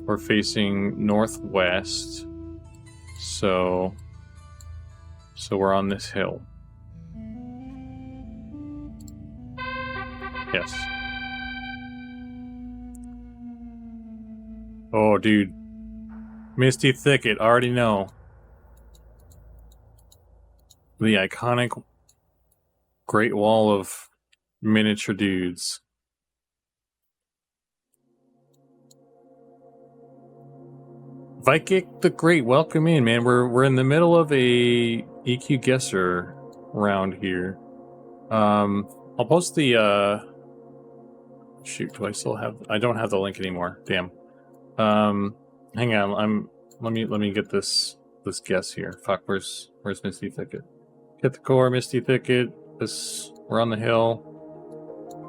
We're facing northwest. So we're on this hill. Yes. Oh, dude. Misty Thicket, already know. The iconic Great Wall of miniature dudes. Vikik the Great, welcome in, man. We're in the middle of a EQ guesser round here. I'll post the shoot, do I still have I don't have the link anymore. Damn. Hang on, let me get this guess here. Fuck, where's Misty Thicket? Get the core, Misty Thicket. We're on the hill.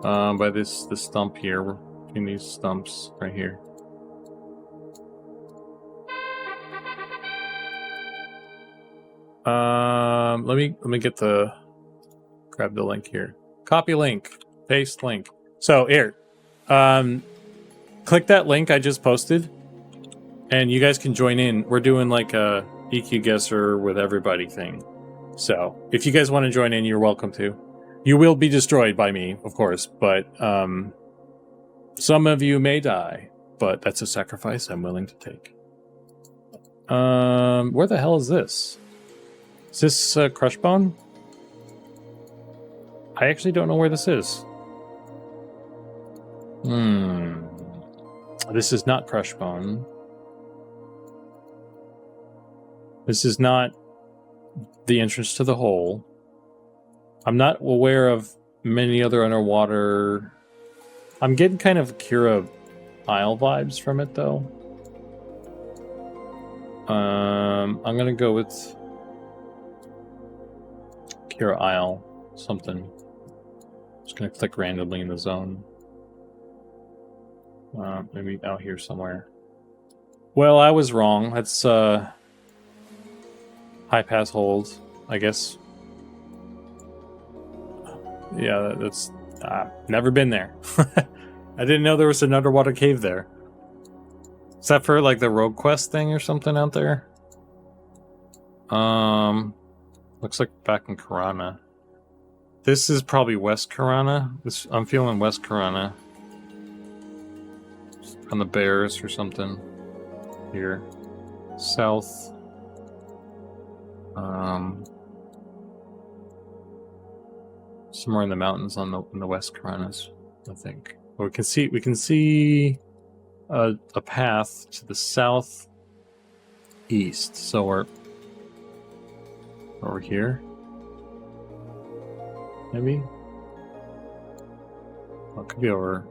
By this stump here. We're in these stumps right here. Let me grab the link here. Copy link, paste link. So here, click that link I just posted, and you guys can join in. We're doing like a EQ guesser with everybody thing. So if you guys want to join in, you're welcome to. You will be destroyed by me, of course, but some of you may die, but that's a sacrifice I'm willing to take. Where the hell is this? Is this Crushbone? I actually don't know where this is. This is not Crushbone. This is not the entrance to the hole. I'm not aware of many other underwater. I'm getting kind of Kira Isle vibes from it, though. I'm gonna go with Kira Isle something. Just gonna click randomly in the zone. Maybe out here somewhere. Well, I was wrong. That's high pass hold, I guess. Yeah, that's Never been there. I didn't know there was an underwater cave there. Is that for like the rogue quest thing or something out there? Looks like back in Karana. This is probably West Karana. I'm feeling West Karana. On the bears or something. Here. South. Somewhere in the mountains on the West Karanas, I think. But we can see a path to the south east. So we're over here. Maybe? Well, it could be over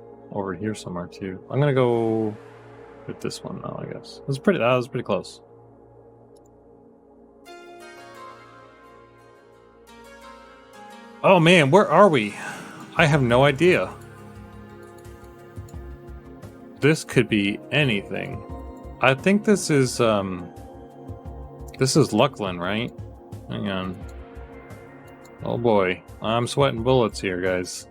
here somewhere too. I'm gonna go with this one now, I guess. That was pretty close. Oh man, where are we? I have no idea. This could be anything. I think this is Luckland, right? Hang on. Oh boy, I'm sweating bullets here, guys.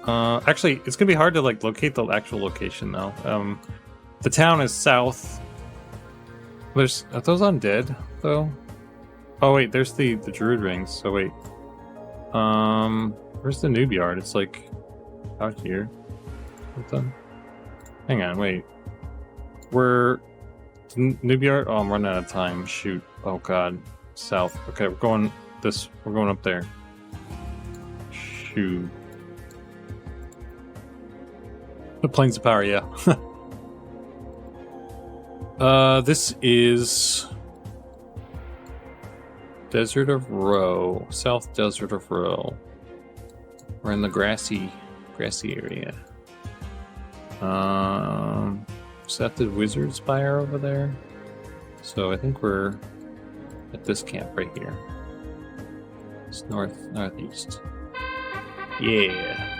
Actually, it's gonna be hard to like locate the actual location though. The town is south. Are those undead though? Oh wait, there's the druid rings. So wait, where's the noob yard? It's like out here. Hang on, wait. We're noob yard. Oh, I'm running out of time. Shoot. Oh god, south. Okay, we're going up there. Shoot. The plains of power, yeah. This is Desert of Roe, South Desert of Roe. We're in the grassy area. Is that the Wizard Spire over there? So I think we're at this camp right here. It's northeast. Yeah.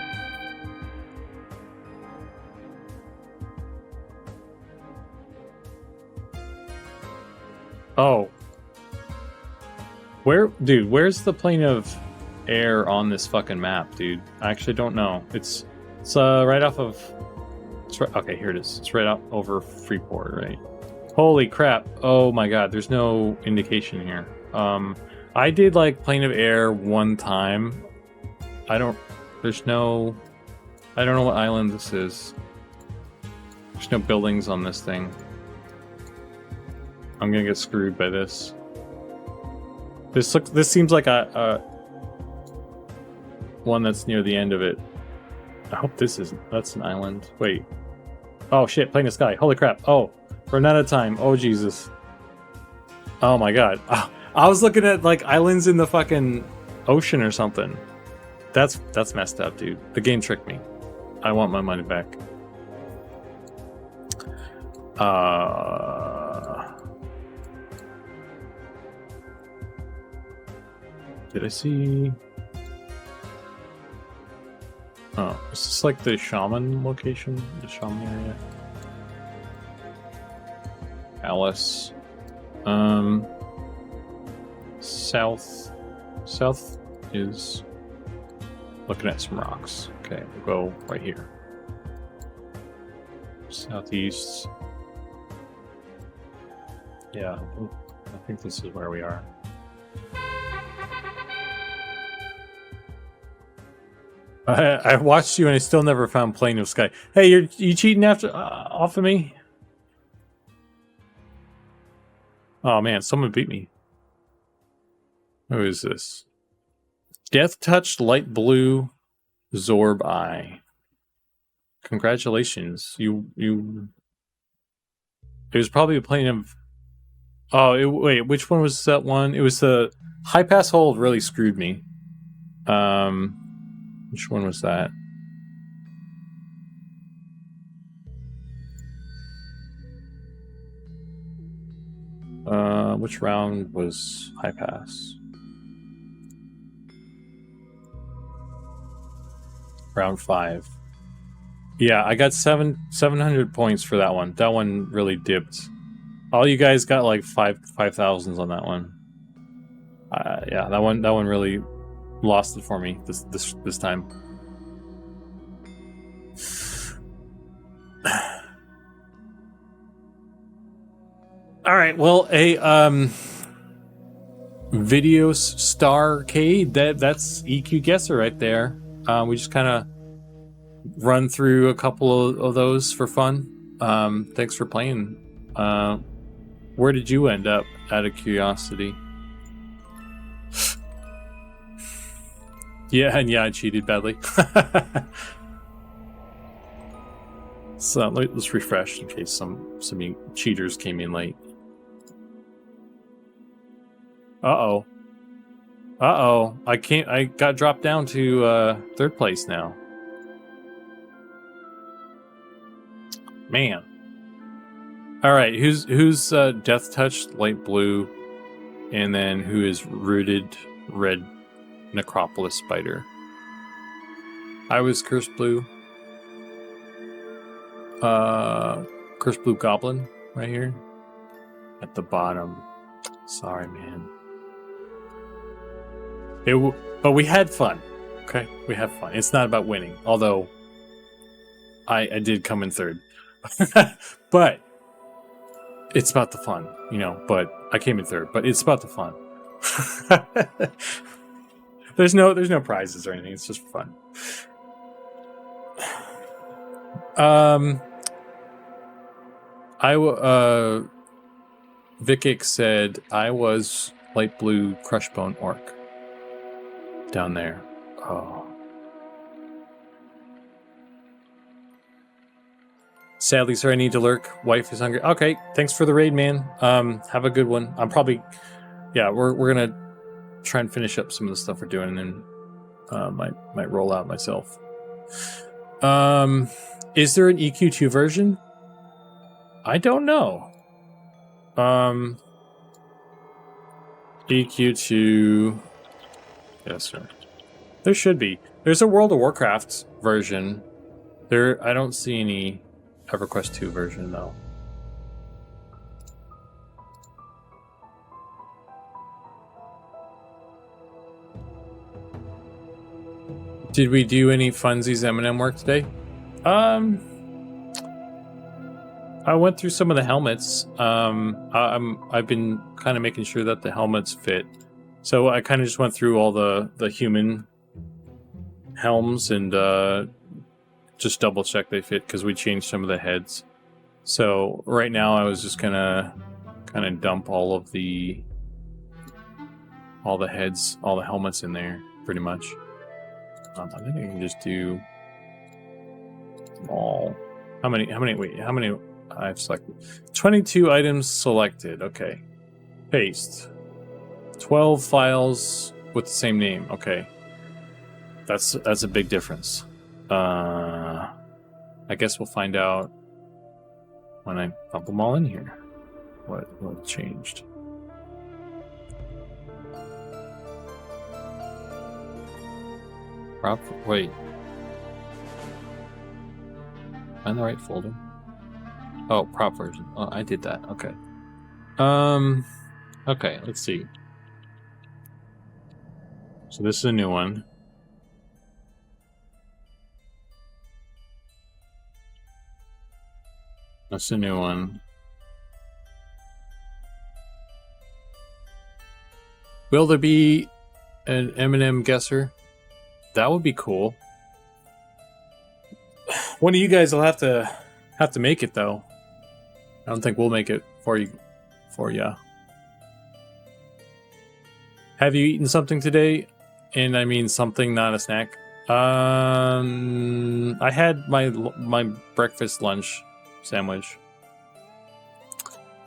Oh. Where's the plane of air on this fucking map, dude? I actually don't know. It's right off of... okay, here it is. It's right up over Freeport, right? Holy crap. Oh my god, there's no indication here. I did like plane of air one time. I don't know what island this is. There's no buildings on this thing. I'm gonna get screwed by this. This seems like a one that's near the end of it. I hope that's an island. Wait. Oh shit, plane of sky. Holy crap. Oh, we're out of time. Oh Jesus. Oh my god. I was looking at like islands in the fucking ocean or something. That's messed up, dude. The game tricked me. I want my money back. Did I see... Oh, is this like the shaman location? The shaman area? Alice. South is looking at some rocks. Okay, we'll go right here. Southeast. Yeah, I think this is where we are. I watched you and I still never found Plane of Sky. Hey, you cheating off of me? Oh man, someone beat me. Who is this? Death Touched Light Blue Zorb Eye. Congratulations. You it was probably a plane of... Oh, wait, which one was that one? It was the High Pass Hold really screwed me. Which one was that? Which round was High Pass? Round 5. Yeah, I got 700 points for that one. That one really dipped. All you guys got like 5,000s on that one. Yeah, that one really lost it for me this time. All right, well, a video starcade, that's EQ Guesser right there. We just kind of run through a couple of those for fun. Thanks for playing. Where did you end up, out of curiosity? Yeah, I cheated badly. So let's refresh in case some cheaters came in late. Uh-oh. I got dropped down to third place now. Man. Alright, who's Death Touch, light blue, and then who is Rooted red Necropolis Spider? I was Cursed Blue. Cursed Blue Goblin right here. At the bottom. Sorry, man. But we had fun. Okay? We had fun. It's not about winning. Although I did come in third. But it's about the fun, you know, but I came in third, but it's about the fun. There's no prizes or anything, it's just fun. Vikic said I was light blue Crushbone Orc down there. Oh. Sadly, sir, I need to lurk. Wife is hungry. Okay, thanks for the raid, man. Have a good one. I'm probably, yeah, we're gonna try and finish up some of the stuff we're doing, and then might roll out myself. Is there an EQ2 version? I don't know. EQ2. Yes, sir. There should be. There's a World of Warcraft version. I don't see any EverQuest 2 version though. Did we do any funsies M&M work today? I went through some of the helmets. I've been kind of making sure that the helmets fit. So I kind of just went through all the human helms and just double check they fit, because we changed some of the heads. So right now I was just gonna kind of dump all the heads, all the helmets in there, pretty much. I think I can just do them all. How many I've selected? 22 items selected. Okay. Paste. 12 files with the same name. Okay. That's a big difference. I guess we'll find out when I pump them all in here. What changed? Wait. Am I in the right folder? Oh, prop version. Oh, I did that. Okay. Okay, let's see. So this is a new one. That's a new one. Will there be an M&M guesser? That would be cool. One of you guys will have to make it though. I don't think we'll make it for you. Have you eaten something today? And I mean something, not a snack. I had my breakfast lunch sandwich.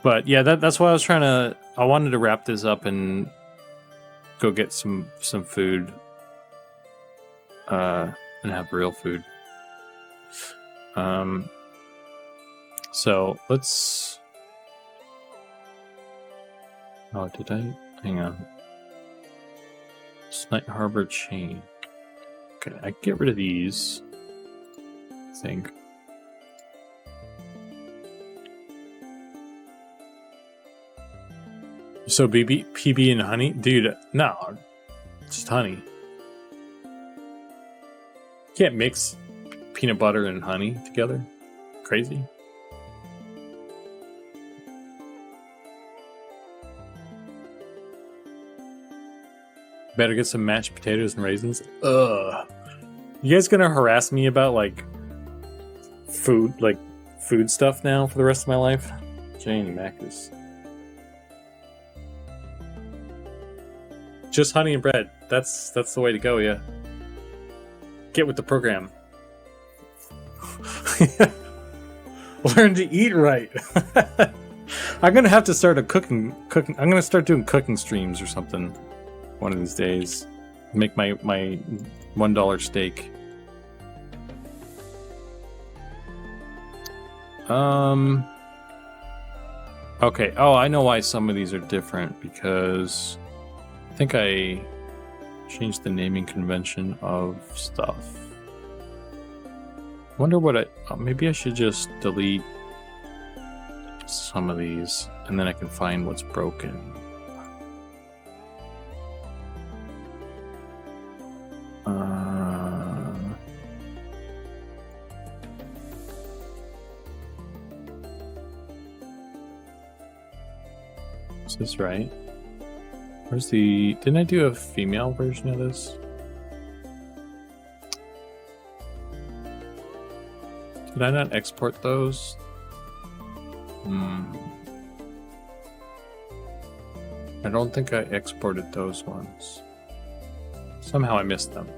But yeah, that's why I was I wanted to wrap this up and go get some food. And have real food. So let's. Oh, did I? Hang on. Night Harbor chain. Okay, I get rid of these. I think. So PB and honey, dude. No, just honey. can't mix peanut butter and honey together. Crazy. Better get some mashed potatoes and raisins. Ugh. You guys gonna harass me about like food stuff now for the rest of my life? Janie Macus. Just honey and bread. That's the way to go, yeah. Get with the program. Learn to eat right. I'm gonna have to start cooking. I'm gonna start doing cooking streams or something one of these days. Make my $1 steak. Okay. Oh, I know why some of these are different, because I think I changed the naming convention of stuff. Wonder what maybe I should just delete some of these and then I can find what's broken. Is this right? Where's the... Didn't I do a female version of this? Did I not export those? I don't think I exported those ones. Somehow I missed them.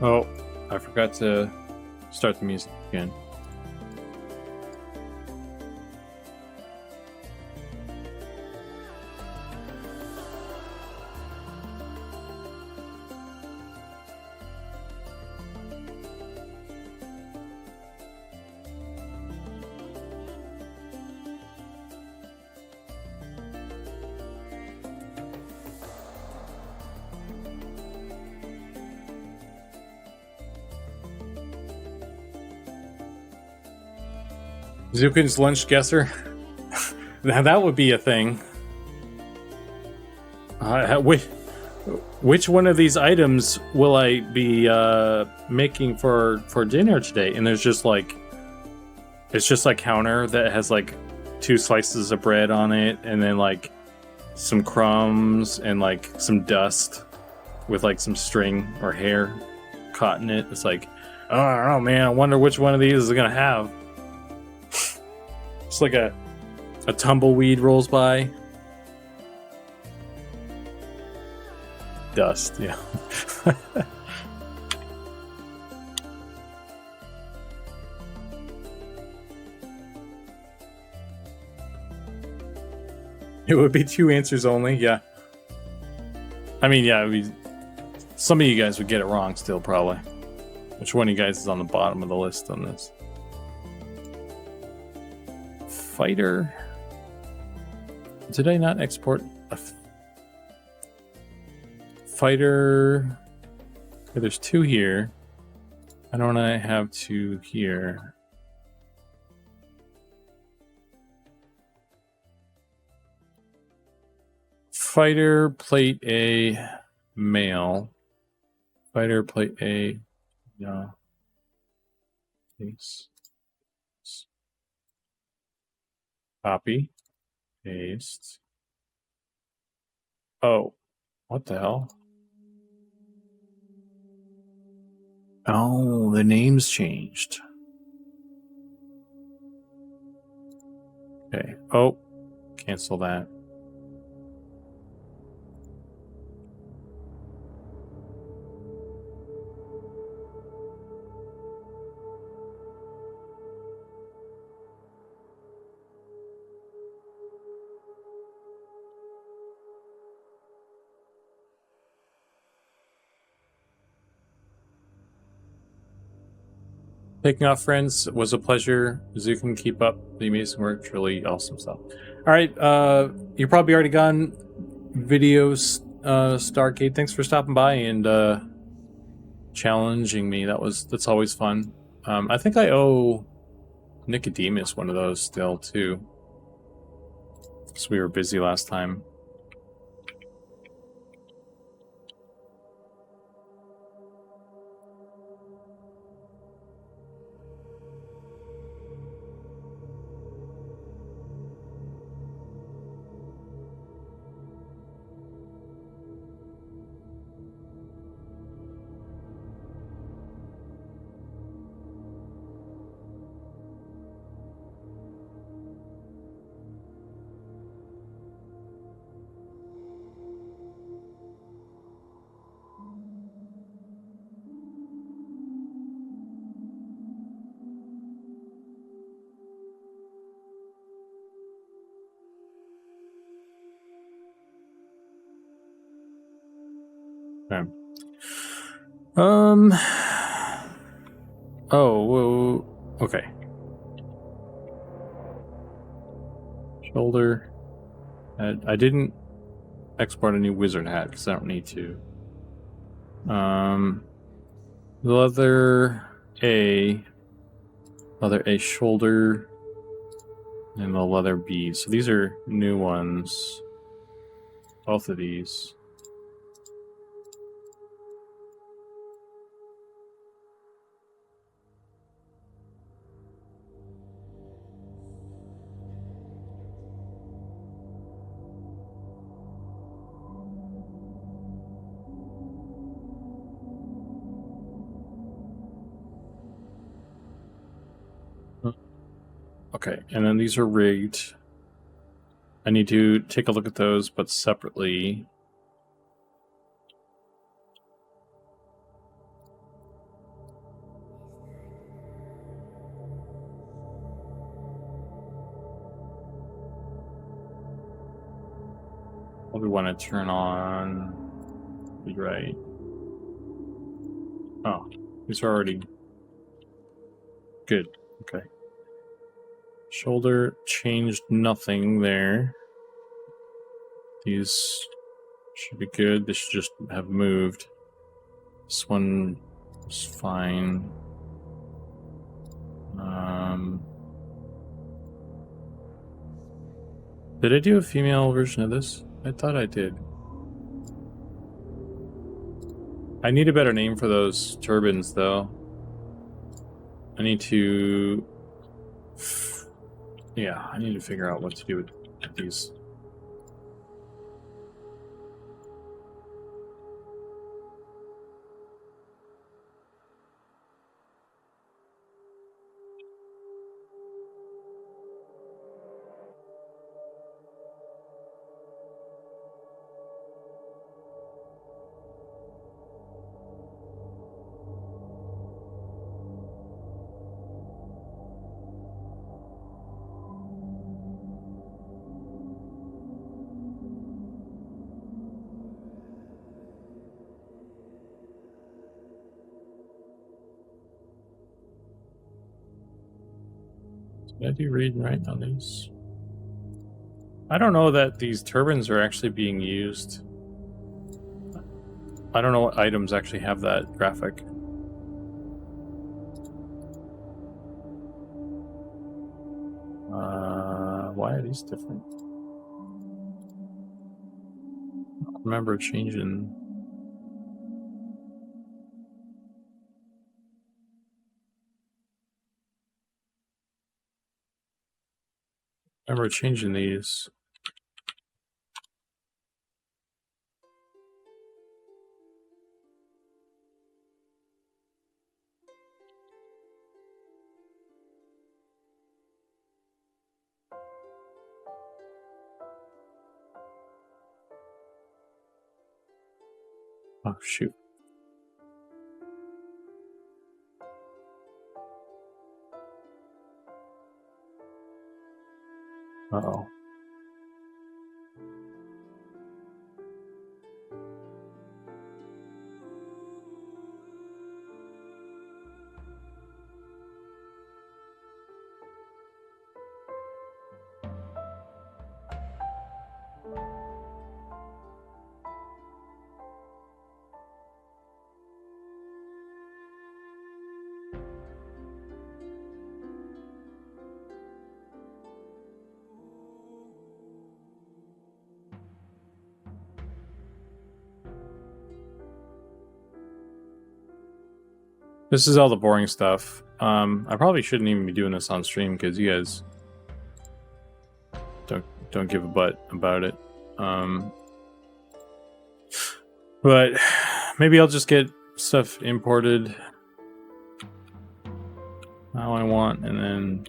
Oh, I forgot to start the music again. Zukan's lunch guesser. Now that would be a thing. Which one of these items will I be making for dinner today? And there's just like, it's just like counter that has like 2 slices of bread on it, and then like some crumbs and like some dust with like some string or hair caught in it. It's like, oh, I don't know, man. I wonder which one of these is gonna have. It's like a tumbleweed rolls by. Dust, yeah. It would be 2 answers only, yeah. I mean, yeah, some of you guys would get it wrong still, probably. Which one of you guys is on the bottom of the list on this? Fighter. Did I not export a fighter? Okay, there's 2 here. Why don't I have 2 here? Fighter plate A male. Fighter plate A, yeah. Please. Copy, paste. Oh, what the hell? Oh, the name's changed. Okay. Oh, cancel that. Taking off, friends. It was a pleasure. Zukan, keep up the amazing work. It's really awesome stuff. All right, you're probably already gone. Videos, Starcade. Thanks for stopping by and challenging me. That's always fun. I think I owe Nicodemus one of those still too, because we were busy last time. Okay. Oh, whoa. Okay. Shoulder. I didn't export a new wizard hat because I don't need to. Leather A shoulder, and the leather B. So these are new ones. Both of these. Okay, and then these are rigged. I need to take a look at those, but separately. What we want to turn on. Be right. Oh, these are already good. Okay. Shoulder changed nothing there. These should be good. They should just have moved. This one is fine. Did I do a female version of this? I thought I did. I need a better name for those turbans, though. I need to... Yeah, I need to figure out what to do with these. Did I do read and write on these? I don't know that these turbans are actually being used. I don't know what items actually have that graphic. Why are these different? I don't remember changing. I remember changing these. Oh, shoot. Uh-oh. This is all the boring stuff. I probably shouldn't even be doing this on stream because you guys don't give a butt about it. But maybe I'll just get stuff imported how I want, and then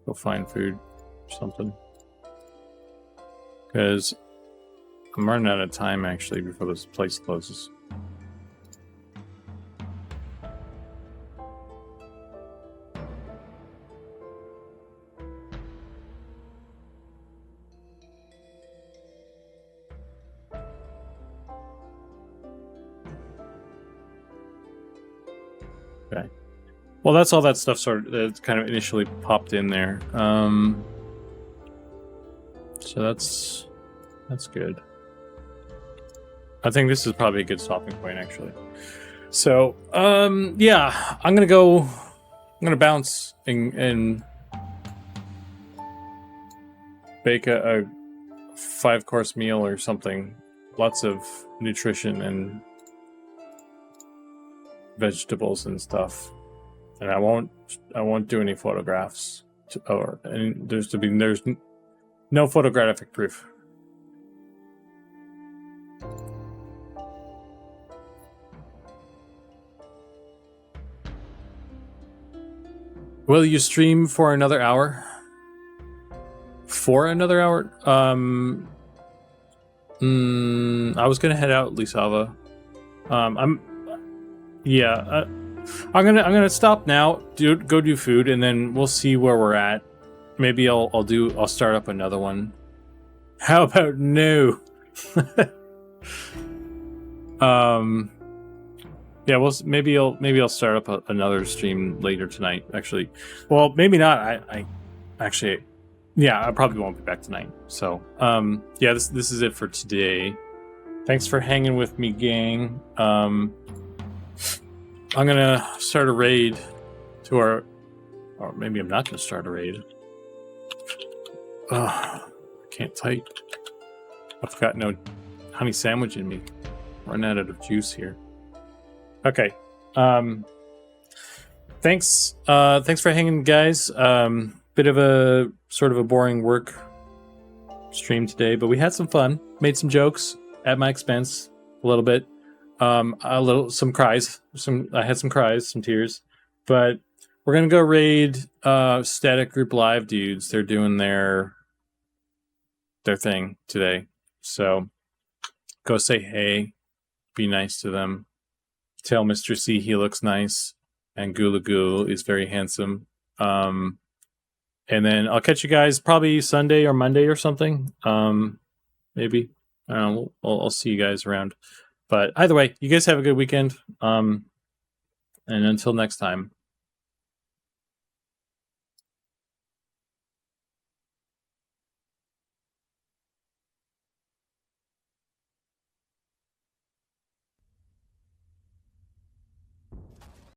go find food or something. Because I'm running out of time actually before this place closes. Okay. Well, that's all that stuff that kind of initially popped in there. So that's good. I think this is probably a good stopping point, actually. So, yeah, I'm gonna bounce and bake a 5-course meal or something. Lots of nutrition and vegetables and stuff. And I won't do any photographs and there's no photographic proof. Will you stream for another hour? For another hour? I was gonna head out, Lisava. I'm gonna stop now. Go do food, and then we'll see where we're at. Maybe I'll start up another one. How about no? Yeah, well, maybe I'll start up another stream later tonight. Actually, well, maybe not. I probably won't be back tonight. So, yeah, this is it for today. Thanks for hanging with me, gang. I'm gonna start a raid to our, or maybe I'm not gonna start a raid. I can't type. I've got no honey sandwich in me. Run out of juice here. Okay. Thanks for hanging, guys. Bit of a sort of a boring work stream today, but we had some fun. Made some jokes at my expense a little bit. Some cries. I had some cries, some tears. But we're gonna go raid Static Group Live dudes. They're doing their thing today. So go say hey. Be nice to them. Tell Mr. C he looks nice, and Gula Gul is very handsome. And then I'll catch you guys probably Sunday or Monday or something. Maybe. I don't know. I'll see you guys around. But either way, you guys have a good weekend. And until next time.